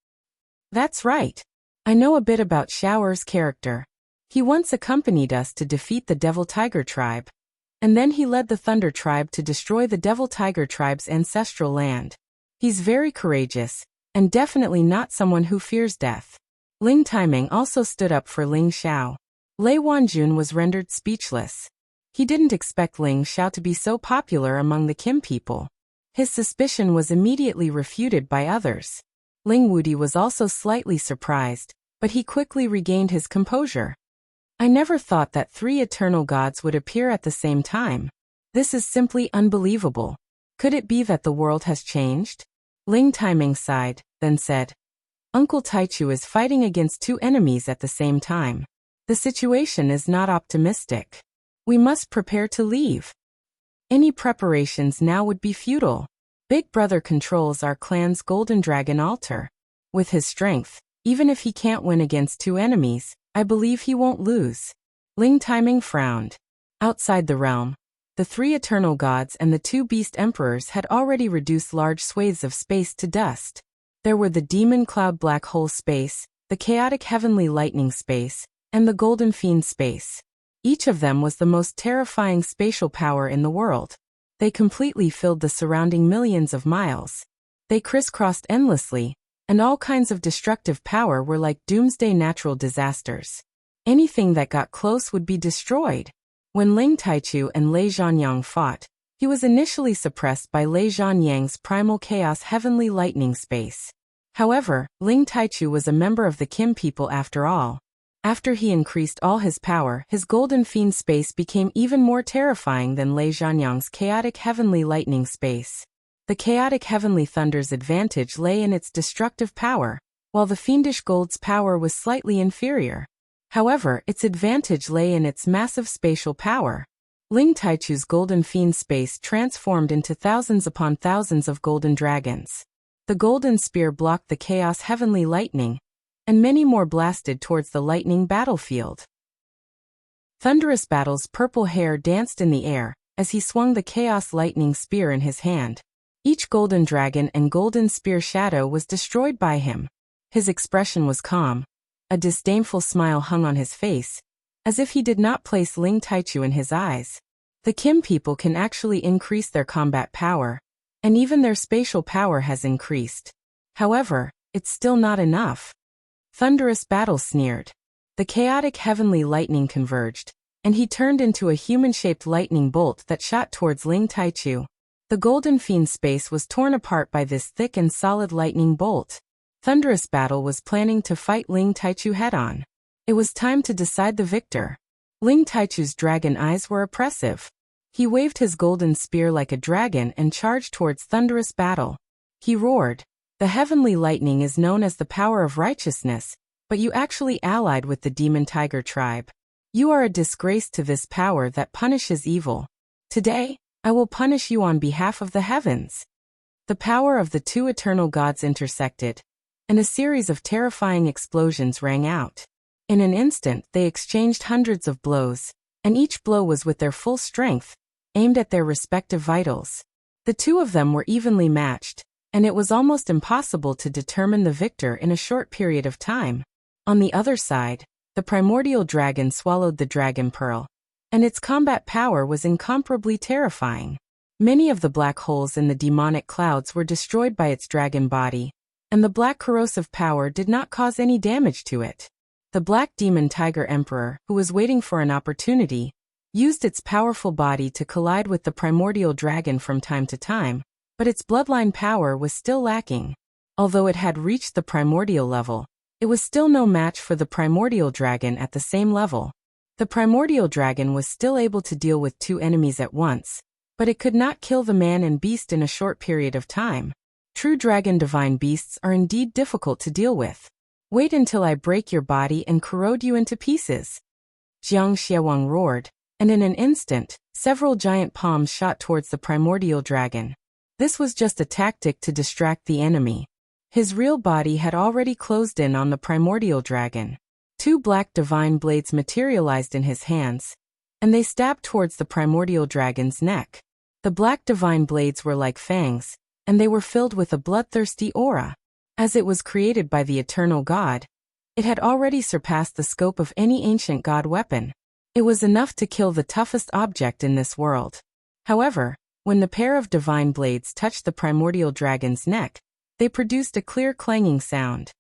[SPEAKER 1] That's right. I know a bit about Xiao Er's character. He once accompanied us to defeat the Devil Tiger tribe. And then he led the Thunder tribe to destroy the Devil Tiger tribe's ancestral land. He's very courageous, and definitely not someone who fears death. Ling Taiming also stood up for Ling Xiao. Lei Wanjun was rendered speechless. He didn't expect Ling Xiao to be so popular among the Kim people. His suspicion was immediately refuted by others. Ling Wudi was also slightly surprised, but he quickly regained his composure. I never thought that 3 eternal gods would appear at the same time. This is simply unbelievable. Could it be that the world has changed? Ling Taiming sighed, then said, Uncle Taichu is fighting against 2 enemies at the same time. The situation is not optimistic. We must prepare to leave. Any preparations now would be futile. Big Brother controls our clan's Golden Dragon altar. With his strength, even if he can't win against 2 enemies, I believe he won't lose. Ling Taiming frowned. Outside the realm, the 3 eternal gods and the 2 beast emperors had already reduced large swathes of space to dust. There were the Demon Cloud Black Hole space, the Chaotic Heavenly Lightning space, and the Golden Fiend space. Each of them was the most terrifying spatial power in the world. They completely filled the surrounding millions of miles. They crisscrossed endlessly, and all kinds of destructive power were like doomsday natural disasters. Anything that got close would be destroyed. When Ling Taichu and Lei Zhanyang fought, he was initially suppressed by Lei Zhanyang's primal chaos heavenly lightning space. However, Ling Taichu was a member of the Kim people after all. After he increased all his power, his golden fiend space became even more terrifying than Lei Zhanyang's chaotic heavenly lightning space. The chaotic heavenly thunder's advantage lay in its destructive power, while the fiendish gold's power was slightly inferior. However, its advantage lay in its massive spatial power. Ling Taichu's golden fiend space transformed into thousands upon thousands of golden dragons. The golden spear blocked the chaos heavenly lightning, and many more blasted towards the lightning battlefield. Thunderous Battle's purple hair danced in the air as he swung the chaos lightning spear in his hand. Each golden dragon and golden spear shadow was destroyed by him. His expression was calm. A disdainful smile hung on his face, as if he did not place Ling Taichu in his eyes. The Kim people can actually increase their combat power, and even their spatial power has increased. However, it's still not enough. Thunderous Battle sneered. The chaotic heavenly lightning converged, and he turned into a human-shaped lightning bolt that shot towards Ling Taichu. The golden fiend space was torn apart by this thick and solid lightning bolt. Thunderous Battle was planning to fight Ling Taichu head-on. It was time to decide the victor. Ling Taichu's dragon eyes were oppressive. He waved his golden spear like a dragon and charged towards Thunderous Battle. He roared. The heavenly lightning is known as the power of righteousness, but you actually allied with the Demon Tiger tribe. You are a disgrace to this power that punishes evil. Today, I will punish you on behalf of the heavens. The power of the 2 eternal gods intersected, and a series of terrifying explosions rang out. In an instant, they exchanged hundreds of blows, and each blow was with their full strength, aimed at their respective vitals. The 2 of them were evenly matched, and it was almost impossible to determine the victor in a short period of time. On the other side, the primordial dragon swallowed the dragon pearl, and its combat power was incomparably terrifying. Many of the black holes in the demonic clouds were destroyed by its dragon body, and the black corrosive power did not cause any damage to it. The black demon tiger emperor, who was waiting for an opportunity, used its powerful body to collide with the primordial dragon from time to time, but its bloodline power was still lacking. Although it had reached the primordial level, it was still no match for the primordial dragon at the same level. The primordial dragon was still able to deal with two enemies at once, but it could not kill the man and beast in a short period of time. True dragon divine beasts are indeed difficult to deal with. Wait until I break your body and corrode you into pieces. Jiang Xiaowang roared, and in an instant, several giant palms shot towards the primordial dragon. This was just a tactic to distract the enemy. His real body had already closed in on the primordial dragon. Two black divine blades materialized in his hands, and they stabbed towards the primordial dragon's neck. The black divine blades were like fangs, and they were filled with a bloodthirsty aura. As it was created by the eternal God, it had already surpassed the scope of any ancient god weapon. It was enough to kill the toughest object in this world. However, when the pair of divine blades touched the primordial dragon's neck, they produced a clear clanging sound.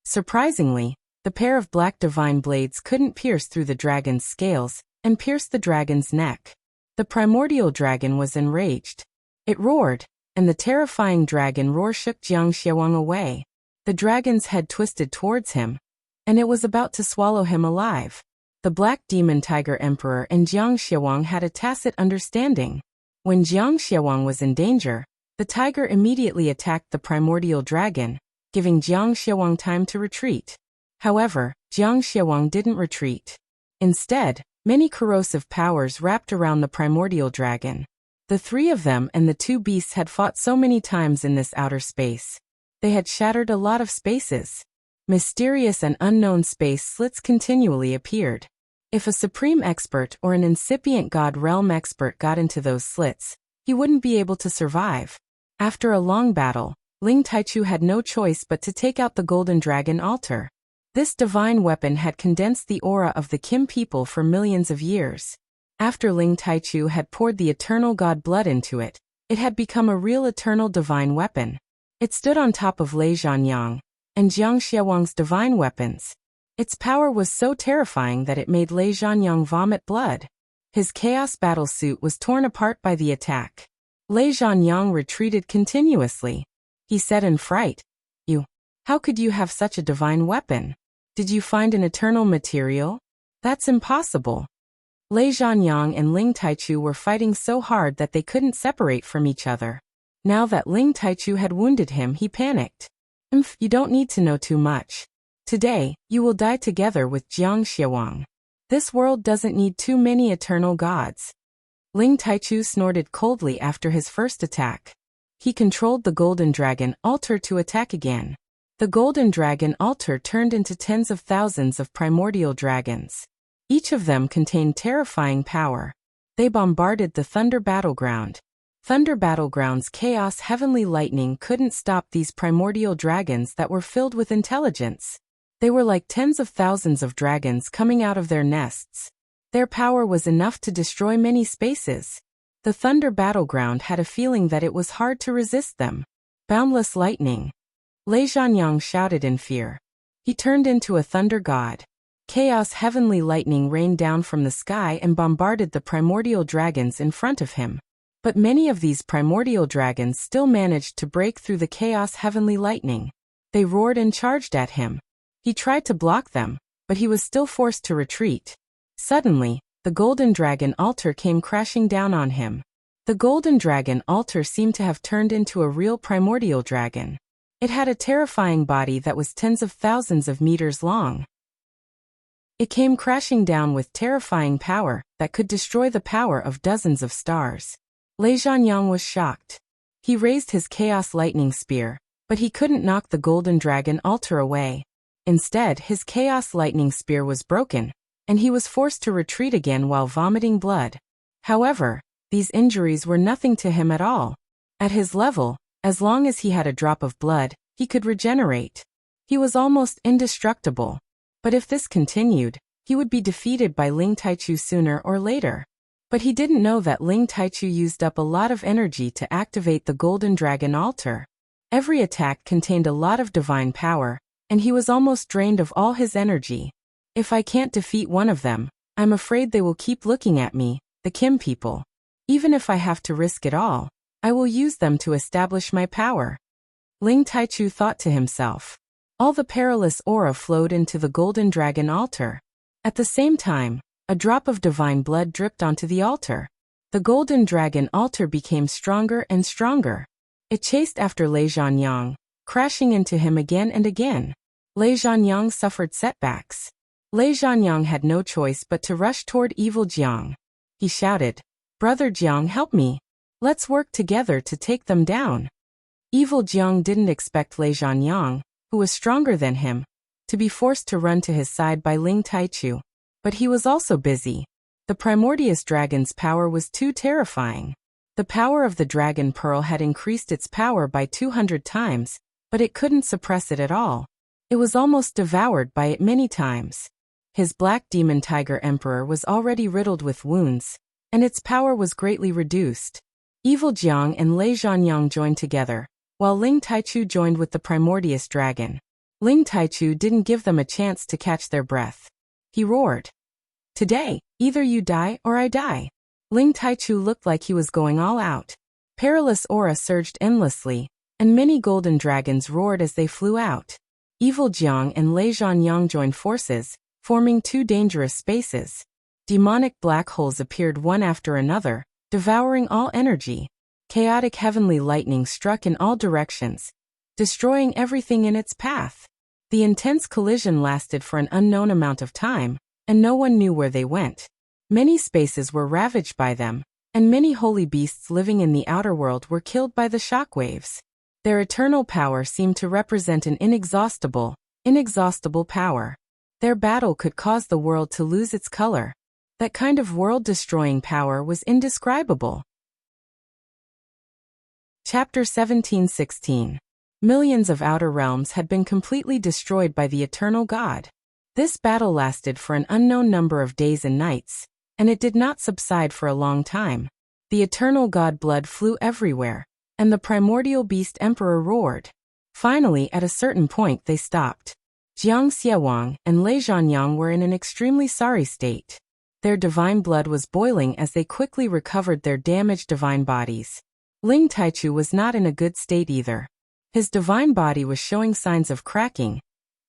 [SPEAKER 1] Surprisingly, the pair of black divine blades couldn't pierce through the dragon's scales and pierce the dragon's neck. The primordial dragon was enraged. It roared, and the terrifying dragon roar shook Jiang Xiaowang away. The dragon's head twisted towards him, and it was about to swallow him alive. The black demon tiger emperor and Jiang Xiaowang had a tacit understanding. When Jiang Xiaowang was in danger, the tiger immediately attacked the primordial dragon, giving Jiang Xiaowang time to retreat. However, Jiang Xiaowang didn't retreat. Instead, many corrosive powers wrapped around the primordial dragon. The three of them and the two beasts had fought so many times in this outer space. They had shattered a lot of spaces. Mysterious and unknown space slits continually appeared. If a supreme expert or an incipient god realm expert got into those slits, he wouldn't be able to survive. After a long battle, Ling Taichu had no choice but to take out the golden dragon altar. This divine weapon had condensed the aura of the Kim people for millions of years. After Ling Taichu had poured the eternal god blood into it, it had become a real eternal divine weapon. It stood on top of Lei Zhanyang and Jiang Xiaowang's divine weapons. Its power was so terrifying that it made Lei Zhanyang vomit blood. His chaos battle suit was torn apart by the attack. Lei Zhanyang retreated continuously. He said in fright, How could you have such a divine weapon? Did you find an eternal material? That's impossible. Lei Zhanyang and Ling Taichu were fighting so hard that they couldn't separate from each other. Now that Ling Taichu had wounded him, he panicked. You don't need to know too much. Today, you will die together with Jiang Xiaowang. This world doesn't need too many eternal gods. Ling Taichu snorted coldly after his first attack. He controlled the golden dragon altar to attack again. The golden dragon altar turned into tens of thousands of primordial dragons. Each of them contained terrifying power. They bombarded the Thunder Battleground. Thunder Battleground's chaos heavenly lightning couldn't stop these primordial dragons that were filled with intelligence. They were like tens of thousands of dragons coming out of their nests. Their power was enough to destroy many spaces. The Thunder Battleground had a feeling that it was hard to resist them. Boundless lightning. Lei Zhanyang shouted in fear. He turned into a thunder god. Chaos heavenly lightning rained down from the sky and bombarded the primordial dragons in front of him. But many of these primordial dragons still managed to break through the chaos heavenly lightning. They roared and charged at him. He tried to block them, but he was still forced to retreat. Suddenly, the golden dragon altar came crashing down on him. The golden dragon altar seemed to have turned into a real primordial dragon. It had a terrifying body that was tens of thousands of meters long. It came crashing down with terrifying power that could destroy the power of dozens of stars. Lei Zhanyang was shocked. He raised his chaos lightning spear, but he couldn't knock the golden dragon altar away. Instead, his chaos lightning spear was broken, and he was forced to retreat again while vomiting blood. However, these injuries were nothing to him at all. At his level, As long as he had a drop of blood, he could regenerate. He was almost indestructible. But if this continued, he would be defeated by Ling Taichu sooner or later. But he didn't know that Ling Taichu used up a lot of energy to activate the Golden Dragon altar. Every attack contained a lot of divine power, and he was almost drained of all his energy. If I can't defeat one of them, I'm afraid they will keep looking at me, the Kim people. Even if I have to risk it all, I will use them to establish my power. Ling Taichu thought to himself. All the perilous aura flowed into the Golden Dragon altar. At the same time, a drop of divine blood dripped onto the altar. The Golden Dragon altar became stronger and stronger. It chased after Lei Zhanyang, crashing into him again and again. Lei Zhanyang suffered setbacks. Lei Zhanyang had no choice but to rush toward evil Jiang. He shouted, "Brother Jiang, help me. Let's work together to take them down." Evil Jiang didn't expect Lei Zhanyang, who was stronger than him, to be forced to run to his side by Ling Taichu. But he was also busy. The primordious dragon's power was too terrifying. The power of the dragon pearl had increased its power by 200 times, but it couldn't suppress it at all. It was almost devoured by it many times. His black demon tiger emperor was already riddled with wounds, and its power was greatly reduced. Evil Jiang and Lei Zhanyang joined together, while Ling Taichu joined with the primordious dragon. Ling Taichu didn't give them a chance to catch their breath. He roared, "Today, either you die or I die." Ling Taichu looked like he was going all out. Perilous aura surged endlessly, and many golden dragons roared as they flew out. Evil Jiang and Lei Zhanyang joined forces, forming two dangerous spaces. Demonic black holes appeared one after another, devouring all energy. Chaotic heavenly lightning struck in all directions, destroying everything in its path. The intense collision lasted for an unknown amount of time, and no one knew where they went. Many spaces were ravaged by them, and many holy beasts living in the outer world were killed by the shockwaves. Their eternal power seemed to represent an inexhaustible power. Their battle could cause the world to lose its color. That kind of world-destroying power was indescribable. Chapter 17:16. Millions of outer realms had been completely destroyed by the eternal God. This battle lasted for an unknown number of days and nights, and it did not subside for a long time. The eternal God blood flew everywhere, and the primordial beast emperor roared. Finally, at a certain point they stopped. Jiang Xiaowang and Lei Zhanyang were in an extremely sorry state. Their divine blood was boiling as they quickly recovered their damaged divine bodies. Ling Taichu was not in a good state either. His divine body was showing signs of cracking,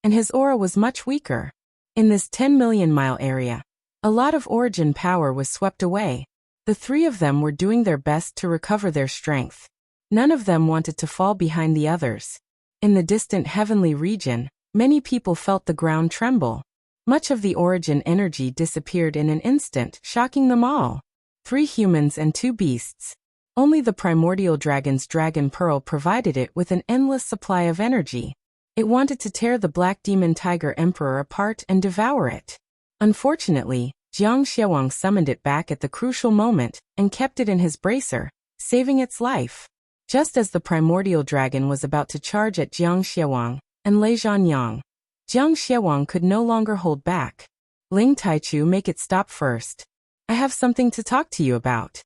[SPEAKER 1] and his aura was much weaker. In this 10 million mile area, a lot of origin power was swept away. The three of them were doing their best to recover their strength. None of them wanted to fall behind the others. In the distant heavenly region, many people felt the ground tremble. Much of the origin energy disappeared in an instant, shocking them all. 3 humans and 2 beasts. Only the primordial dragon's dragon pearl provided it with an endless supply of energy. It wanted to tear the black demon tiger emperor apart and devour it. Unfortunately, Jiang Xiaowang summoned it back at the crucial moment and kept it in his bracer, saving its life. Just as the primordial dragon was about to charge at Jiang Xiaowang and Lei Zhanyang, Jiang Xiaowang could no longer hold back. Ling Taichu, make it stop first. I have something to talk to you about.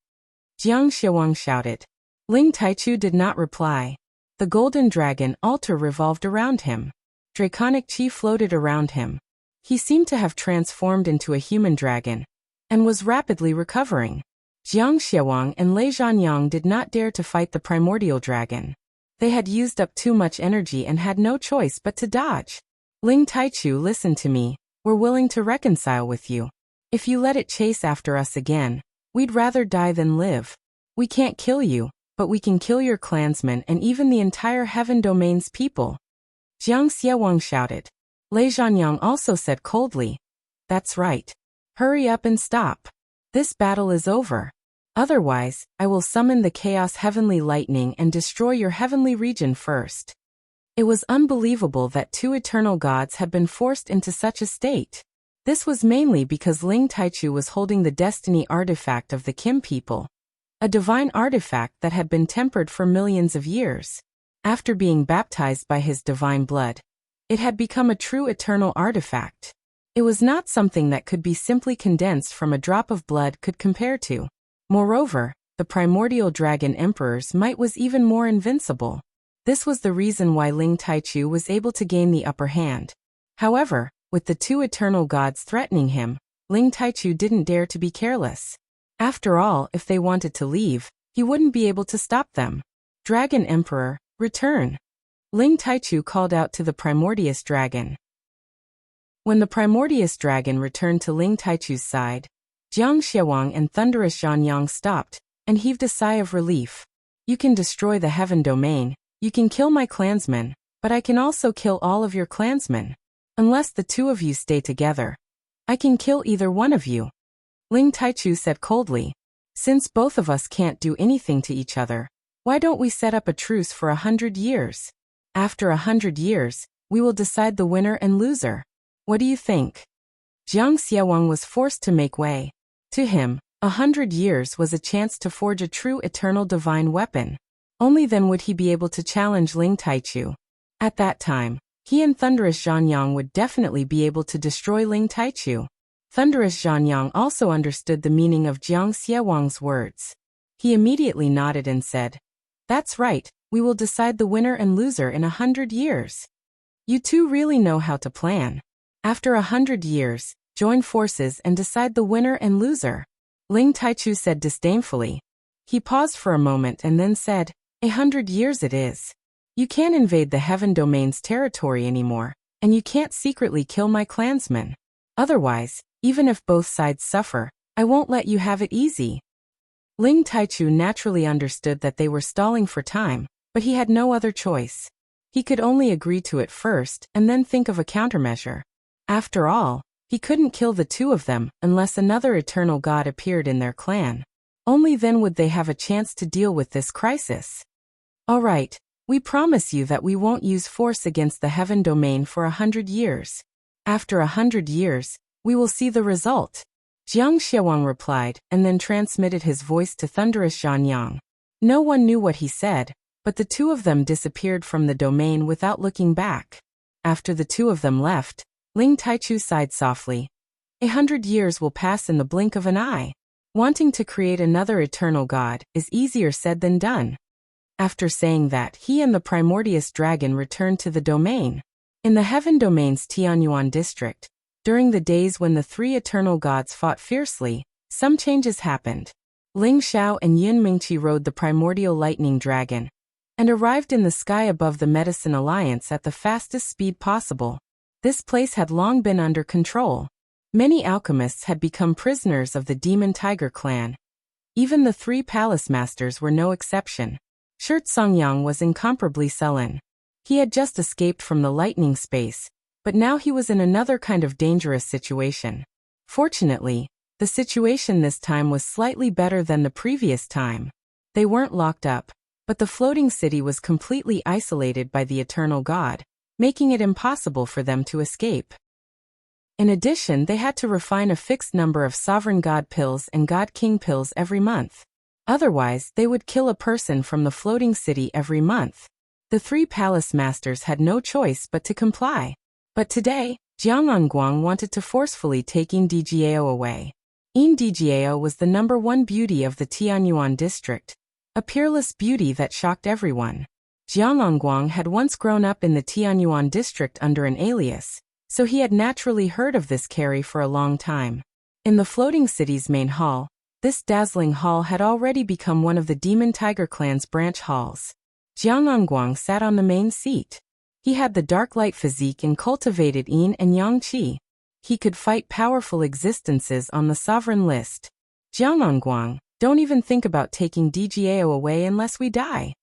[SPEAKER 1] Jiang Xiaowang shouted. Ling Taichu did not reply. The golden dragon altar revolved around him. Draconic chi floated around him. He seemed to have transformed into a human dragon, and was rapidly recovering. Jiang Xiaowang and Lei Zhanyang did not dare to fight the primordial dragon. They had used up too much energy and had no choice but to dodge. Ling Taichu, listen to me. We're willing to reconcile with you. If you let it chase after us again, we'd rather die than live. We can't kill you, but we can kill your clansmen and even the entire Heaven Domain's people. Jiang Xiaowang shouted. Lei Zhanyang also said coldly, that's right. Hurry up and stop. This battle is over. Otherwise, I will summon the chaos heavenly lightning and destroy your heavenly region first. It was unbelievable that 2 eternal gods had been forced into such a state. This was mainly because Ling Taichu was holding the destiny artifact of the Kim people. a divine artifact that had been tempered for millions of years. After being baptized by his divine blood, it had become a true eternal artifact. It was not something that could be simply condensed from a drop of blood could compare to. Moreover, the primordial dragon emperor's might was even more invincible. This was the reason why Ling Taichu was able to gain the upper hand. However, with the two eternal gods threatening him, Ling Taichu didn't dare to be careless. After all, if they wanted to leave, he wouldn't be able to stop them. Dragon Emperor, return! Ling Taichu called out to the primordious dragon. When the primordious dragon returned to Ling Taichu's side, Jiang Xiawang and thunderous Zhanyang stopped and heaved a sigh of relief. You can destroy the heaven domain, you can kill my clansmen, but I can also kill all of your clansmen. Unless the two of you stay together, I can kill either one of you. Ling Taichu said coldly. Since both of us can't do anything to each other, why don't we set up a truce for 100 years? After 100 years, we will decide the winner and loser. What do you think? Jiang Xiawang was forced to make way. To him, 100 years was a chance to forge a true eternal divine weapon. Only then would he be able to challenge Ling Taichu. At that time, he and thunderous Zhanyang would definitely be able to destroy Ling Taichu. Thunderous Zhanyang also understood the meaning of Jiang Xiawang's words. He immediately nodded and said, "That's right, we will decide the winner and loser in 100 years. You two really know how to plan. After 100 years, join forces and decide the winner and loser," Ling Taichu said disdainfully. He paused for a moment and then said, 100 years it is. You can't invade the heaven domain's territory anymore, and you can't secretly kill my clansmen. Otherwise, even if both sides suffer, I won't let you have it easy. Ling Taichu naturally understood that they were stalling for time, but he had no other choice. He could only agree to it first and then think of a countermeasure. After all, he couldn't kill the two of them unless another eternal god appeared in their clan. Only then would they have a chance to deal with this crisis. All right, we promise you that we won't use force against the heaven domain for 100 years. After 100 years, we will see the result. Jiang Xiawang replied and then transmitted his voice to thunderous Zhanyang. No one knew what he said, but the two of them disappeared from the domain without looking back. After the two of them left, Ling Taichu sighed softly. 100 years will pass in the blink of an eye. Wanting to create another eternal god is easier said than done. After saying that, he and the primordious dragon returned to the domain. In the heaven domain's Tianyuan district, during the days when the three eternal gods fought fiercely, some changes happened. Ling Xiao and Yin Mingqi rode the primordial lightning dragon and arrived in the sky above the Medicine Alliance at the fastest speed possible. This place had long been under control. Many alchemists had become prisoners of the Demon Tiger clan. Even the three palace masters were no exception. Shirt Songyang was incomparably sullen. He had just escaped from the lightning space, but now he was in another kind of dangerous situation. Fortunately, the situation this time was slightly better than the previous time. They weren't locked up, but the floating city was completely isolated by the eternal god, making it impossible for them to escape. In addition, they had to refine a fixed number of sovereign god pills and god king pills every month. Otherwise, they would kill a person from the floating city every month. The three palace masters had no choice but to comply. But today, Jiang Anguang wanted to forcefully take Yin Dijiao away. Yin Dijiao was the #1 beauty of the Tianyuan district, a peerless beauty that shocked everyone. Jiang Anguang had once grown up in the Tianyuan district under an alias, so he had naturally heard of this carry for a long time. In the floating city's main hall, this dazzling hall had already become one of the Demon Tiger clan's branch halls. Jiang Anguang sat on the main seat. He had the dark light physique and cultivated yin and yang qi. He could fight powerful existences on the sovereign list. Jiang Anguang, don't even think about taking DGAO away unless we die.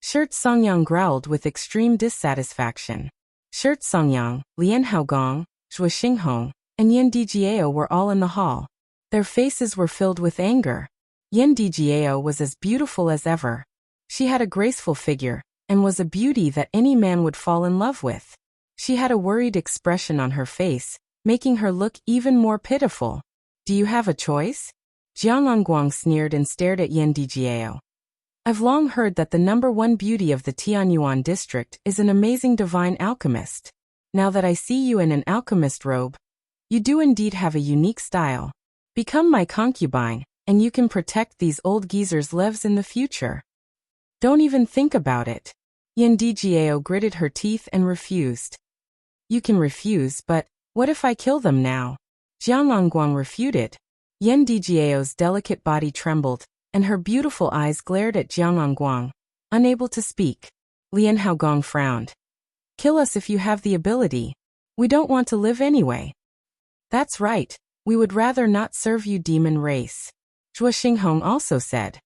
[SPEAKER 1] Shirt Songyang growled with extreme dissatisfaction. Shirt Songyang, Lian Haogong, Zhuo Xinghong, and Yin Dijiao were all in the hall. Their faces were filled with anger. Yin Dijiao was as beautiful as ever. She had a graceful figure, and was a beauty that any man would fall in love with. She had a worried expression on her face, making her look even more pitiful. Do you have a choice? Jiangangguang sneered and stared at Yan Dijiao. I've long heard that the #1 beauty of the Tianyuan district is an amazing divine alchemist. Now that I see you in an alchemist robe, you do indeed have a unique style. Become my concubine, and you can protect these old geezers' lives in the future. Don't even think about it. Yan Dijiao gritted her teeth and refused. You can refuse, but what if I kill them now? Jiangangguang refuted. Yan Dijiao's delicate body trembled, and her beautiful eyes glared at Jiangangguang, unable to speak. Lian Haogong frowned. Kill us if you have the ability. We don't want to live anyway. That's right, we would rather not serve you, demon race. Zhuo Xinghong also said.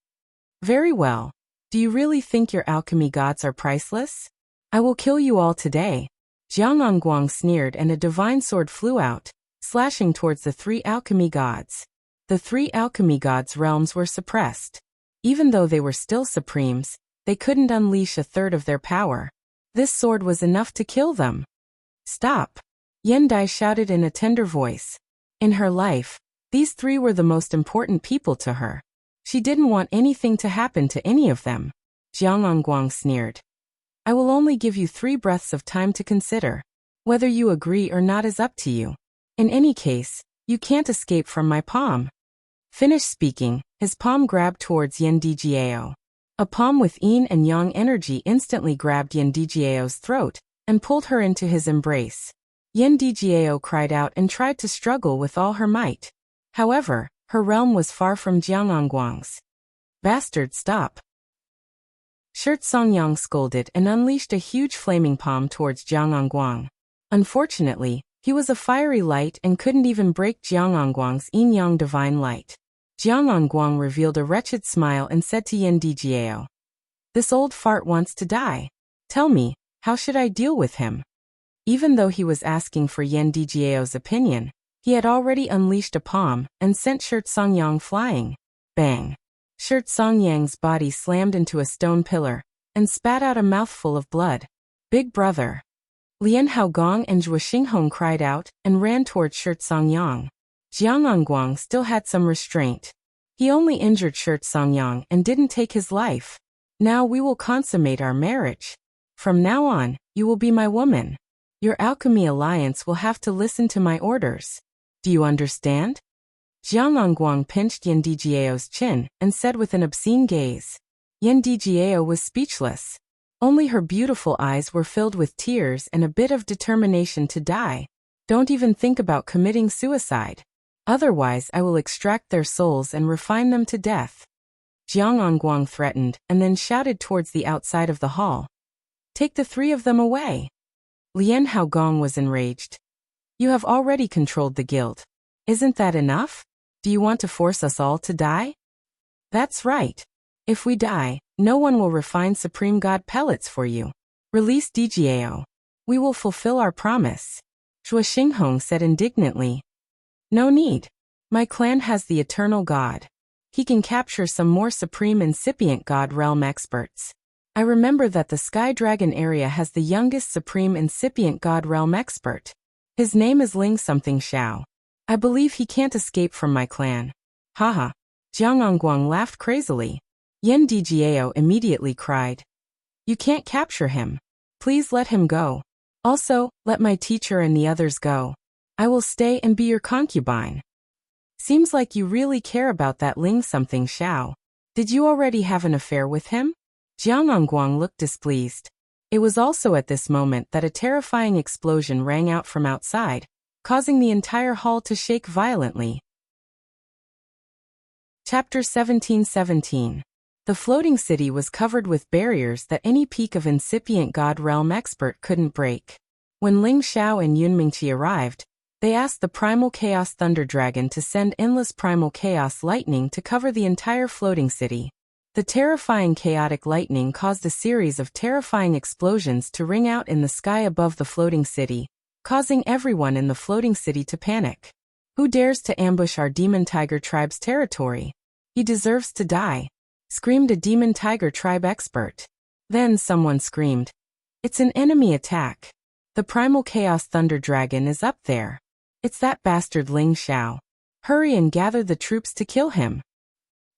[SPEAKER 1] Very well. Do you really think your alchemy gods are priceless? I will kill you all today. Jiangangguang sneered and a divine sword flew out, slashing towards the 3 alchemy gods. The 3 alchemy gods' realms were suppressed. Even though they were still supremes, they couldn't unleash a third of their power. This sword was enough to kill them. Stop! Yan Dai shouted in a tender voice. In her life, these 3 were the most important people to her. She didn't want anything to happen to any of them. Jiangangguang sneered. I will only give you 3 breaths of time to consider. Whether you agree or not is up to you. In any case, you can't escape from my palm. Finished speaking, his palm grabbed towards Yan Dijiao. A palm with yin and yang energy instantly grabbed Yan Dijiao's throat and pulled her into his embrace. Yan Dijiao cried out and tried to struggle with all her might. However, her realm was far from Jiangangguang's. Bastard, stop! Shirt Songyang scolded and unleashed a huge flaming palm towards Jiangangguang. Unfortunately, he was a fiery light and couldn't even break Jiangangguang's yin-yang divine light. Jiangangguang revealed a wretched smile and said to Yan Dijiao. This old fart wants to die. Tell me, how should I deal with him? Even though he was asking for Yan Dijiao's opinion, he had already unleashed a palm and sent Shirt Songyang flying. Bang! Shirt Songyang's body slammed into a stone pillar and spat out a mouthful of blood. Big brother! Lian Haogong and Zhuo Xinghong cried out and ran toward Shirt Songyang. Jiangangguang still had some restraint. He only injured Shirt Songyang and didn't take his life. Now we will consummate our marriage. From now on, you will be my woman. Your alchemy alliance will have to listen to my orders. Do you understand? Jiangangguang pinched Yan Dijiao's chin and said with an obscene gaze. Yan Dijiao was speechless. Only her beautiful eyes were filled with tears and a bit of determination to die. Don't even think about committing suicide. Otherwise I will extract their souls and refine them to death. Jiangangguang threatened and then shouted towards the outside of the hall. Take the 3 of them away. Lian Haogong was enraged. You have already controlled the guild. Isn't that enough? Do you want to force us all to die? That's right. If we die, no one will refine Supreme God pellets for you. Release Dijiao. We will fulfill our promise. Zhuo Xinghong said indignantly. No need. My clan has the eternal God. He can capture some more supreme incipient God realm experts. I remember that the Sky Dragon area has the youngest supreme incipient God realm expert. His name is Ling something Xiao. I believe he can't escape from my clan. Haha. Jiangangguang laughed crazily. Yan Dijiao immediately cried. You can't capture him. Please let him go. Also, let my teacher and the others go. I will stay and be your concubine. Seems like you really care about that Ling something Xiao. Did you already have an affair with him? Jiangangguang looked displeased. It was also at this moment that a terrifying explosion rang out from outside, causing the entire hall to shake violently. Chapter 17:17. The floating city was covered with barriers that any peak of incipient God realm expert couldn't break. When Ling Xiao and Yun Mingqi arrived, they asked the Primal Chaos Thunder Dragon to send endless Primal Chaos Lightning to cover the entire floating city. The terrifying chaotic lightning caused a series of terrifying explosions to ring out in the sky above the floating city, causing everyone in the floating city to panic. Who dares to ambush our Demon Tiger tribe's territory? He deserves to die, screamed a Demon Tiger tribe expert. Then someone screamed, it's an enemy attack. The Primal Chaos Thunder Dragon is up there. It's that bastard Ling Xiao. Hurry and gather the troops to kill him.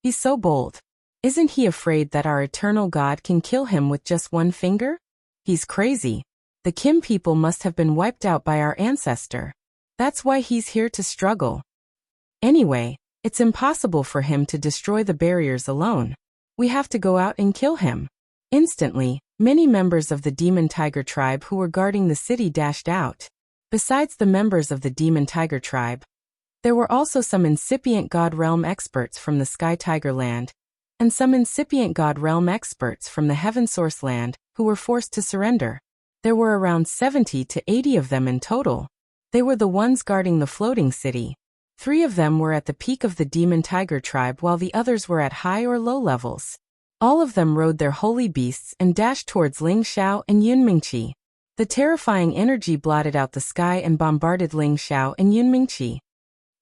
[SPEAKER 1] He's so bold. Isn't he afraid that our eternal God can kill him with just one finger? He's crazy. The Kim people must have been wiped out by our ancestor. That's why he's here to struggle. Anyway, it's impossible for him to destroy the barriers alone. We have to go out and kill him. Instantly, many members of the Demon Tiger tribe who were guarding the city dashed out. Besides the members of the Demon Tiger tribe, there were also some incipient God Realm experts from the Sky Tiger land, and some incipient God Realm experts from the Heaven Source land who were forced to surrender. There were around 70 to 80 of them in total. They were the ones guarding the floating city. 3 of them were at the peak of the Demon Tiger tribe while the others were at high or low levels. All of them rode their holy beasts and dashed towards Ling Xiao and Yun Mingqi. The terrifying energy blotted out the sky and bombarded Ling Xiao and Yun Mingqi.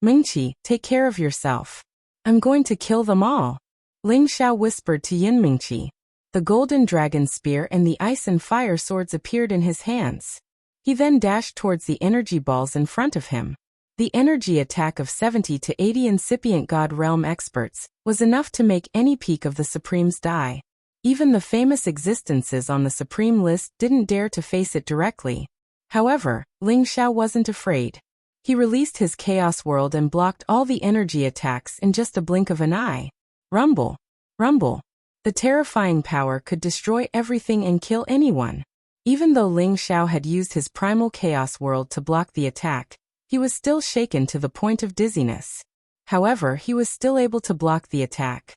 [SPEAKER 1] Mingqi, take care of yourself. I'm going to kill them all. Ling Xiao whispered to Yun Mingqi. The golden dragon spear and the ice and fire swords appeared in his hands. He then dashed towards the energy balls in front of him. The energy attack of 70 to 80 incipient God Realm experts was enough to make any peak of the Supremes die. Even the famous existences on the Supreme list didn't dare to face it directly. However, Ling Xiao wasn't afraid. He released his Chaos World and blocked all the energy attacks in just a blink of an eye. Rumble. Rumble. The terrifying power could destroy everything and kill anyone. Even though Ling Xiao had used his primal Chaos World to block the attack, he was still shaken to the point of dizziness. However, he was still able to block the attack.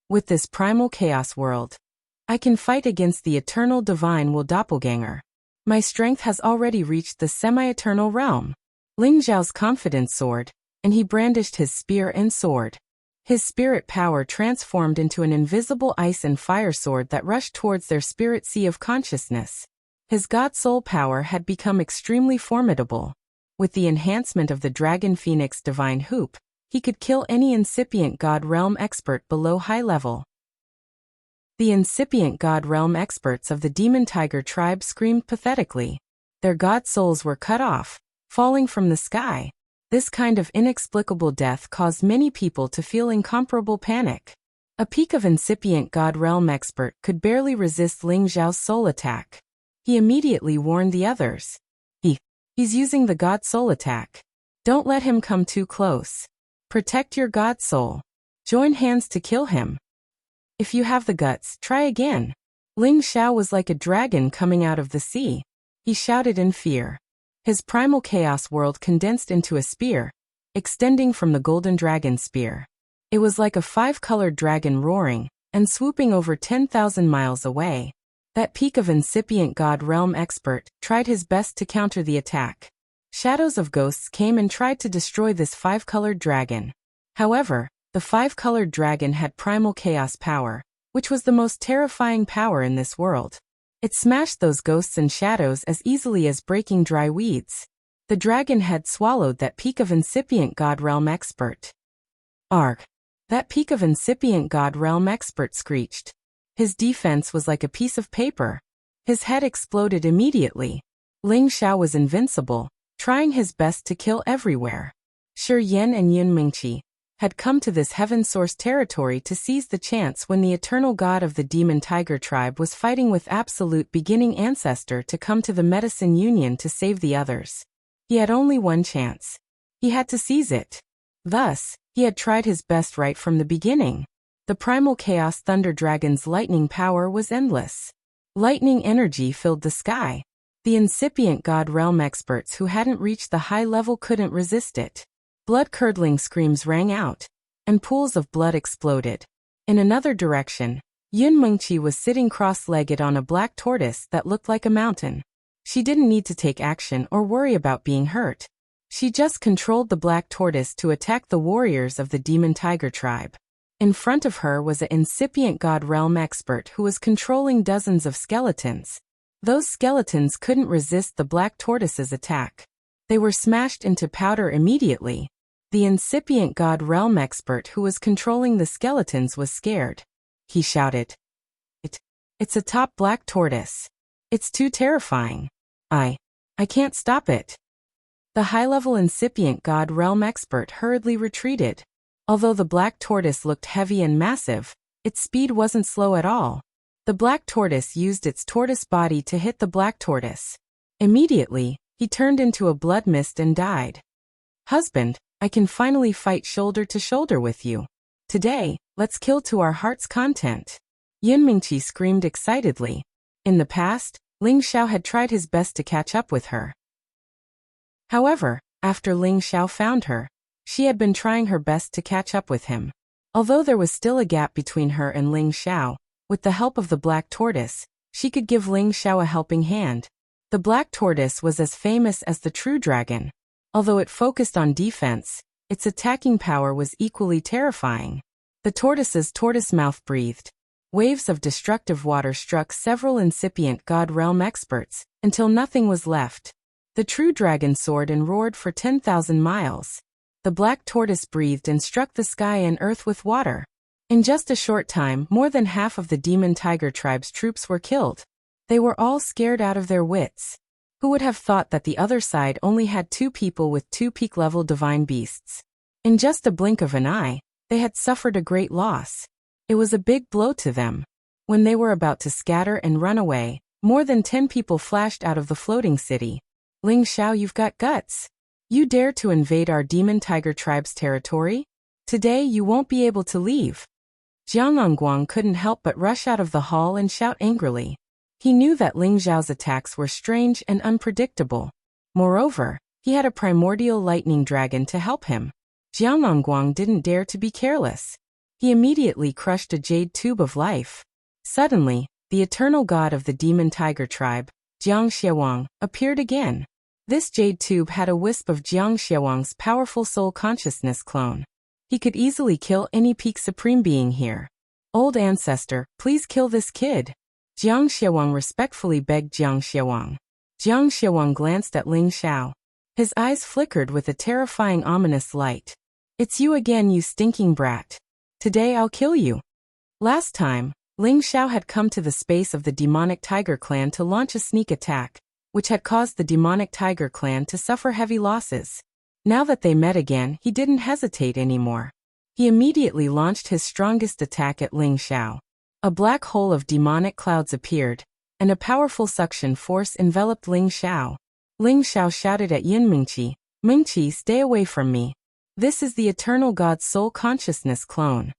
[SPEAKER 1] With this primal Chaos World, I can fight against the eternal divine Will doppelganger. My strength has already reached the semi-eternal realm. Ling Xiao's confidence soared, and he brandished his spear and sword. His spirit power transformed into an invisible ice and fire sword that rushed towards their spirit sea of consciousness. His God Soul power had become extremely formidable. With the enhancement of the Dragon Phoenix Divine Hoop, he could kill any incipient God Realm expert below high level. The incipient God Realm experts of the Demon Tiger tribe screamed pathetically. Their God Souls were cut off, falling from the sky. This kind of inexplicable death caused many people to feel incomparable panic. A peak of incipient God Realm expert could barely resist Ling Xiao's soul attack. He immediately warned the others. He's using the God Soul attack. Don't let him come too close. Protect your God Soul. Join hands to kill him. If you have the guts, try again. Ling Xiao was like a dragon coming out of the sea. He shouted in fear. His primal Chaos World condensed into a spear, extending from the golden dragon spear. It was like a 5-colored dragon roaring and swooping over 10,000 miles away. That peak of incipient God Realm expert tried his best to counter the attack. Shadows of ghosts came and tried to destroy this 5-colored dragon. However, the 5-colored dragon had primal chaos power, which was the most terrifying power in this world. It smashed those ghosts and shadows as easily as breaking dry weeds. The dragon had swallowed that peak of incipient God Realm expert. Arg! That peak of incipient God Realm expert screeched. His defense was like a piece of paper. His head exploded immediately. Ling Xiao was invincible, trying his best to kill everywhere. Shi Yan and Yun Mingqi had come to this Heaven Source territory to seize the chance when the eternal god of the Demon Tiger tribe was fighting with absolute beginning ancestor to come to the Medicine Union to save the others. He had only one chance. He had to seize it. Thus, he had tried his best right from the beginning. The primal Chaos Thunder Dragon's lightning power was endless. Lightning energy filled the sky. The incipient God Realm experts who hadn't reached the high level couldn't resist it. Blood-curdling screams rang out, and pools of blood exploded. In another direction, Yun Mingqi was sitting cross-legged on a black tortoise that looked like a mountain. She didn't need to take action or worry about being hurt. She just controlled the black tortoise to attack the warriors of the Demon Tiger tribe. In front of her was an incipient God Realm expert who was controlling dozens of skeletons. Those skeletons couldn't resist the black tortoise's attack. They were smashed into powder immediately. The incipient God Realm expert who was controlling the skeletons was scared. He shouted, It's a top black tortoise. It's too terrifying. I can't stop it. The high-level incipient god realm expert hurriedly retreated. Although the black tortoise looked heavy and massive, its speed wasn't slow at all. The black tortoise used its tortoise body to hit the black tortoise. Immediately, he turned into a blood mist and died. Husband, I can finally fight shoulder to shoulder with you. Today, let's kill to our heart's content. Yunmingqi screamed excitedly. In the past, Ling Xiao had tried his best to catch up with her. However, after Ling Xiao found her, she had been trying her best to catch up with him. Although there was still a gap between her and Ling Xiao, with the help of the black tortoise, she could give Ling Xiao a helping hand. The black tortoise was as famous as the true dragon. Although it focused on defense, its attacking power was equally terrifying. The tortoise's tortoise mouth breathed. Waves of destructive water struck several incipient god realm experts, until nothing was left. The true dragon soared and roared for 10,000 miles. The black tortoise breathed and struck the sky and earth with water. In just a short time, more than half of the demon tiger tribe's troops were killed. They were all scared out of their wits. Who would have thought that the other side only had 2 people with 2 peak-level divine beasts? In just a blink of an eye, they had suffered a great loss. It was a big blow to them. When they were about to scatter and run away, more than 10 people flashed out of the floating city. Ling Xiao, you've got guts. You dare to invade our demon tiger tribe's territory? Today you won't be able to leave. Jiang Guang couldn't help but rush out of the hall and shout angrily. He knew that Ling Xiao's attacks were strange and unpredictable. Moreover, he had a primordial lightning dragon to help him. Jiang Guang didn't dare to be careless. He immediately crushed a jade tube of life. Suddenly, the eternal god of the demon tiger tribe, Jiang Xiawang, appeared again. This jade tube had a wisp of Jiang Xiawang's powerful soul consciousness clone. He could easily kill any peak supreme being here. Old ancestor, please kill this kid. Jiang Xiawang respectfully begged Jiang Xiawang. Jiang Xiawang glanced at Ling Xiao. His eyes flickered with a terrifying ominous light. It's you again, you stinking brat. Today I'll kill you. Last time, Ling Xiao had come to the space of the demonic tiger clan to launch a sneak attack, which had caused the demonic tiger clan to suffer heavy losses. Now that they met again, he didn't hesitate anymore. He immediately launched his strongest attack at Ling Xiao. A black hole of demonic clouds appeared, and a powerful suction force enveloped Ling Xiao. Ling Xiao shouted at Yunmingqi, Mingqi, stay away from me. This is the eternal god's soul consciousness clone.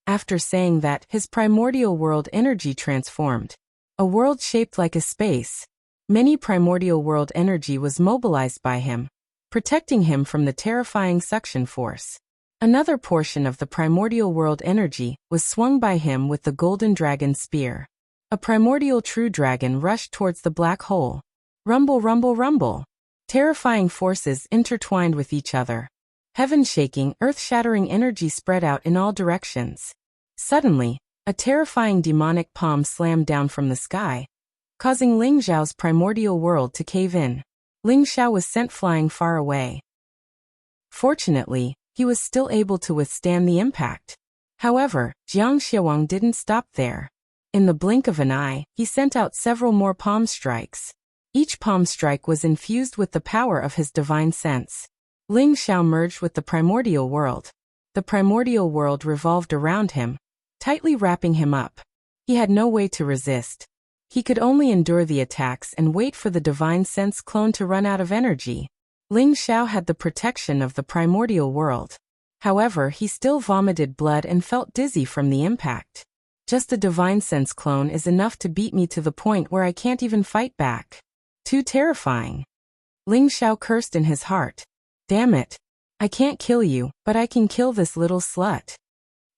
[SPEAKER 1] After saying that, his primordial world energy transformed. A world shaped like a space. Many primordial world energy was mobilized by him, protecting him from the terrifying suction force. Another portion of the primordial world energy was swung by him with the golden dragon spear. A primordial true dragon rushed towards the black hole. Rumble, rumble, rumble. Terrifying forces intertwined with each other. Heaven-shaking, earth-shattering energy spread out in all directions. Suddenly, a terrifying demonic palm slammed down from the sky, causing Ling Xiao's primordial world to cave in. Ling Xiao was sent flying far away. Fortunately, he was still able to withstand the impact. However, Jiang Xiawang didn't stop there. In the blink of an eye, he sent out several more palm strikes. Each palm strike was infused with the power of his divine sense. Ling Xiao merged with the primordial world. The primordial world revolved around him, tightly wrapping him up. He had no way to resist. He could only endure the attacks and wait for the divine sense clone to run out of energy. Ling Xiao had the protection of the primordial world. However, he still vomited blood and felt dizzy from the impact. Just a divine sense clone is enough to beat me to the point where I can't even fight back. Too terrifying. Ling Xiao cursed in his heart. Damn it. I can't kill you, but I can kill this little slut.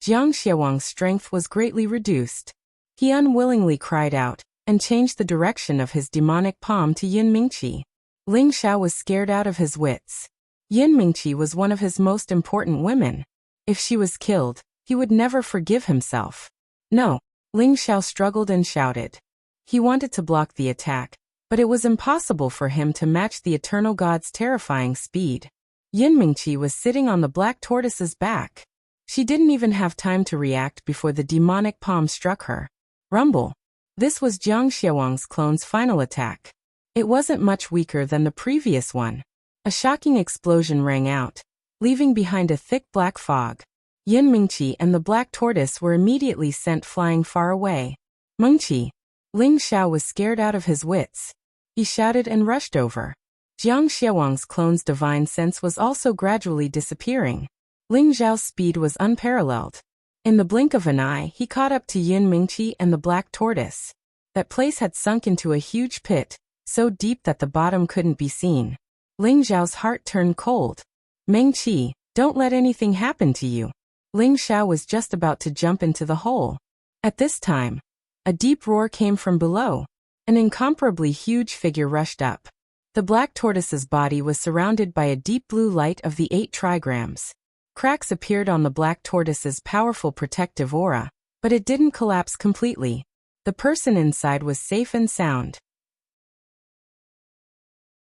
[SPEAKER 1] Jiang Xiawang's strength was greatly reduced. He unwillingly cried out, and changed the direction of his demonic palm to Yunmingqi. Ling Xiao was scared out of his wits. Yunmingqi was one of his most important women. If she was killed, he would never forgive himself. No, Ling Xiao struggled and shouted. He wanted to block the attack, but it was impossible for him to match the eternal god's terrifying speed. Yunmingqi was sitting on the black tortoise's back. She didn't even have time to react before the demonic palm struck her. Rumble. This was Jiang Xiawang's clone's final attack. It wasn't much weaker than the previous one. A shocking explosion rang out, leaving behind a thick black fog. Yin Mingqi and the black tortoise were immediately sent flying far away. Mengqi. Ling Xiao was scared out of his wits. He shouted and rushed over. Jiang Xiaowang's clone's divine sense was also gradually disappearing. Ling Xiao's speed was unparalleled. In the blink of an eye, he caught up to Yin Mingqi and the black tortoise. That place had sunk into a huge pit, so deep that the bottom couldn't be seen. Ling Xiao's heart turned cold. Mengqi, don't let anything happen to you. Ling Xiao was just about to jump into the hole. At this time, a deep roar came from below. An incomparably huge figure rushed up. The black tortoise's body was surrounded by a deep blue light of the 8 trigrams. Cracks appeared on the black tortoise's powerful protective aura, but it didn't collapse completely. The person inside was safe and sound.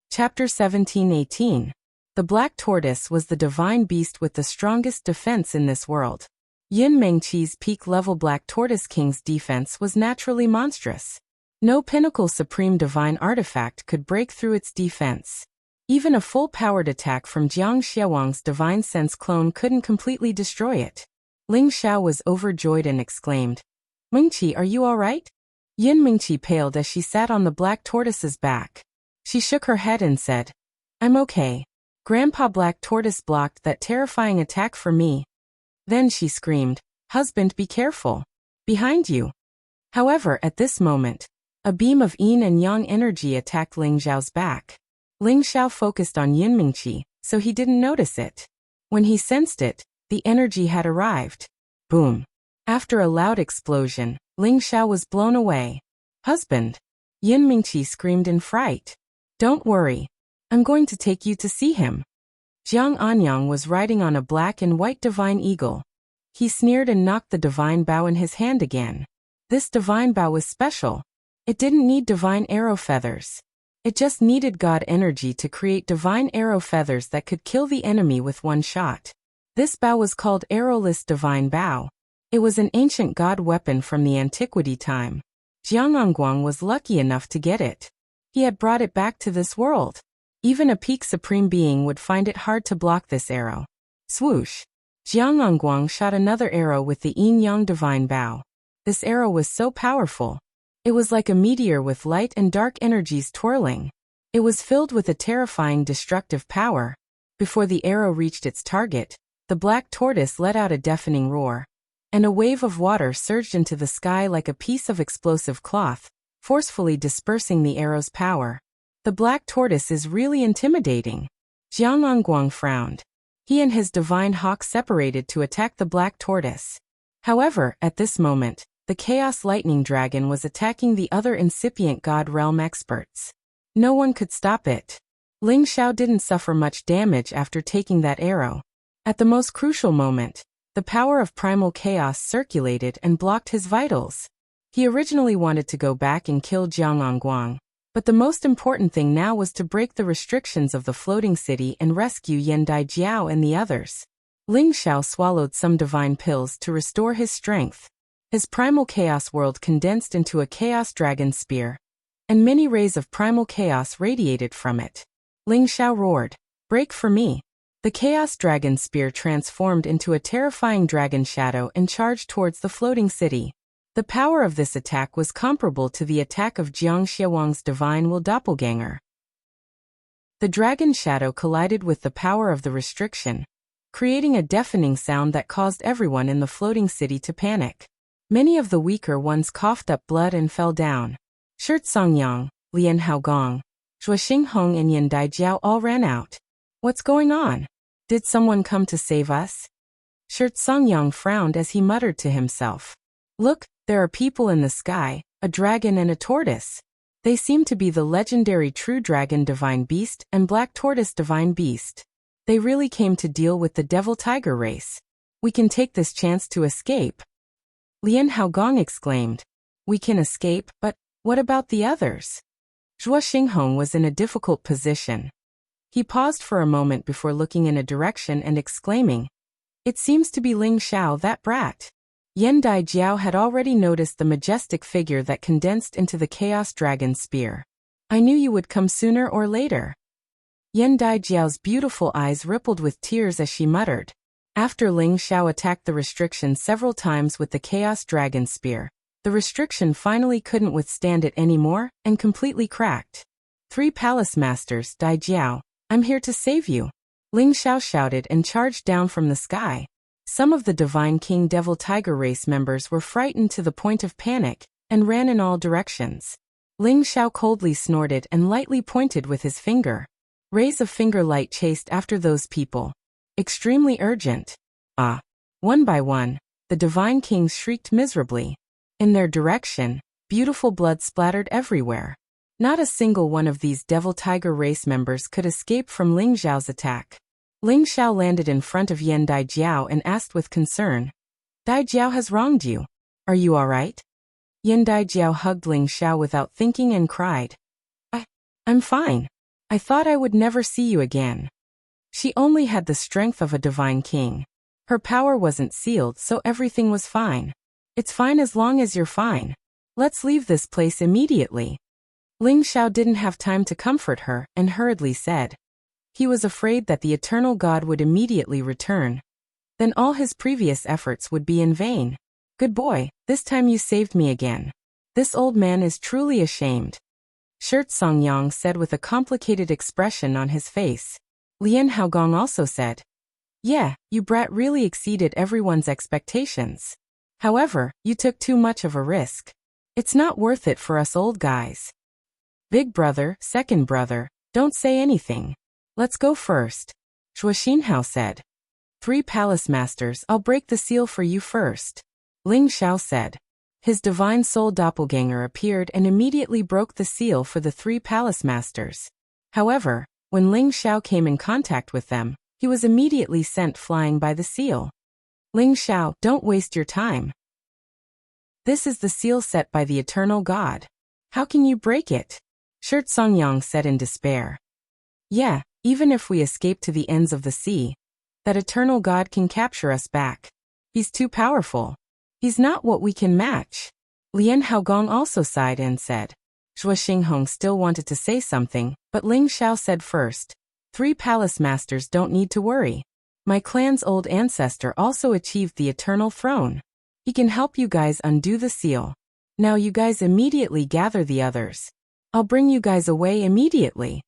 [SPEAKER 1] Chapter 17-18. The black tortoise was the divine beast with the strongest defense in this world. Yin Mengqi's peak-level black tortoise king's defense was naturally monstrous. No pinnacle supreme divine artifact could break through its defense. Even a full-powered attack from Jiang Xiaowang's divine sense clone couldn't completely destroy it. Ling Xiao was overjoyed and exclaimed, "Mengqi, are you all right?" Yin Mengqi paled as she sat on the black tortoise's back. She shook her head and said, "I'm okay. Grandpa Black Tortoise blocked that terrifying attack for me." Then she screamed, "Husband, be careful. Behind you." However, at this moment, a beam of yin and yang energy attacked Ling Xiao's back. Ling Xiao focused on Yin Mingqi, so he didn't notice it. When he sensed it, the energy had arrived. Boom. After a loud explosion, Ling Xiao was blown away. "Husband!" Yin Mingqi screamed in fright. "Don't worry. I'm going to take you to see him." Jiang Anyang was riding on a black and white divine eagle. He sneered and knocked the divine bow in his hand again. This divine bow was special. It didn't need divine arrow feathers. It just needed God energy to create divine arrow feathers that could kill the enemy with one shot. This bow was called Arrowless Divine Bow. It was an ancient god weapon from the antiquity time. Jiang Angguang was lucky enough to get it. He had brought it back to this world. Even a peak supreme being would find it hard to block this arrow. Swoosh! Jiang Angguang shot another arrow with the yin-yang divine bow. This arrow was so powerful. It was like a meteor with light and dark energies twirling. It was filled with a terrifying destructive power. Before the arrow reached its target, the black tortoise let out a deafening roar. And a wave of water surged into the sky like a piece of explosive cloth, forcefully dispersing the arrow's power. The black tortoise is really intimidating. Jiang Angguang frowned. He and his divine hawk separated to attack the black tortoise. However, at this moment, the Chaos Lightning Dragon was attacking the other incipient God Realm experts. No one could stop it. Ling Xiao didn't suffer much damage after taking that arrow. At the most crucial moment, the power of primal chaos circulated and blocked his vitals. He originally wanted to go back and kill Jiang Angguang, but the most important thing now was to break the restrictions of the floating city and rescue Yan Daijiao and the others. Ling Xiao swallowed some divine pills to restore his strength. His primal chaos world condensed into a chaos dragon spear, and many rays of primal chaos radiated from it. Ling Xiao roared, "Break for me!" The chaos dragon spear transformed into a terrifying dragon shadow and charged towards the floating city. The power of this attack was comparable to the attack of Jiang Xiaowang's divine will doppelganger. The dragon shadow collided with the power of the restriction, creating a deafening sound that caused everyone in the floating city to panic. Many of the weaker ones coughed up blood and fell down. Shi Songyang, Lian Haogong, Zhuo Xinghong and Yan Daijiao all ran out. "What's going on? Did someone come to save us?" Shi Songyang frowned as he muttered to himself. "Look, there are people in the sky, a dragon and a tortoise. They seem to be the legendary True Dragon Divine Beast and Black Tortoise Divine Beast. They really came to deal with the Devil Tiger race. We can take this chance to escape." Lian Haogong exclaimed, "We can escape, but what about the others?" Zhuo Xinghong was in a difficult position. He paused for a moment before looking in a direction and exclaiming, "It seems to be Ling Xiao, that brat." Yan Daijiao had already noticed the majestic figure that condensed into the Chaos Dragon Spear. "I knew you would come sooner or later." Yan Daijiao's beautiful eyes rippled with tears as she muttered. After Ling Xiao attacked the restriction several times with the Chaos Dragon Spear, the restriction finally couldn't withstand it anymore and completely cracked. 3 Palace Masters, Daijiao, I'm here to save you. Ling Xiao shouted and charged down from the sky. Some of the Divine King Devil Tiger race members were frightened to the point of panic and ran in all directions. Ling Xiao coldly snorted and lightly pointed with his finger. Rays of finger light chased after those people. Extremely urgent. Ah! One by one, the Divine Kings shrieked miserably. In their direction, beautiful blood splattered everywhere. Not a single one of these Devil Tiger race members could escape from Ling Xiao's attack. Ling Xiao landed in front of Yan Daijiao and asked with concern, Daijiao has wronged you. Are you alright? Yan Daijiao hugged Ling Xiao without thinking and cried, I'm fine. I thought I would never see you again. She only had the strength of a divine king. Her power wasn't sealed, so everything was fine. It's fine as long as you're fine. Let's leave this place immediately. Ling Xiao didn't have time to comfort her and hurriedly said. He was afraid that the eternal God would immediately return. Then all his previous efforts would be in vain. Good boy, this time you saved me again. This old man is truly ashamed. Shirt Songyang said with a complicated expression on his face. Lian Haogong also said, Yeah, you brat really exceeded everyone's expectations. However, you took too much of a risk. It's not worth it for us old guys. Big brother, second brother, don't say anything. Let's go first. Zhuo Xinhao said. 3 Palace Masters, I'll break the seal for you first. Ling Xiao said. His divine soul doppelganger appeared and immediately broke the seal for the 3 Palace Masters. However, when Ling Xiao came in contact with them, he was immediately sent flying by the seal. Ling Xiao, don't waste your time. This is the seal set by the eternal God. How can you break it? Shirt Songyang said in despair. Yeah, even if we escape to the ends of the sea, that eternal God can capture us back. He's too powerful. He's not what we can match. Lian Haogong also sighed and said. Zhuo Xinghong still wanted to say something, but Ling Xiao said first. 3 Palace Masters don't need to worry. My clan's old ancestor also achieved the eternal throne. He can help you guys undo the seal. Now you guys immediately gather the others. I'll bring you guys away immediately.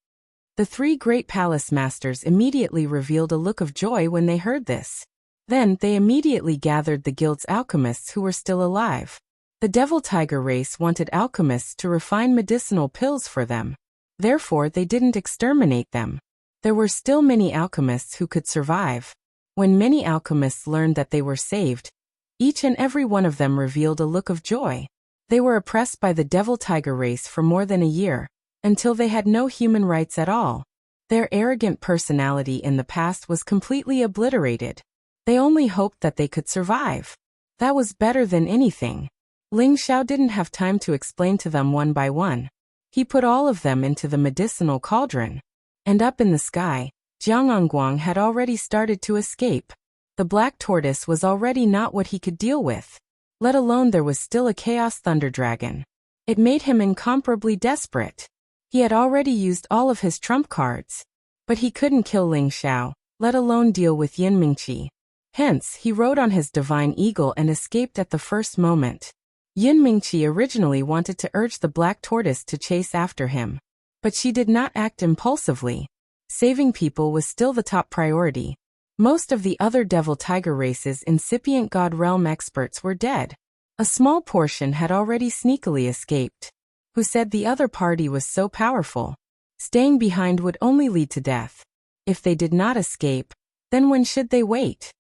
[SPEAKER 1] The 3 great Palace Masters immediately revealed a look of joy when they heard this. Then they immediately gathered the guild's alchemists who were still alive. The Devil Tiger race wanted alchemists to refine medicinal pills for them. Therefore, they didn't exterminate them. There were still many alchemists who could survive. When many alchemists learned that they were saved, each and every one of them revealed a look of joy. They were oppressed by the Devil Tiger race for more than a year, until they had no human rights at all. Their arrogant personality in the past was completely obliterated. They only hoped that they could survive. That was better than anything. Ling Xiao didn't have time to explain to them one by one. He put all of them into the medicinal cauldron. And up in the sky, Jiangangguang had already started to escape. The black tortoise was already not what he could deal with. Let alone there was still a Chaos Thunder Dragon. It made him incomparably desperate. He had already used all of his trump cards. But he couldn't kill Ling Xiao, let alone deal with Yin Mingqi. Hence, he rode on his divine eagle and escaped at the first moment. Yin Mingqi originally wanted to urge the black tortoise to chase after him. But she did not act impulsively. Saving people was still the top priority. Most of the other Devil Tiger race's incipient God Realm experts were dead. A small portion had already sneakily escaped. Who said the other party was so powerful? Staying behind would only lead to death. If they did not escape, then when should they wait?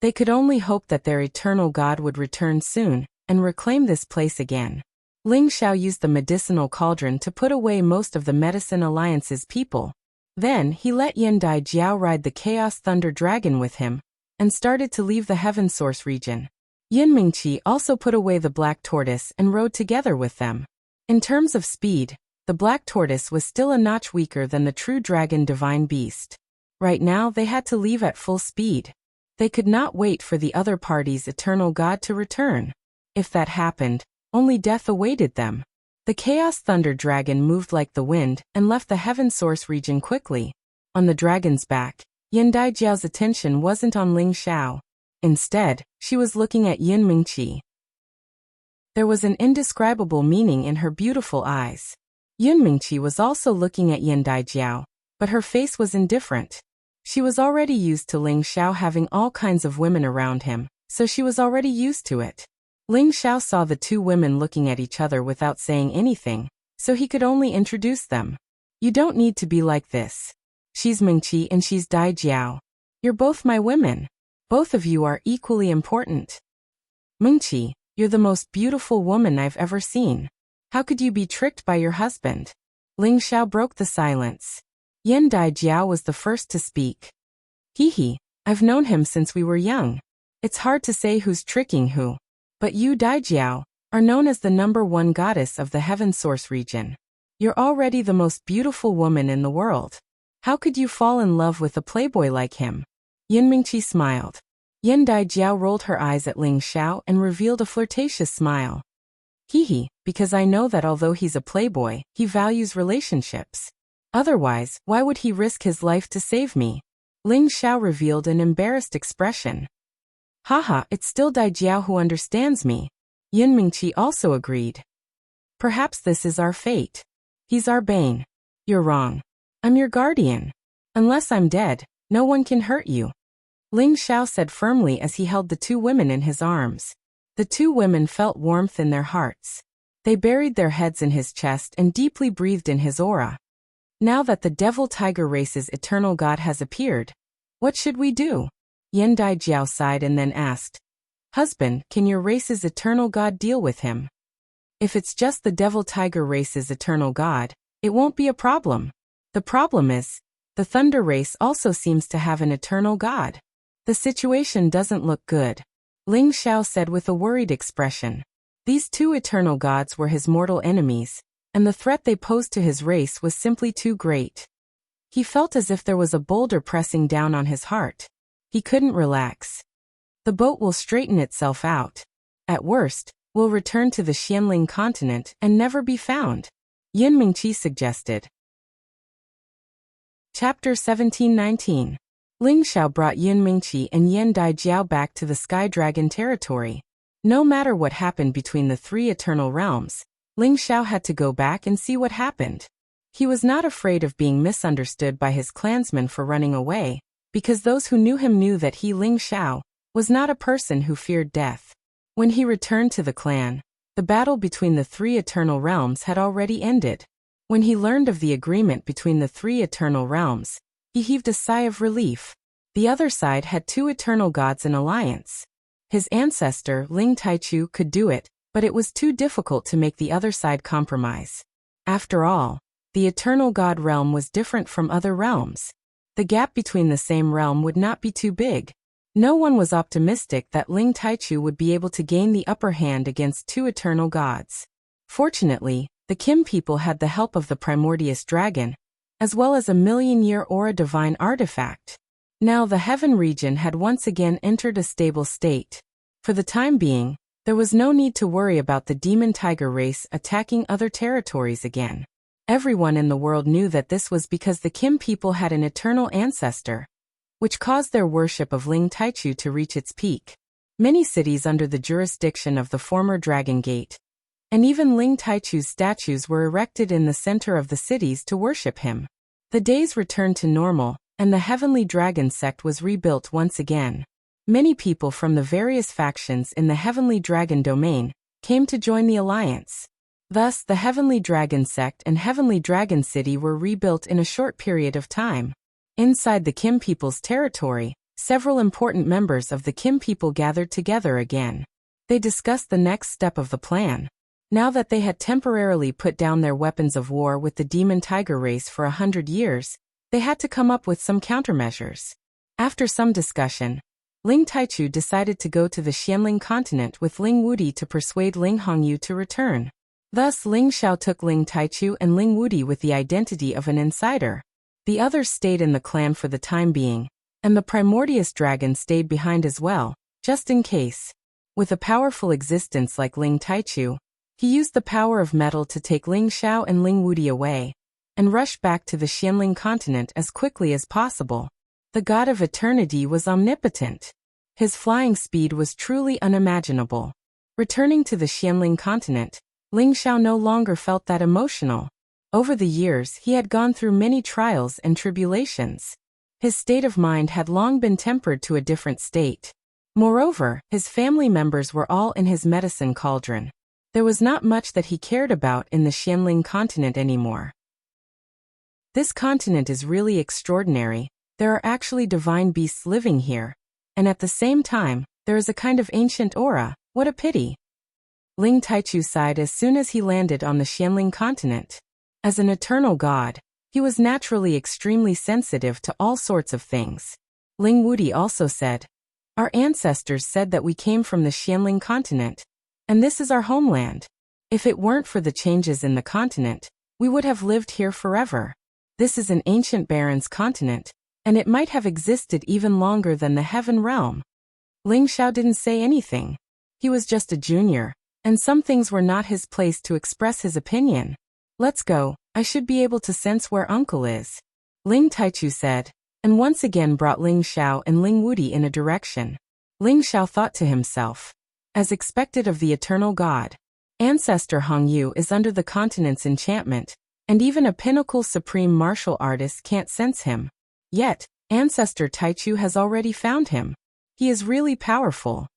[SPEAKER 1] They could only hope that their eternal God would return soon and reclaim this place again. Ling Xiao used the medicinal cauldron to put away most of the Medicine Alliance's people. Then he let Yan Daijiao ride the Chaos Thunder Dragon with him and started to leave the Heaven Source region. Yin Mingqi also put away the Black Tortoise and rode together with them. In terms of speed, the Black Tortoise was still a notch weaker than the true Dragon Divine Beast. Right now they had to leave at full speed. They could not wait for the other party's eternal God to return. If that happened, only death awaited them. The Chaos Thunder Dragon moved like the wind and left the Heaven Source region quickly. On the dragon's back, Yan Daijiao's attention wasn't on Ling Xiao. Instead, she was looking at Yin Mingqi. There was an indescribable meaning in her beautiful eyes. Yin Mingqi was also looking at Yan Daijiao, but her face was indifferent. She was already used to Ling Xiao having all kinds of women around him, so she was already used to it. Ling Xiao saw the two women looking at each other without saying anything, so he could only introduce them. You don't need to be like this. She's Mingqi and she's Daijiao. You're both my women. Both of you are equally important. Mingqi, you're the most beautiful woman I've ever seen. How could you be tricked by your husband? Ling Xiao broke the silence. Yan Daijiao was the first to speak. Hehe, I've known him since we were young. It's hard to say who's tricking who. But you, Daijiao, are known as the #1 goddess of the Heaven Source region. You're already the most beautiful woman in the world. How could you fall in love with a playboy like him? Yin Mingqi smiled. Yan Daijiao rolled her eyes at Ling Xiao and revealed a flirtatious smile. Hehe, because I know that although he's a playboy, he values relationships. Otherwise, why would he risk his life to save me? Ling Xiao revealed an embarrassed expression. Haha, it's still Daijiao who understands me. Yin Mingqi also agreed. Perhaps this is our fate. He's our bane. You're wrong. I'm your guardian. Unless I'm dead, no one can hurt you. Ling Xiao said firmly as he held the two women in his arms. The two women felt warmth in their hearts. They buried their heads in his chest and deeply breathed in his aura. Now that the Devil Tiger race's eternal god has appeared, what should we do? Yan Daijiao sighed and then asked, Husband, can your race's eternal god deal with him? If it's just the Devil Tiger race's eternal god, it won't be a problem. The problem is, the Thunder race also seems to have an eternal god. The situation doesn't look good. Ling Xiao said with a worried expression. These two eternal gods were his mortal enemies, and the threat they posed to his race was simply too great. He felt as if there was a boulder pressing down on his heart. He couldn't relax. The boat will straighten itself out. At worst, we'll return to the Xianling continent and never be found, Yin Mingqi suggested. Chapter 1719. Ling Xiao brought Yin Mingqi and Yan Daijiao back to the Sky Dragon territory. No matter what happened between the three eternal realms, Ling Xiao had to go back and see what happened. He was not afraid of being misunderstood by his clansmen for running away, because those who knew him knew that he, Ling Xiao, was not a person who feared death. When he returned to the clan, the battle between the three eternal realms had already ended. When he learned of the agreement between the three eternal realms, he heaved a sigh of relief. The other side had two eternal gods in alliance. His ancestor, Ling Taichu, could do it, but it was too difficult to make the other side compromise. After all, the eternal god realm was different from other realms. The gap between the same realm would not be too big. No one was optimistic that Ling Taichu would be able to gain the upper hand against two eternal gods. Fortunately, the Kim people had the help of the Primordious Dragon, as well as a million-year Aura Divine artifact. Now the Heaven region had once again entered a stable state. For the time being, there was no need to worry about the Demon Tiger race attacking other territories again. Everyone in the world knew that this was because the Kim people had an eternal ancestor, which caused their worship of Ling Taichu to reach its peak. Many cities under the jurisdiction of the former Dragon Gate, and even Ling Taichu's statues were erected in the center of the cities to worship him. The days returned to normal, and the Heavenly Dragon sect was rebuilt once again. Many people from the various factions in the Heavenly Dragon domain came to join the alliance. Thus, the Heavenly Dragon sect and Heavenly Dragon City were rebuilt in a short period of time. Inside the Kim people's territory, several important members of the Kim people gathered together again. They discussed the next step of the plan. Now that they had temporarily put down their weapons of war with the Demon Tiger race for 100 years, they had to come up with some countermeasures. After some discussion, Ling Taichu decided to go to the Xianling continent with Ling Wudi to persuade Ling Hongyu to return. Thus Ling Xiao took Ling Taichu and Ling Wudi with the identity of an insider. The others stayed in the clan for the time being, and the Primordious Dragon stayed behind as well, just in case. With a powerful existence like Ling Taichu, he used the power of metal to take Ling Xiao and Ling Wudi away, and rush back to the Xianling continent as quickly as possible. The god of eternity was omnipotent. His flying speed was truly unimaginable. Returning to the Xianling continent, Ling Xiao no longer felt that emotional. Over the years he had gone through many trials and tribulations. His state of mind had long been tempered to a different state. Moreover, his family members were all in his medicine cauldron. There was not much that he cared about in the Xianling continent anymore. This continent is really extraordinary. There are actually divine beasts living here. And at the same time, there is a kind of ancient aura. What a pity. Ling Taichu sighed as soon as he landed on the Xianling continent. As an eternal god, he was naturally extremely sensitive to all sorts of things. Ling Wudi also said, "Our ancestors said that we came from the Xianling continent, and this is our homeland. If it weren't for the changes in the continent, we would have lived here forever. This is an ancient baron's continent, and it might have existed even longer than the heaven realm." Ling Xiao didn't say anything. He was just a junior, and some things were not his place to express his opinion. "Let's go, I should be able to sense where uncle is," Ling Taichu said, and once again brought Ling Xiao and Ling Wudi in a direction. Ling Xiao thought to himself, as expected of the eternal god, Ancestor Hong Yu is under the continent's enchantment, and even a pinnacle supreme martial artist can't sense him. Yet, Ancestor Taichu has already found him. He is really powerful.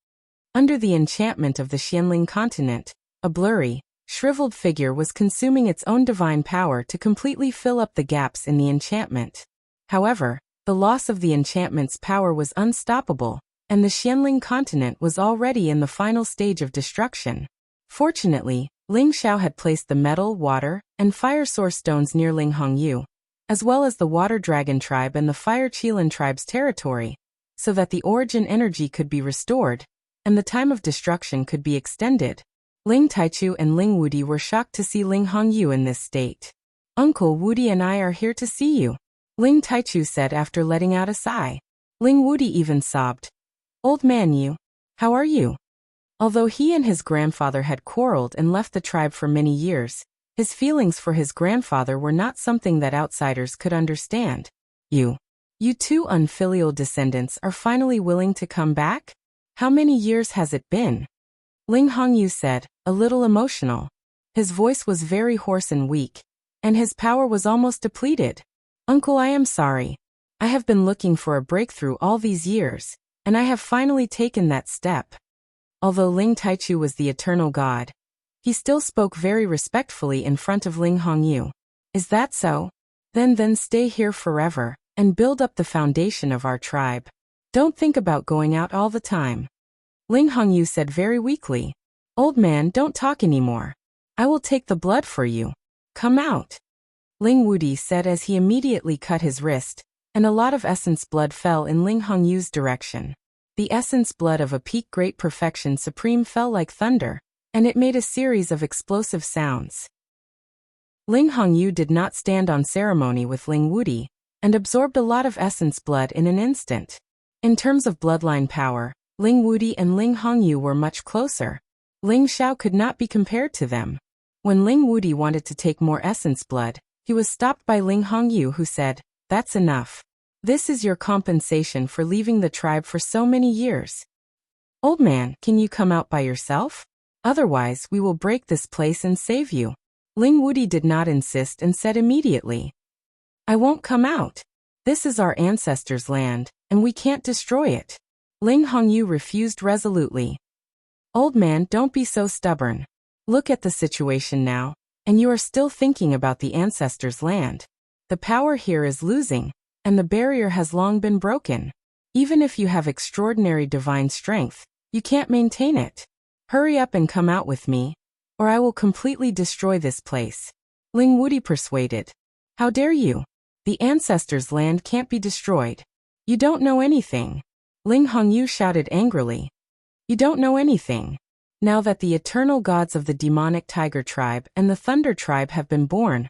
[SPEAKER 1] Under the enchantment of the Xianling continent, a blurry, shriveled figure was consuming its own divine power to completely fill up the gaps in the enchantment. However, the loss of the enchantment's power was unstoppable, and the Xianling continent was already in the final stage of destruction. Fortunately, Ling Xiao had placed the metal, water, and fire source stones near Ling Hongyu, as well as the Water Dragon tribe and the Fire Qilin tribe's territory, so that the origin energy could be restored, and the time of destruction could be extended. Ling Taichu and Ling Wudi were shocked to see Ling Hongyu in this state. "Uncle Wudi and I are here to see you," Ling Taichu said after letting out a sigh. Ling Wudi even sobbed. "Old man Yu, how are you?" Although he and his grandfather had quarreled and left the tribe for many years, his feelings for his grandfather were not something that outsiders could understand. You two unfilial descendants are finally willing to come back? How many years has it been?" Ling Hongyu said, a little emotional. His voice was very hoarse and weak, and his power was almost depleted. "Uncle, I am sorry. I have been looking for a breakthrough all these years, and I have finally taken that step." Although Ling Taichu was the eternal god, he still spoke very respectfully in front of Ling Hongyu. "Is that so? Then stay here forever, and build up the foundation of our tribe. Don't think about going out all the time." Ling Hongyu said very weakly, "Old man, don't talk anymore. I will take the blood for you. Come out." Ling Wudi said as he immediately cut his wrist, and a lot of essence blood fell in Ling Hongyu's direction. The essence blood of a peak great perfection supreme fell like thunder, and it made a series of explosive sounds. Ling Hongyu did not stand on ceremony with Ling Wudi, and absorbed a lot of essence blood in an instant. In terms of bloodline power, Ling Wudi and Ling Hongyu were much closer. Ling Xiao could not be compared to them. When Ling Wudi wanted to take more essence blood, he was stopped by Ling Hongyu, who said, "That's enough. This is your compensation for leaving the tribe for so many years. Old man, can you come out by yourself? Otherwise, we will break this place and save you." Ling Wudi did not insist and said immediately, "I won't come out. This is our ancestors' land, and we can't destroy it." Ling Hongyu refused resolutely. "Old man, don't be so stubborn. Look at the situation now, and you are still thinking about the ancestors' land. The power here is losing, and the barrier has long been broken. Even if you have extraordinary divine strength, you can't maintain it. Hurry up and come out with me, or I will completely destroy this place." Ling Wudi persuaded. "How dare you? The ancestors' land can't be destroyed. You don't know anything." Ling Hongyu shouted angrily. "You don't know anything. Now that the eternal gods of the demonic tiger tribe and the thunder tribe have been born,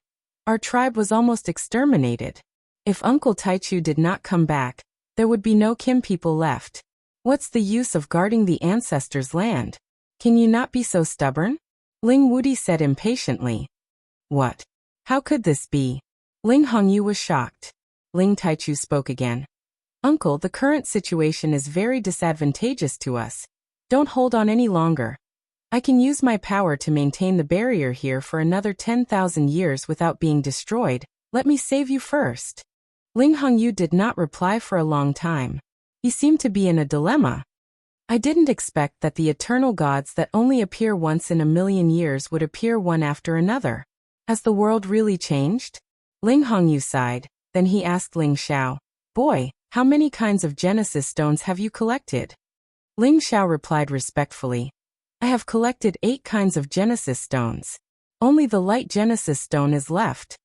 [SPEAKER 1] our tribe was almost exterminated. If Uncle Taichu did not come back, there would be no Kim people left. What's the use of guarding the ancestors' land? Can you not be so stubborn?" Ling Wudi said impatiently. "What? How could this be? Ling Hongyu was shocked. Ling Taichu spoke again. Uncle, the current situation is very disadvantageous to us. Don't hold on any longer. I can use my power to maintain the barrier here for another 10,000 years without being destroyed. Let me save you first. Ling Hongyu did not reply for a long time. He seemed to be in a dilemma. I didn't expect that the eternal gods that only appear once in a million years would appear one after another. Has the world really changed? Ling Hongyu sighed. Then he asked Ling Xiao, "Boy, how many kinds of Genesis stones have you collected?" Ling Xiao replied respectfully, "I have collected 8 kinds of Genesis stones. Only the light Genesis stone is left."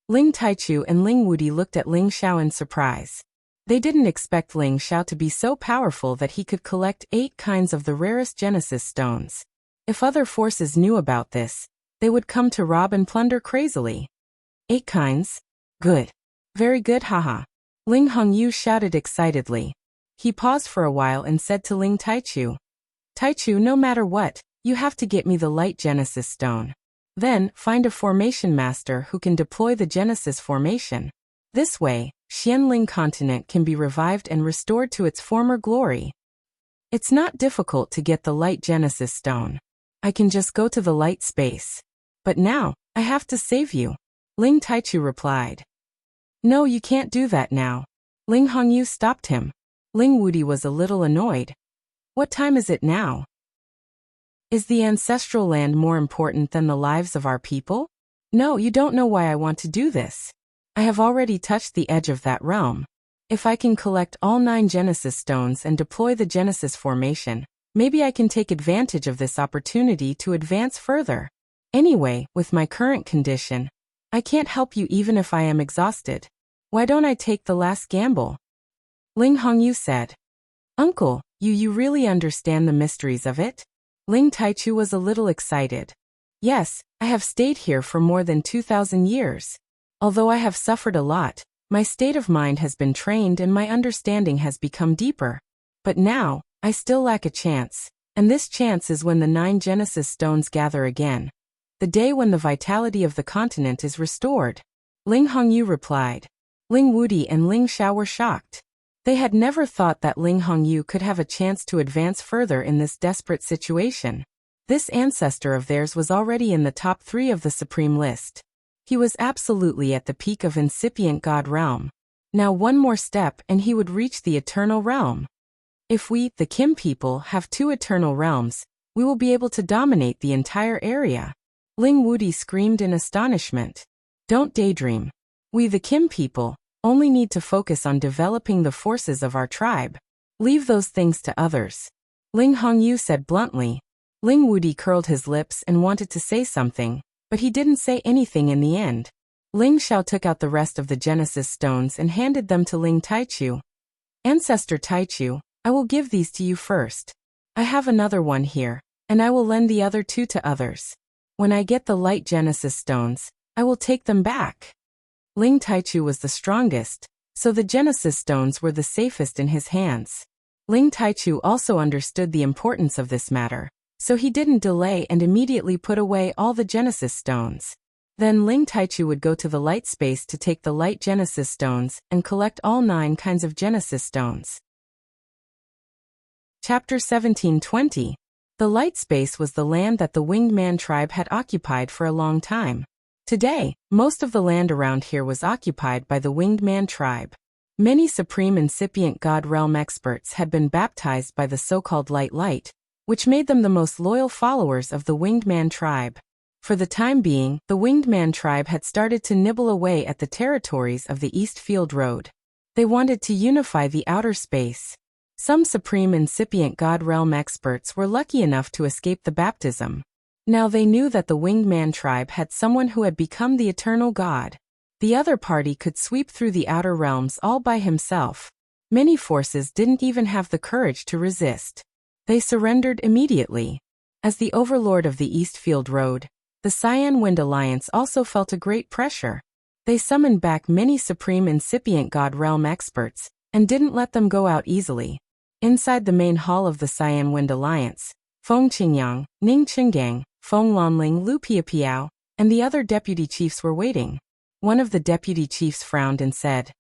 [SPEAKER 1] Ling Taichu and Ling Wudi looked at Ling Xiao in surprise. They didn't expect Ling Xiao to be so powerful that he could collect 8 kinds of the rarest Genesis stones. If other forces knew about this, they would come to rob and plunder crazily. 8 kinds? Good. Very good, haha. Ling Hongyu shouted excitedly. He paused for a while and said to Ling Taichu, "Taichu, no matter what, you have to get me the light Genesis stone. Then, find a formation master who can deploy the Genesis formation. This way, Xianling continent can be revived and restored to its former glory. It's not difficult to get the light Genesis stone. I can just go to the light space. But now, I have to save you." Ling Taichu replied. "No, you can't do that now." Ling Hongyu stopped him. Ling Wudi was a little annoyed. "What time is it now? Is the ancestral land more important than the lives of our people? No, you don't know why I want to do this. I have already touched the edge of that realm. If I can collect all 9 Genesis stones and deploy the Genesis formation, maybe I can take advantage of this opportunity to advance further. Anyway, with my current condition, I can't help you even if I am exhausted. Why don't I take the last gamble?" Ling Hongyu said. "Uncle, you really understand the mysteries of it?" Ling Taichu was a little excited. "Yes, I have stayed here for more than 2,000 years. Although I have suffered a lot, my state of mind has been trained and my understanding has become deeper. But now, I still lack a chance, and this chance is when the 9 Genesis stones gather again. The day when the vitality of the continent is restored." Ling Hongyu replied. Ling Wudi and Ling Xiao were shocked. They had never thought that Ling Hongyu could have a chance to advance further in this desperate situation. This ancestor of theirs was already in the top 3 of the supreme list. He was absolutely at the peak of incipient god realm. Now one more step and he would reach the eternal realm. If we, the Kim people, have 2 eternal realms, we will be able to dominate the entire area. Ling Wudi screamed in astonishment. "Don't daydream. We, the Kim people, only need to focus on developing the forces of our tribe. Leave those things to others," Ling Hongyu said bluntly. Ling Wudi curled his lips and wanted to say something, but he didn't say anything in the end. Ling Xiao took out the rest of the Genesis stones and handed them to Ling Taichu. "Ancestor Taichu, I will give these to you first. I have another one here, and I will lend the other 2 to others. When I get the light Genesis stones, I will take them back." Ling Taichu was the strongest, so the Genesis stones were the safest in his hands. Ling Taichu also understood the importance of this matter, so he didn't delay and immediately put away all the Genesis stones. Then Ling Taichu would go to the light space to take the light Genesis stones and collect all 9 kinds of Genesis stones. Chapter 17:20. The light space was the land that the Winged Man tribe had occupied for a long time. Today, most of the land around here was occupied by the Winged Man tribe. Many supreme incipient god realm experts had been baptized by the so-called Light, which made them the most loyal followers of the Winged Man tribe. For the time being, the Winged Man tribe had started to nibble away at the territories of the East Field Road. They wanted to unify the outer space. Some supreme incipient god realm experts were lucky enough to escape the baptism. Now they knew that the Winged Man tribe had someone who had become the eternal god. The other party could sweep through the outer realms all by himself. Many forces didn't even have the courage to resist. They surrendered immediately. As the overlord of the Eastfield Road, the Cyan Wind Alliance also felt a great pressure. They summoned back many supreme incipient god realm experts, and didn't let them go out easily. Inside the main hall of the Cyan Wind Alliance, Feng Qingyang, Ning Qinggang, Feng Lanling, Lu Piapiao, and the other deputy chiefs were waiting. One of the deputy chiefs frowned and said,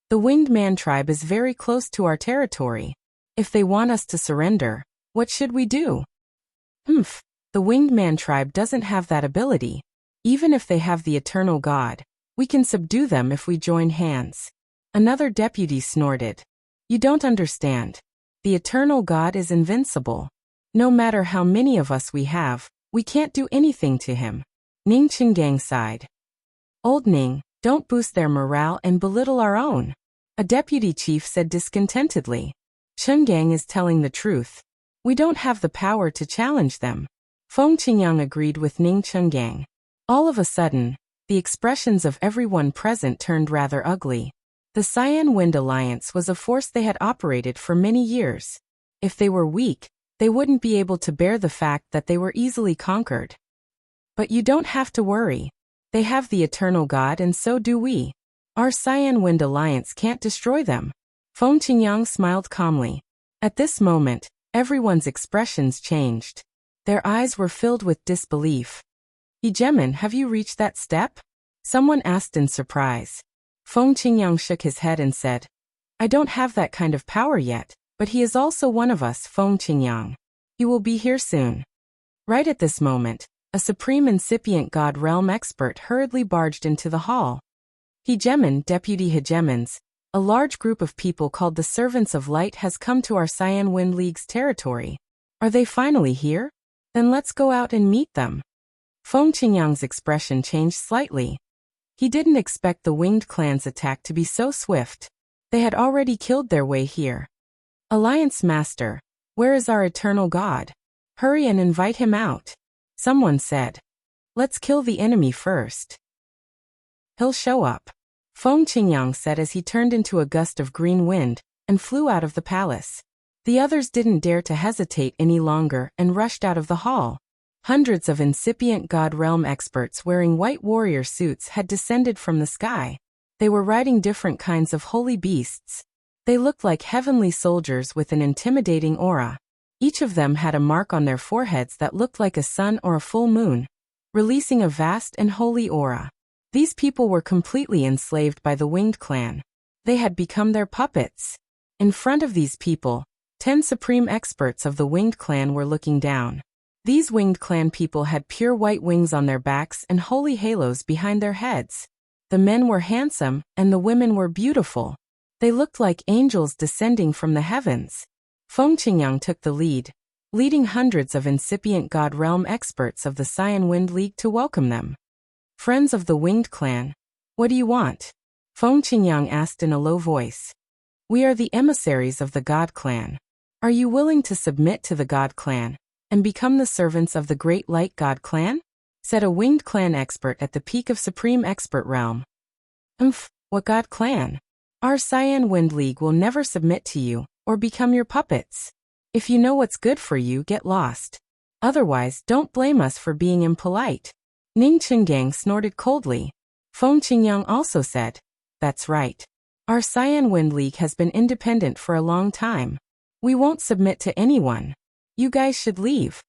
[SPEAKER 1] "The Winged Man tribe is very close to our territory. If they want us to surrender, what should we do?" "Humph, the Winged Man tribe doesn't have that ability. Even if they have the eternal God, we can subdue them if we join hands." Another deputy snorted. "You don't understand. The eternal God is invincible. No matter how many of us we have, we can't do anything to him." Ning Chungang sighed. "Old Ning, don't boost their morale and belittle our own," a deputy chief said discontentedly. "Chungang is telling the truth. We don't have the power to challenge them." Feng Qingyang agreed with Ning Chungang. All of a sudden, the expressions of everyone present turned rather ugly. The Cyan Wind Alliance was a force they had operated for many years. If they were weak, they wouldn't be able to bear the fact that they were easily conquered. But you don't have to worry. They have the eternal God and so do we. Our Cyan Wind Alliance can't destroy them. Feng Qingyang smiled calmly. At this moment, everyone's expressions changed. Their eyes were filled with disbelief. "Hegemon, have you reached that step?" someone asked in surprise. Feng Qingyang shook his head and said, "I don't have that kind of power yet, but he is also one of us, Feng Qingyang. He will be here soon." Right at this moment, a supreme incipient god realm expert hurriedly barged into the hall. "Hegemon, Deputy Hegemons, a large group of people called the Servants of Light has come to our Cyan Wind League's territory. Are they finally here? Then let's go out and meet them." Feng Qingyang's expression changed slightly. He didn't expect the Winged Clan's attack to be so swift. They had already killed their way here. "Alliance Master, where is our eternal God? Hurry and invite him out," someone said. "Let's kill the enemy first. He'll show up," Feng Qingyang said as he turned into a gust of green wind and flew out of the palace. The others didn't dare to hesitate any longer and rushed out of the hall. Hundreds of incipient God realm experts wearing white warrior suits had descended from the sky. They were riding different kinds of holy beasts. They looked like heavenly soldiers with an intimidating aura. Each of them had a mark on their foreheads that looked like a sun or a full moon, releasing a vast and holy aura. These people were completely enslaved by the Winged Clan. They had become their puppets. In front of these people, 10 supreme experts of the Winged Clan were looking down. These Winged Clan people had pure white wings on their backs and holy halos behind their heads. The men were handsome, and the women were beautiful. They looked like angels descending from the heavens. Feng Qingyang took the lead, leading hundreds of incipient God realm experts of the Cyan Wind League to welcome them. "Friends of the Winged Clan, what do you want?" Feng Qingyang asked in a low voice. "We are the emissaries of the God Clan. Are you willing to submit to the God Clan and become the servants of the Great Light God Clan?" said a Winged Clan expert at the peak of Supreme Expert Realm. What God Clan? Our Cyan Wind League will never submit to you or become your puppets. If you know what's good for you, get lost. Otherwise, don't blame us for being impolite." Ning Chungang snorted coldly. Feng Qingyang also said, "That's right. Our Cyan Wind League has been independent for a long time. We won't submit to anyone. You guys should leave.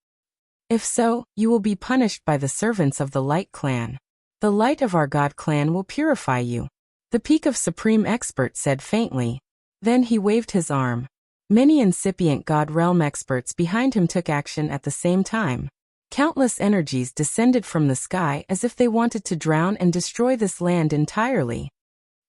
[SPEAKER 1] If so, you will be punished by the servants of the Light Clan. The light of our God Clan will purify you," the peak of Supreme Expert said faintly. Then he waved his arm. Many incipient God realm experts behind him took action at the same time. Countless energies descended from the sky as if they wanted to drown and destroy this land entirely.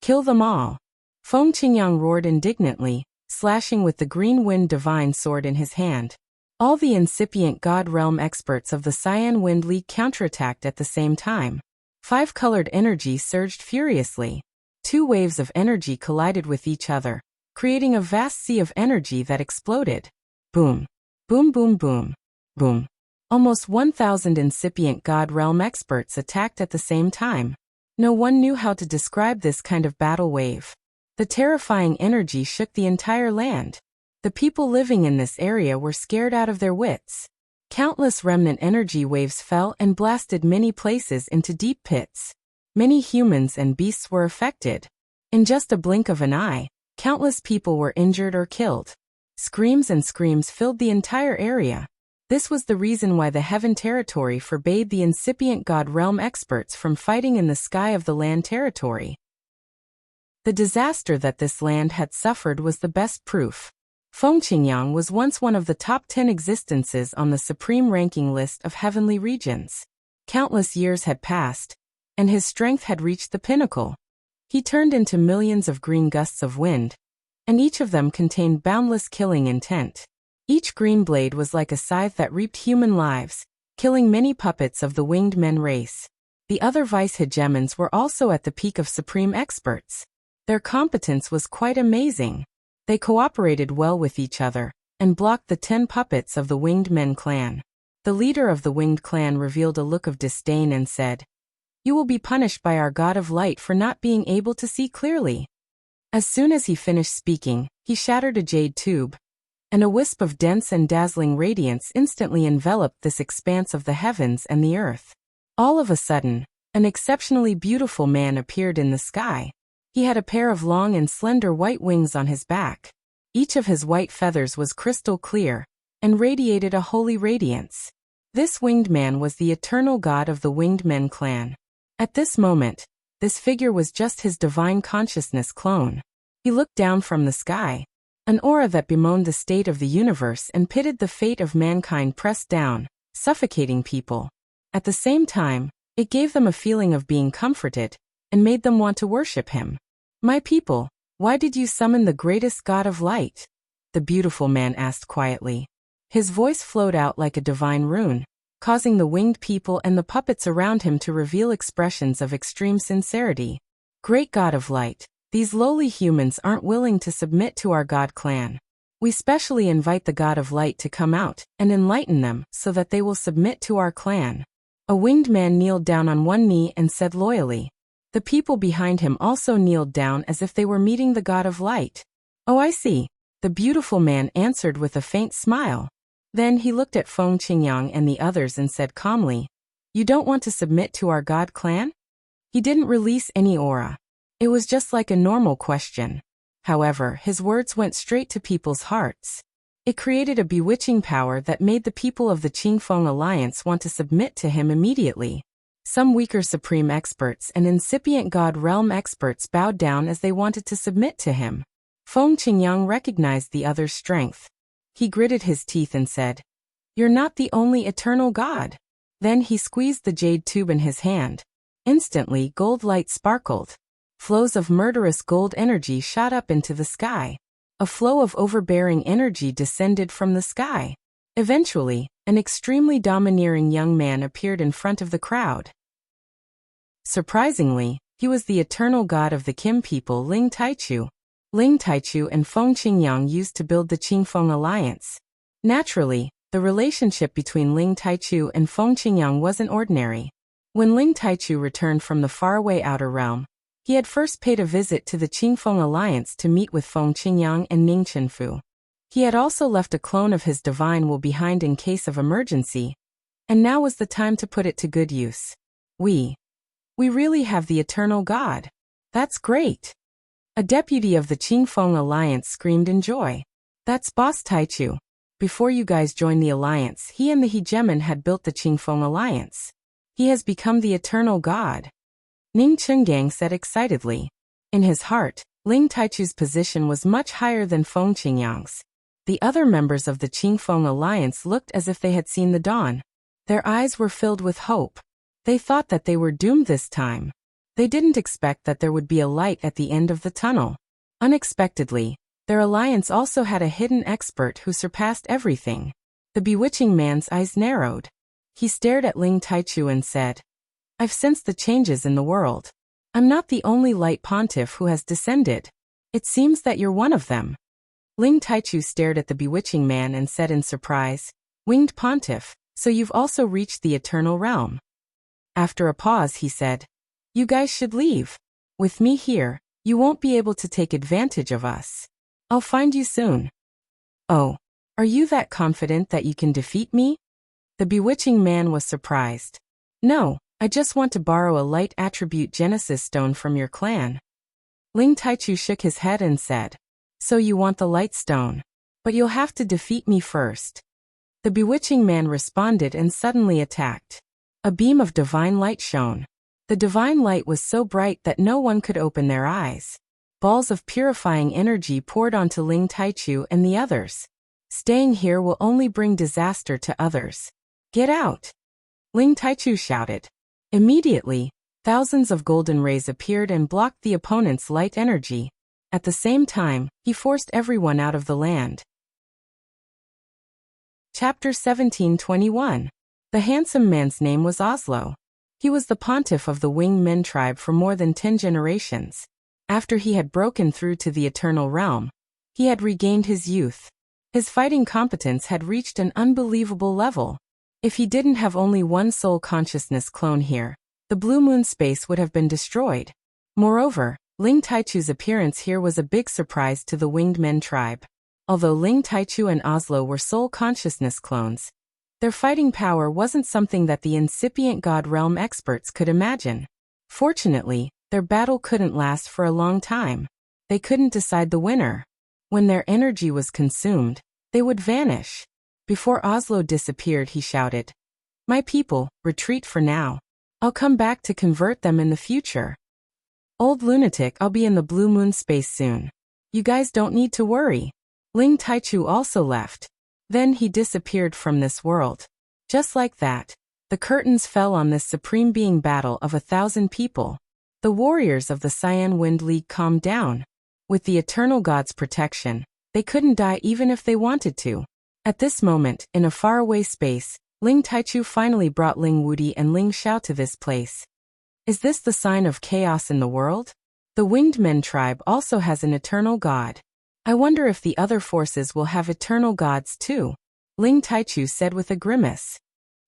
[SPEAKER 1] "Kill them all!" Feng Qingyang roared indignantly, slashing with the green wind divine sword in his hand. All the incipient God realm experts of the Cyan Wind League counterattacked at the same time. 5-colored energy surged furiously. 2 waves of energy collided with each other, creating a vast sea of energy that exploded. Boom. Boom boom boom. Boom. Almost 1,000 incipient God realm experts attacked at the same time. No one knew how to describe this kind of battle wave. The terrifying energy shook the entire land. The people living in this area were scared out of their wits. Countless remnant energy waves fell and blasted many places into deep pits. Many humans and beasts were affected. In just a blink of an eye, countless people were injured or killed. Screams and screams filled the entire area. This was the reason why the Heaven Territory forbade the incipient God Realm experts from fighting in the sky of the land territory. The disaster that this land had suffered was the best proof. Fengqingyang was once one of the top 10 existences on the supreme ranking list of heavenly regions. Countless years had passed, and his strength had reached the pinnacle. He turned into millions of green gusts of wind, and each of them contained boundless killing intent. Each green blade was like a scythe that reaped human lives, killing many puppets of the winged men race. The other vice hegemons were also at the peak of supreme experts. Their competence was quite amazing. They cooperated well with each other, and blocked the 10 puppets of the winged men clan. The leader of the winged clan revealed a look of disdain and said, "You will be punished by our God of light for not being able to see clearly." As soon as he finished speaking, he shattered a jade tube, and a wisp of dense and dazzling radiance instantly enveloped this expanse of the heavens and the earth. All of a sudden, an exceptionally beautiful man appeared in the sky. He had a pair of long and slender white wings on his back. Each of his white feathers was crystal clear, and radiated a holy radiance. This winged man was the eternal god of the winged men clan. At this moment, this figure was just his divine consciousness clone. He looked down from the sky. An aura that bemoaned the state of the universe and pitted the fate of mankind pressed down, suffocating people. At the same time, it gave them a feeling of being comforted, and made them want to worship him. "My people, why did you summon the greatest god of light?" the beautiful man asked quietly. His voice flowed out like a divine rune, causing the winged people and the puppets around him to reveal expressions of extreme sincerity. "Great God of light, these lowly humans aren't willing to submit to our God clan. We specially invite the God of light to come out and enlighten them so that they will submit to our clan." A winged man kneeled down on one knee and said loyally. The people behind him also kneeled down as if they were meeting the God of light. "Oh, I see," the beautiful man answered with a faint smile. Then he looked at Fengqingyang and the others and said calmly, "You don't want to submit to our God clan?" He didn't release any aura. It was just like a normal question. However, his words went straight to people's hearts. It created a bewitching power that made the people of the Qingfeng Alliance want to submit to him immediately. Some weaker supreme experts and incipient God realm experts bowed down as they wanted to submit to him. Fengqingyang recognized the other's strength. He gritted his teeth and said, "You're not the only eternal God." Then he squeezed the jade tube in his hand. Instantly, gold light sparkled. Flows of murderous gold energy shot up into the sky. A flow of overbearing energy descended from the sky. Eventually, an extremely domineering young man appeared in front of the crowd. Surprisingly, he was the eternal god of the Kim people, Ling Taichu. Ling Taichu and Fengqingyang used to build the Qingfeng Alliance. Naturally, the relationship between Ling Taichu and Fengqingyang wasn't ordinary. When Ling Taichu returned from the faraway outer realm, he had first paid a visit to the Qingfeng Alliance to meet with Fengqingyang and Ning Chenfu. He had also left a clone of his divine will behind in case of emergency, and now was the time to put it to good use. We really have the eternal God. That's great. A deputy of the Qingfeng Alliance screamed in joy. That's Boss Taichu. Before you guys joined the Alliance, he and the hegemon had built the Qingfeng Alliance. He has become the eternal God. Ning Chungang said excitedly. In his heart, Ling Taichu's position was much higher than Fengqingyang's. The other members of the Qingfeng Alliance looked as if they had seen the dawn. Their eyes were filled with hope. They thought that they were doomed this time. They didn't expect that there would be a light at the end of the tunnel. Unexpectedly, their alliance also had a hidden expert who surpassed everything. The bewitching man's eyes narrowed. He stared at Ling Taichu and said, "I've sensed the changes in the world. I'm not the only light pontiff who has descended. It seems that you're one of them." Ling Taichu stared at the bewitching man and said in surprise, "Winged pontiff, so you've also reached the eternal realm." After a pause he said, "You guys should leave. With me here, you won't be able to take advantage of us. I'll find you soon." "Oh, are you that confident that you can defeat me?" The bewitching man was surprised. "No, I just want to borrow a light attribute Genesis stone from your clan." Ling Taichu shook his head and said, "So you want the light stone? But you'll have to defeat me first." The bewitching man responded and suddenly attacked. A beam of divine light shone. The divine light was so bright that no one could open their eyes. Balls of purifying energy poured onto Ling Taichu and the others. Staying here will only bring disaster to others. Get out! Ling Taichu shouted. Immediately, thousands of golden rays appeared and blocked the opponent's light energy. At the same time, he forced everyone out of the land. Chapter 1721. The handsome man's name was Oslo. He was the pontiff of the Winged Men tribe for more than 10 generations. After he had broken through to the eternal realm, he had regained his youth. His fighting competence had reached an unbelievable level. If he didn't have only one soul consciousness clone here, the Blue Moon space would have been destroyed. Moreover, Ling Taichu's appearance here was a big surprise to the Winged Men tribe. Although Ling Taichu and Oslo were soul consciousness clones, their fighting power wasn't something that the incipient God Realm experts could imagine. Fortunately, their battle couldn't last for a long time. They couldn't decide the winner. When their energy was consumed, they would vanish. Before Oslo disappeared, he shouted, "My people, retreat for now. I'll come back to convert them in the future. Old lunatic, I'll be in the Blue Moon space soon. You guys don't need to worry." Ling Taichu also left. Then he disappeared from this world. Just like that, the curtains fell on this supreme being battle of 1,000 people. The warriors of the Cyan Wind League calmed down. With the eternal god's protection, they couldn't die even if they wanted to. At this moment, in a faraway space, Ling Taichu finally brought Ling Wudi and Ling Xiao to this place. Is this the sign of chaos in the world? The Winged Men tribe also has an eternal god. I wonder if the other forces will have eternal gods too, Ling Taichu said with a grimace.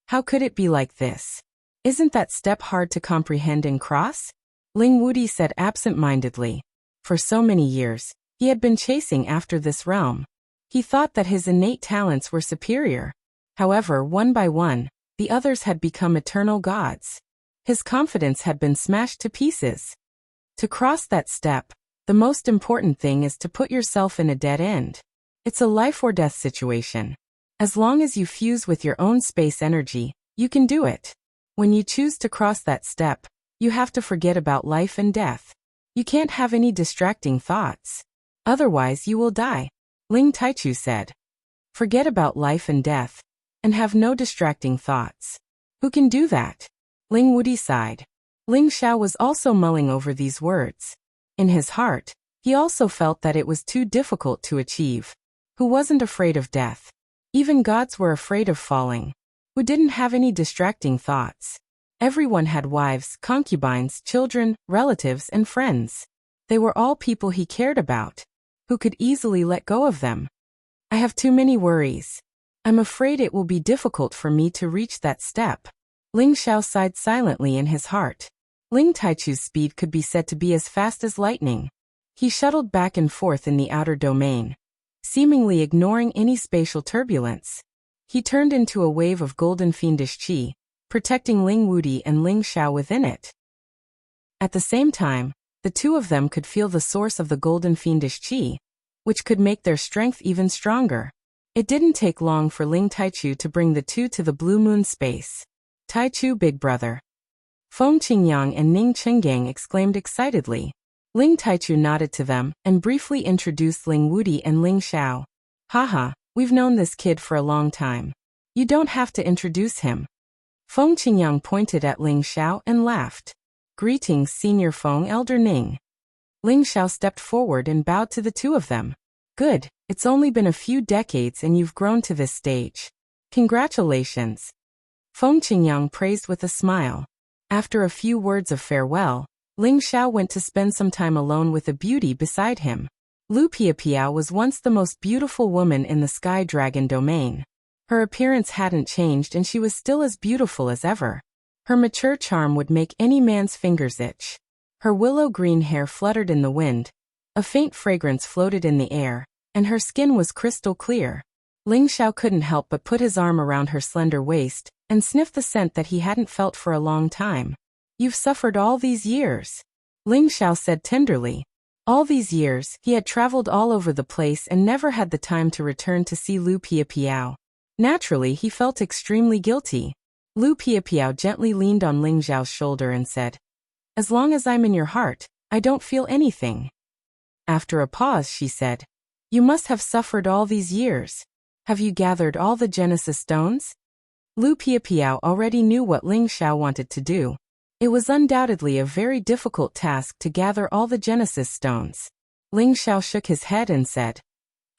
[SPEAKER 1] How could it be like this? Isn't that step hard to comprehend and cross? Ling Wudi said absent-mindedly. For so many years, he had been chasing after this realm. He thought that his innate talents were superior. However, one by one, the others had become eternal gods. His confidence had been smashed to pieces. To cross that step, the most important thing is to put yourself in a dead end. It's a life or death situation. As long as you fuse with your own space energy, you can do it. When you choose to cross that step, you have to forget about life and death. You can't have any distracting thoughts. Otherwise you will die, Ling Taichu said. Forget about life and death, and have no distracting thoughts. Who can do that? Ling Wudi sighed. Ling Xiao was also mulling over these words. In his heart, he also felt that it was too difficult to achieve. Who wasn't afraid of death? Even gods were afraid of falling. Who didn't have any distracting thoughts? Everyone had wives, concubines, children, relatives, and friends. They were all people he cared about. Who could easily let go of them? I have too many worries. I'm afraid it will be difficult for me to reach that step. Ling Xiao sighed silently in his heart. Ling Taichu's speed could be said to be as fast as lightning. He shuttled back and forth in the outer domain, seemingly ignoring any spatial turbulence. He turned into a wave of golden fiendish qi, protecting Ling Wudi and Ling Xiao within it. At the same time, the two of them could feel the source of the golden fiendish qi, which could make their strength even stronger. It didn't take long for Ling Taichu to bring the two to the Blue Moon space. Taichu, big brother. Feng Qingyang and Ning Chenggang exclaimed excitedly. Ling Taichu nodded to them and briefly introduced Ling Wudi and Ling Xiao. Haha, we've known this kid for a long time. You don't have to introduce him. Feng Qingyang pointed at Ling Xiao and laughed. Greetings, Senior Feng, Elder Ning. Ling Xiao stepped forward and bowed to the two of them. Good, it's only been a few decades and you've grown to this stage. Congratulations. Feng Qingyang praised with a smile. After a few words of farewell, Ling Xiao went to spend some time alone with a beauty beside him. Lu Piapiao was once the most beautiful woman in the Sky Dragon domain. Her appearance hadn't changed and she was still as beautiful as ever. Her mature charm would make any man's fingers itch. Her willow-green hair fluttered in the wind. A faint fragrance floated in the air, and her skin was crystal clear. Ling Xiao couldn't help but put his arm around her slender waist and sniff the scent that he hadn't felt for a long time. You've suffered all these years, Ling Xiao said tenderly. All these years, he had traveled all over the place and never had the time to return to see Lu Piapiao. Naturally, he felt extremely guilty. Lu Piapiao gently leaned on Ling Xiao's shoulder and said, "As long as I'm in your heart, I don't feel anything." After a pause, she said, "You must have suffered all these years. Have you gathered all the Genesis stones?" Lu Piapiao already knew what Ling Xiao wanted to do. It was undoubtedly a very difficult task to gather all the Genesis stones. Ling Xiao shook his head and said,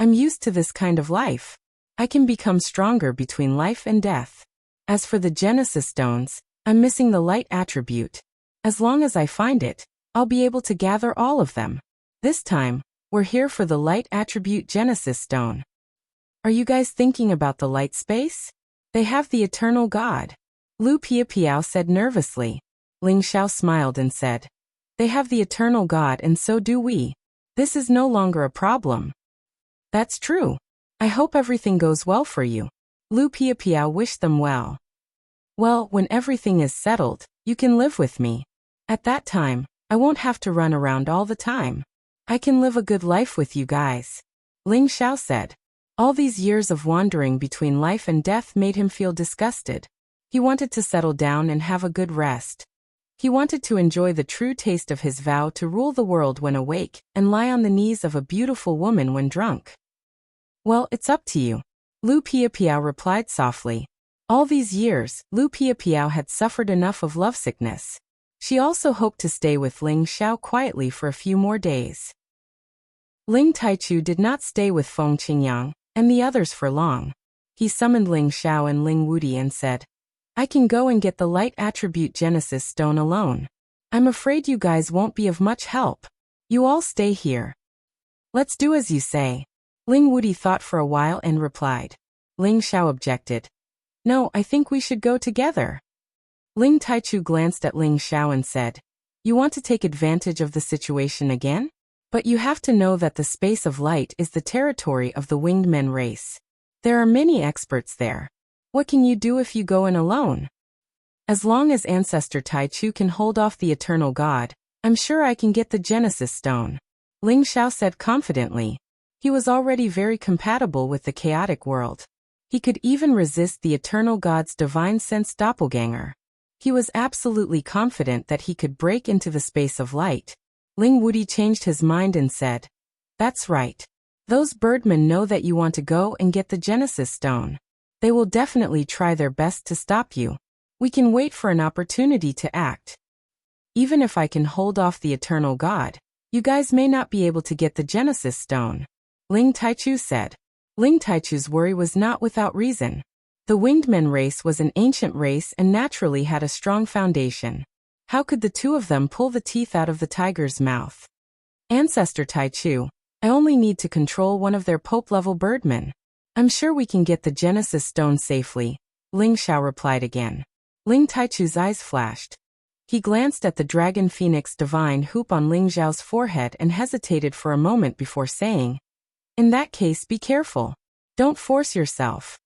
[SPEAKER 1] "I'm used to this kind of life. I can become stronger between life and death. As for the Genesis stones, I'm missing the light attribute. As long as I find it, I'll be able to gather all of them. This time, we're here for the light attribute Genesis stone." "Are you guys thinking about the light space? They have the eternal God," Lu Piapiao said nervously. Ling Xiao smiled and said, "They have the eternal God and so do we. This is no longer a problem." "That's true. I hope everything goes well for you." Lu Piapiao wished them well. "Well, when everything is settled, you can live with me. At that time, I won't have to run around all the time. I can live a good life with you guys," Ling Xiao said. All these years of wandering between life and death made him feel disgusted. He wanted to settle down and have a good rest. He wanted to enjoy the true taste of his vow to rule the world when awake and lie on the knees of a beautiful woman when drunk. "Well, it's up to you," Lu Piapiao replied softly. All these years, Lu Piapiao had suffered enough of lovesickness. She also hoped to stay with Ling Xiao quietly for a few more days. Ling Taichu did not stay with Feng Qingyang and the others for long. He summoned Ling Xiao and Ling Wudi and said, "I can go and get the light attribute Genesis stone alone. I'm afraid you guys won't be of much help. You all stay here." "Let's do as you say." Ling Wudi thought for a while and replied. Ling Xiao objected. "No, I think we should go together." Ling Taichu glanced at Ling Xiao and said, "You want to take advantage of the situation again? But you have to know that the space of light is the territory of the winged men race. There are many experts there. What can you do if you go in alone? As long as Ancestor Taichu can hold off the eternal God, I'm sure I can get the Genesis stone," Ling Xiao said confidently. He was already very compatible with the chaotic world. He could even resist the eternal God's divine sense doppelganger. He was absolutely confident that he could break into the space of light. Ling Wudi changed his mind and said, "That's right. Those birdmen know that you want to go and get the Genesis stone. They will definitely try their best to stop you. We can wait for an opportunity to act. Even if I can hold off the eternal God, you guys may not be able to get the Genesis stone," Ling Taichu said. Ling Taichu's worry was not without reason. The winged men race was an ancient race and naturally had a strong foundation. How could the two of them pull the teeth out of the tiger's mouth? "Ancestor Taichu, I only need to control one of their Pope-level birdmen. I'm sure we can get the Genesis stone safely," Ling Xiao replied again. Ling Taichu's eyes flashed. He glanced at the dragon phoenix divine hoop on Ling Xiao's forehead and hesitated for a moment before saying, "In that case, be careful. Don't force yourself."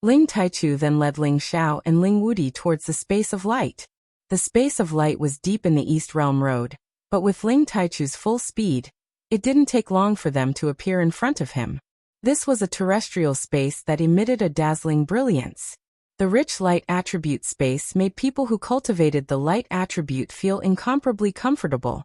[SPEAKER 1] Ling Taichu then led Ling Xiao and Ling Wudi towards the space of light. The space of light was deep in the East Realm Road, but with Ling Taichu's full speed, it didn't take long for them to appear in front of him. This was a terrestrial space that emitted a dazzling brilliance. The rich light attribute space made people who cultivated the light attribute feel incomparably comfortable,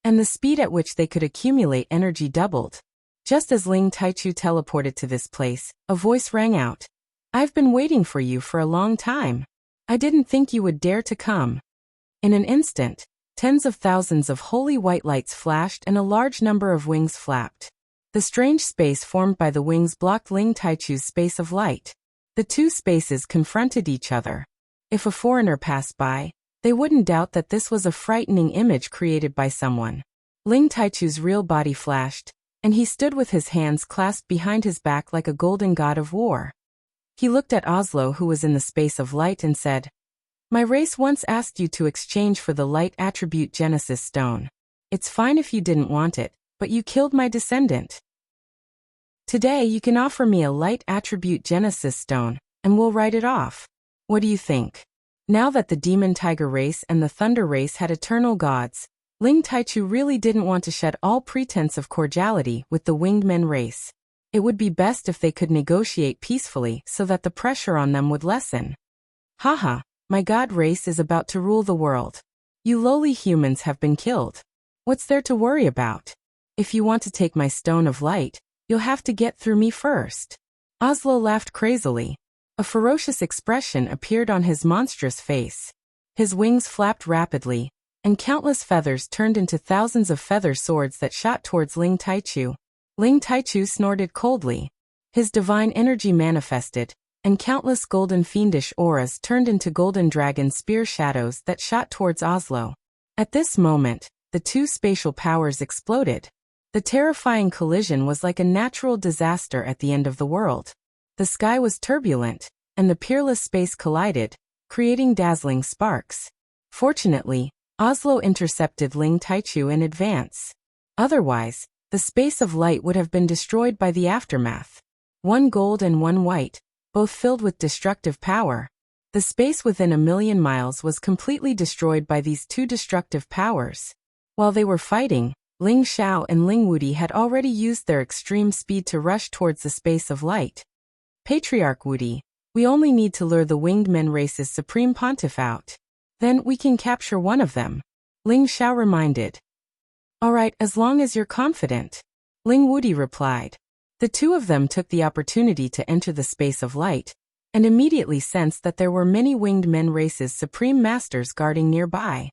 [SPEAKER 1] and the speed at which they could accumulate energy doubled. Just as Ling Taichu teleported to this place, a voice rang out. "I've been waiting for you for a long time. I didn't think you would dare to come." In an instant, tens of thousands of holy white lights flashed and a large number of wings flapped. The strange space formed by the wings blocked Ling Taichu's space of light. The two spaces confronted each other. If a foreigner passed by, they wouldn't doubt that this was a frightening image created by someone. Ling Taichu's real body flashed, and he stood with his hands clasped behind his back like a golden god of war. He looked at Oslo, who was in the space of light, and said, "My race once asked you to exchange for the light attribute Genesis stone. It's fine if you didn't want it, but you killed my descendant. Today you can offer me a light attribute Genesis stone, and we'll write it off. What do you think?" Now that the demon tiger race and the thunder race had eternal gods, Ling Taichu really didn't want to shed all pretense of cordiality with the winged men race. It would be best if they could negotiate peacefully so that the pressure on them would lessen. Haha, my god race is about to rule the world. You lowly humans have been killed. What's there to worry about? If you want to take my stone of light, you'll have to get through me first. Oslo laughed crazily. A ferocious expression appeared on his monstrous face. His wings flapped rapidly, and countless feathers turned into thousands of feather swords that shot towards Ling Taichu. Ling Taichu snorted coldly. His divine energy manifested, and countless golden fiendish auras turned into golden dragon spear shadows that shot towards Oslo. At this moment, the two spatial powers exploded. The terrifying collision was like a natural disaster at the end of the world. The sky was turbulent, and the peerless space collided, creating dazzling sparks. Fortunately, Oslo intercepted Ling Taichu in advance. Otherwise, the space of light would have been destroyed by the aftermath. One gold and one white, both filled with destructive power. The space within 1,000,000 miles was completely destroyed by these two destructive powers. While they were fighting, Ling Xiao and Ling Wudi had already used their extreme speed to rush towards the space of light. Patriarch Wudi, we only need to lure the winged men race's supreme pontiff out. Then we can capture one of them. Ling Xiao reminded. Alright, as long as you're confident. Ling Wudi replied. The two of them took the opportunity to enter the space of light, and immediately sensed that there were many winged men race's supreme masters guarding nearby.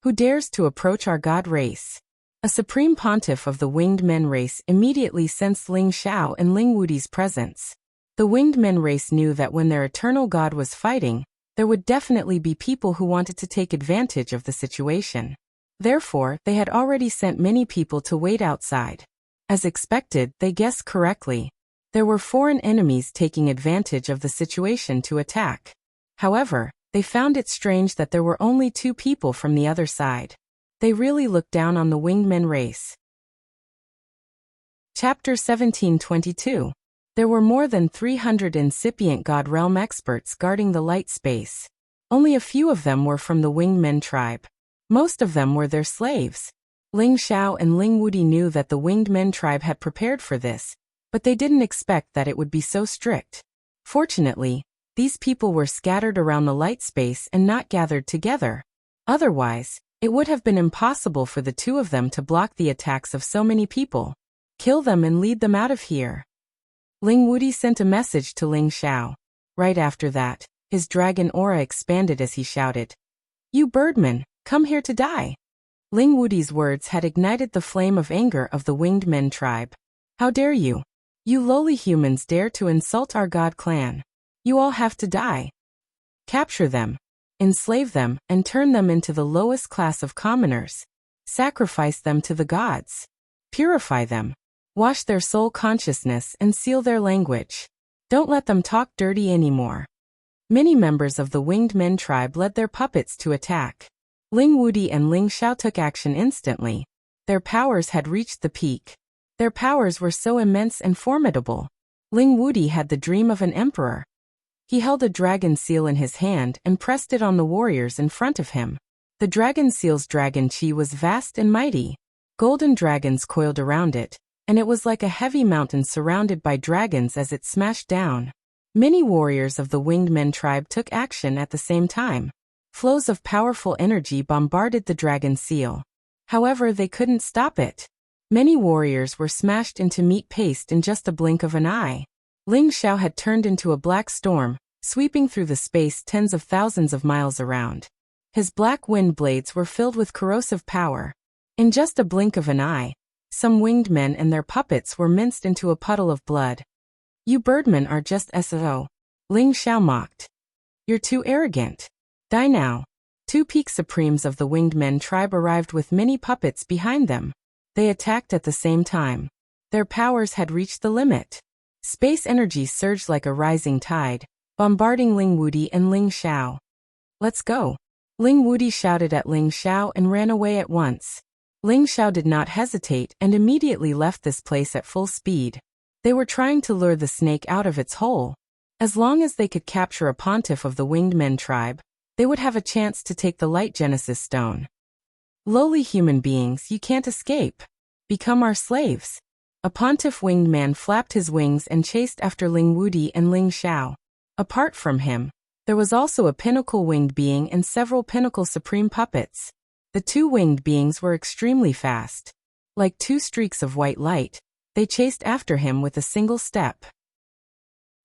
[SPEAKER 1] Who dares to approach our god race? A supreme pontiff of the winged men race immediately sensed Ling Xiao and Ling Wudi's presence. The winged men race knew that when their eternal god was fighting, there would definitely be people who wanted to take advantage of the situation. Therefore, they had already sent many people to wait outside. As expected, they guessed correctly. There were foreign enemies taking advantage of the situation to attack. However, they found it strange that there were only two people from the other side. They really looked down on the winged men race. Chapter 1722. There were more than 300 incipient God Realm experts guarding the light space. Only a few of them were from the winged men tribe. Most of them were their slaves. Ling Xiao and Ling Wudi knew that the winged men tribe had prepared for this, but they didn't expect that it would be so strict. Fortunately, these people were scattered around the light space and not gathered together. Otherwise, it would have been impossible for the two of them to block the attacks of so many people. Kill them and lead them out of here. Ling Wudi sent a message to Ling Xiao. Right after that, his dragon aura expanded as he shouted, "You birdman, come here to die." Ling Wudi's words had ignited the flame of anger of the winged men tribe. How dare you? You lowly humans dare to insult our god clan. You all have to die. Capture them, enslave them, and turn them into the lowest class of commoners. Sacrifice them to the gods. Purify them. Wash their soul consciousness and seal their language. Don't let them talk dirty anymore. Many members of the winged men tribe led their puppets to attack. Ling Wudi and Ling Xiao took action instantly. Their powers had reached the peak. Their powers were so immense and formidable. Ling Wudi had the dream of an emperor. He held a dragon seal in his hand and pressed it on the warriors in front of him. The dragon seal's dragon chi was vast and mighty. Golden dragons coiled around it, and it was like a heavy mountain surrounded by dragons as it smashed down. Many warriors of the winged men tribe took action at the same time. Flows of powerful energy bombarded the dragon seal. However, they couldn't stop it. Many warriors were smashed into meat paste in just a blink of an eye. Ling Xiao had turned into a black storm, sweeping through the space tens of thousands of miles around. His black wind blades were filled with corrosive power. In just a blink of an eye, some winged men and their puppets were minced into a puddle of blood. You birdmen are just SO. Ling Xiao mocked. You're too arrogant. Die now. Two peak supremes of the winged men tribe arrived with many puppets behind them. They attacked at the same time. Their powers had reached the limit. Space energy surged like a rising tide, bombarding Ling Wudi and Ling Xiao. Let's go. Ling Wudi shouted at Ling Xiao and ran away at once. Ling Xiao did not hesitate and immediately left this place at full speed. They were trying to lure the snake out of its hole. As long as they could capture a pontiff of the winged men tribe, they would have a chance to take the light Genesis stone. Lowly human beings, you can't escape. Become our slaves. A pontiff winged man flapped his wings and chased after Ling Wudi and Ling Xiao. Apart from him, there was also a pinnacle winged being and several pinnacle supreme puppets. The two winged beings were extremely fast. Like two streaks of white light, they chased after him with a single step.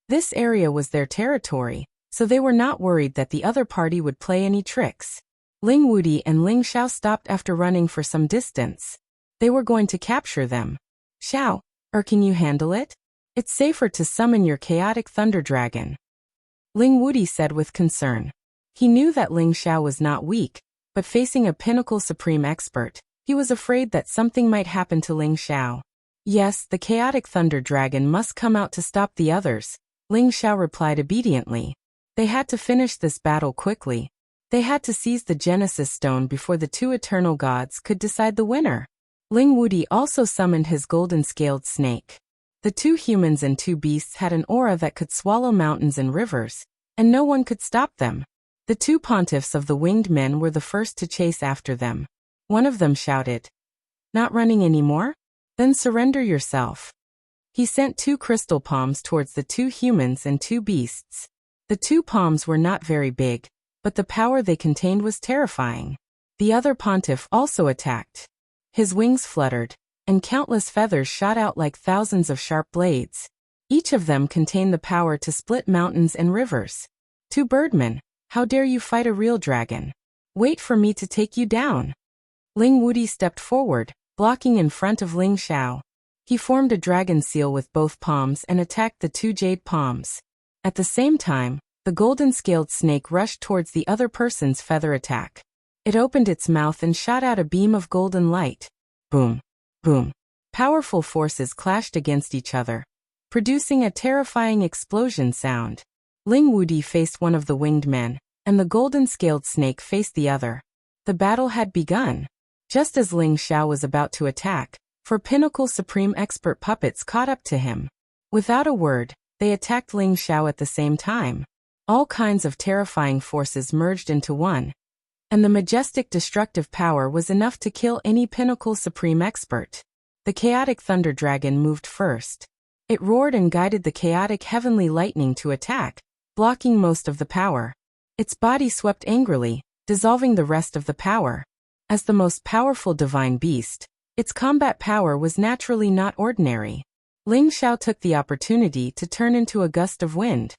[SPEAKER 1] This area was their territory, so they were not worried that the other party would play any tricks. Ling Wudi and Ling Xiao stopped after running for some distance. They were going to capture them. Xiao, can you handle it? It's safer to summon your chaotic thunder dragon, Ling Wudi said with concern. He knew that Ling Xiao was not weak, but facing a pinnacle supreme expert, he was afraid that something might happen to Ling Xiao. Yes, the chaotic thunder dragon must come out to stop the others, Ling Xiao replied obediently. They had to finish this battle quickly. They had to seize the Genesis Stone before the two eternal gods could decide the winner. Ling Wudi also summoned his golden-scaled snake. The two humans and two beasts had an aura that could swallow mountains and rivers, and no one could stop them. The two pontiffs of the winged men were the first to chase after them. One of them shouted, "Not running anymore? Then surrender yourself." He sent two crystal palms towards the two humans and two beasts. The two palms were not very big, but the power they contained was terrifying. The other pontiff also attacked. His wings fluttered, and countless feathers shot out like thousands of sharp blades. Each of them contained the power to split mountains and rivers. Two birdmen, how dare you fight a real dragon? Wait for me to take you down. Ling Wudi stepped forward, blocking in front of Ling Xiao. He formed a dragon seal with both palms and attacked the two jade palms. At the same time, the golden-scaled snake rushed towards the other person's feather attack. It opened its mouth and shot out a beam of golden light. Boom, boom. Powerful forces clashed against each other, producing a terrifying explosion sound. Ling Wudi faced one of the winged men, and the golden-scaled snake faced the other. The battle had begun. Just as Ling Xiao was about to attack, four pinnacle supreme expert puppets caught up to him. Without a word, they attacked Ling Xiao at the same time. All kinds of terrifying forces merged into one, and the majestic destructive power was enough to kill any pinnacle supreme expert. The chaotic thunder dragon moved first. It roared and guided the chaotic heavenly lightning to attack, blocking most of the power. Its body swept angrily, dissolving the rest of the power. As the most powerful divine beast, its combat power was naturally not ordinary. Ling Xiao took the opportunity to turn into a gust of wind.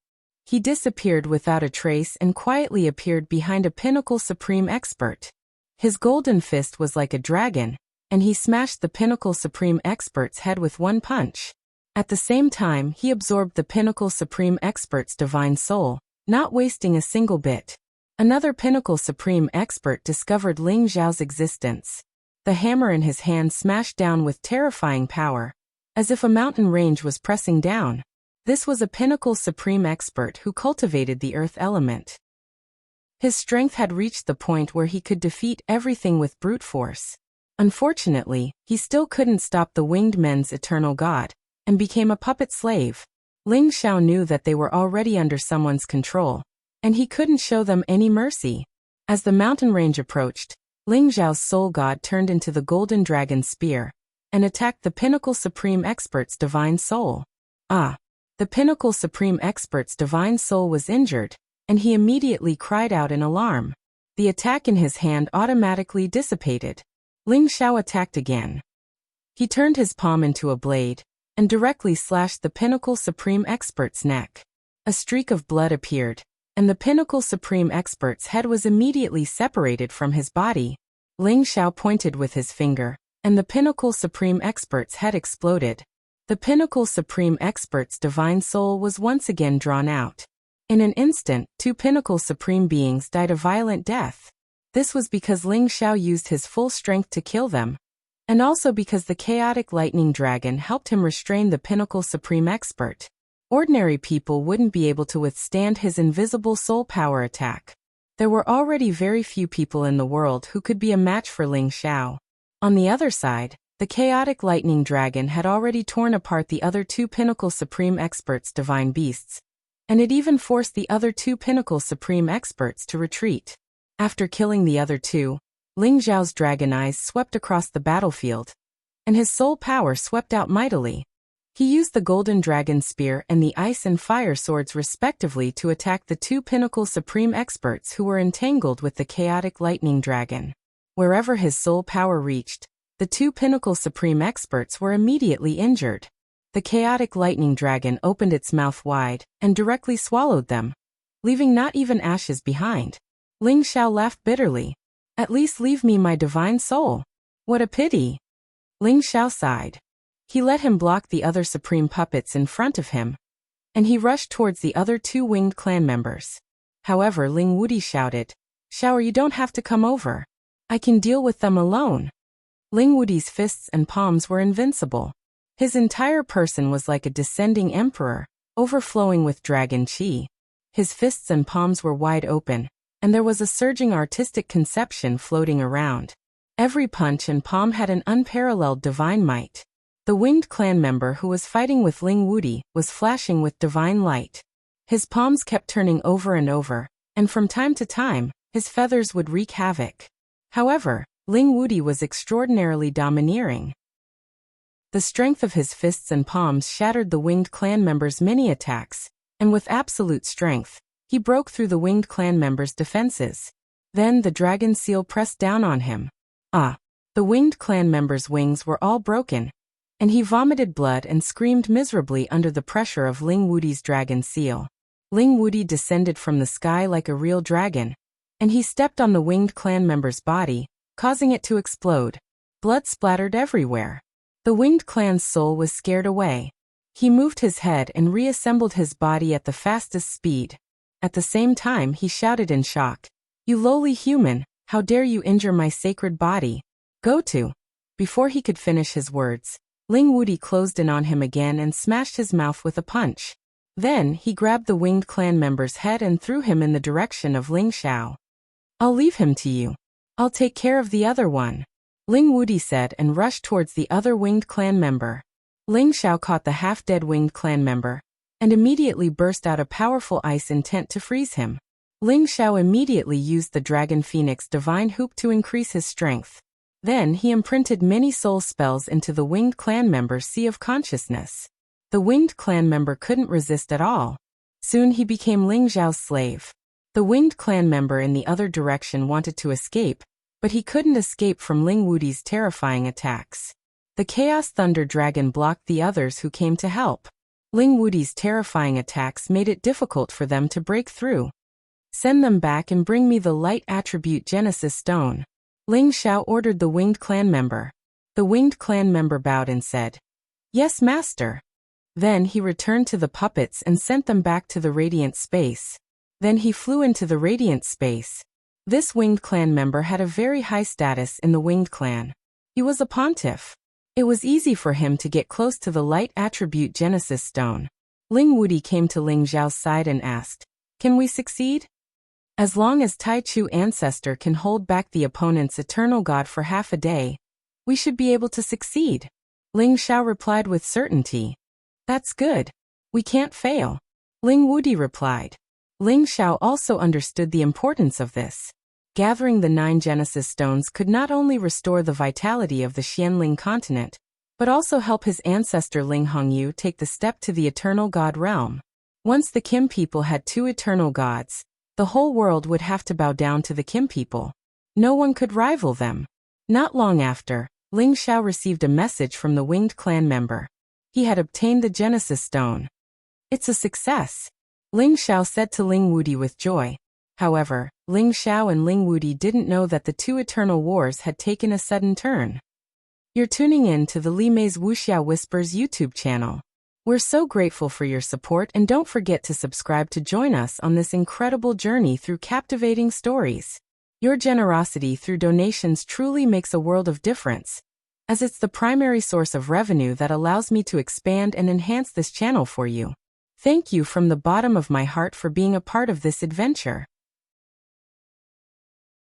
[SPEAKER 1] He disappeared without a trace and quietly appeared behind a pinnacle supreme expert. His golden fist was like a dragon, and he smashed the pinnacle supreme expert's head with one punch. At the same time, he absorbed the pinnacle supreme expert's divine soul, not wasting a single bit. Another pinnacle supreme expert discovered Ling Xiao's existence. The hammer in his hand smashed down with terrifying power, as if a mountain range was pressing down. This was a pinnacle supreme expert who cultivated the earth element. His strength had reached the point where he could defeat everything with brute force. Unfortunately, he still couldn't stop the winged men's eternal god, and became a puppet slave. Ling Xiao knew that they were already under someone's control, and he couldn't show them any mercy. As the mountain range approached, Ling Xiao's soul god turned into the golden dragon spear, and attacked the pinnacle supreme expert's divine soul. The pinnacle supreme expert's divine soul was injured, and he immediately cried out in alarm. The attack in his hand automatically dissipated. Ling Xiao attacked again. He turned his palm into a blade, and directly slashed the pinnacle supreme expert's neck. A streak of blood appeared, and the pinnacle supreme expert's head was immediately separated from his body. Ling Xiao pointed with his finger, and the pinnacle supreme expert's head exploded. The pinnacle supreme expert's divine soul was once again drawn out. In an instant, two pinnacle supreme beings died a violent death. This was because Ling Xiao used his full strength to kill them, and also because the chaotic lightning dragon helped him restrain the pinnacle supreme expert. Ordinary people wouldn't be able to withstand his invisible soul power attack. There were already very few people in the world who could be a match for Ling Xiao. On the other side, the chaotic lightning dragon had already torn apart the other two pinnacle supreme experts' divine beasts, and it even forced the other two pinnacle supreme experts to retreat. After killing the other two, Ling Xiao's dragon eyes swept across the battlefield. and his soul power swept out mightily. He used the golden dragon spear and the ice and fire swords respectively to attack the two pinnacle supreme experts who were entangled with the chaotic lightning dragon. Wherever his soul power reached, the two pinnacle supreme experts were immediately injured. The chaotic lightning dragon opened its mouth wide and directly swallowed them, leaving not even ashes behind. Ling Xiao laughed bitterly. At least leave me my divine soul. What a pity. Ling Xiao sighed. He let him block the other supreme puppets in front of him, and he rushed towards the other two winged clan members. However, Ling Wuti shouted, "Xiao, you don't have to come over. I can deal with them alone." Ling Wuti's fists and palms were invincible. His entire person was like a descending emperor, overflowing with dragon qi. His fists and palms were wide open, and there was a surging artistic conception floating around. Every punch and palm had an unparalleled divine might. The winged clan member who was fighting with Ling Wuti was flashing with divine light. His palms kept turning over and over, and from time to time, his feathers would wreak havoc. However, Ling Wuti was extraordinarily domineering. The strength of his fists and palms shattered the winged clan member's many attacks, and with absolute strength, he broke through the winged clan member's defenses. Then the dragon seal pressed down on him. The winged clan member's wings were all broken, and he vomited blood and screamed miserably under the pressure of Ling Wuti's dragon seal. Ling Wuti descended from the sky like a real dragon, and he stepped on the winged clan member's body, causing it to explode. Blood splattered everywhere. The winged clan's soul was scared away. He moved his head and reassembled his body at the fastest speed. At the same time, he shouted in shock, "You lowly human, how dare you injure my sacred body? Go to." Before he could finish his words, Ling Wuti closed in on him again and smashed his mouth with a punch. Then, he grabbed the winged clan member's head and threw him in the direction of Ling Xiao. "I'll leave him to you. I'll take care of the other one," Ling Wuti said and rushed towards the other winged clan member. Ling Xiao caught the half-dead winged clan member, and immediately burst out a powerful ice intent to freeze him. Ling Xiao immediately used the Dragon Phoenix Divine Hoop to increase his strength. Then he imprinted many soul spells into the winged clan member's sea of consciousness. The winged clan member couldn't resist at all. Soon he became Ling Xiao's slave. The winged clan member in the other direction wanted to escape, but he couldn't escape from Ling Wuti's terrifying attacks. The Chaos Thunder Dragon blocked the others who came to help. Ling Wuti's terrifying attacks made it difficult for them to break through. "Send them back and bring me the Light Attribute Genesis Stone," Ling Xiao ordered the winged clan member. The winged clan member bowed and said, "Yes, master." Then he returned to the puppets and sent them back to the radiant space. Then he flew into the radiant space. This winged clan member had a very high status in the winged clan. He was a pontiff. It was easy for him to get close to the Light Attribute Genesis Stone. Ling Wuti came to Ling Xiao's side and asked, "Can we succeed? As long as Tai Chu Ancestor can hold back the opponent's eternal god for half a day, we should be able to succeed." Ling Xiao replied with certainty. "That's good. We can't fail," Ling Wuti replied. Ling Xiao also understood the importance of this. Gathering the 9 Genesis Stones could not only restore the vitality of the Xianling continent, but also help his ancestor Ling Hongyu take the step to the eternal god realm. Once the Kim people had 2 eternal gods, the whole world would have to bow down to the Kim people. No one could rival them. Not long after, Ling Xiao received a message from the winged clan member. He had obtained the Genesis Stone. "It's a success," Ling Xiao said to Ling Wuti with joy. However, Ling Xiao and Ling Wuti didn't know that the 2 eternal wars had taken a sudden turn. You're tuning in to the Li Mei's Wuxia Whispers YouTube channel. We're so grateful for your support, and don't forget to subscribe to join us on this incredible journey through captivating stories. Your generosity through donations truly makes a world of difference, as it's the primary source of revenue that allows me to expand and enhance this channel for you. Thank you from the bottom of my heart for being a part of this adventure.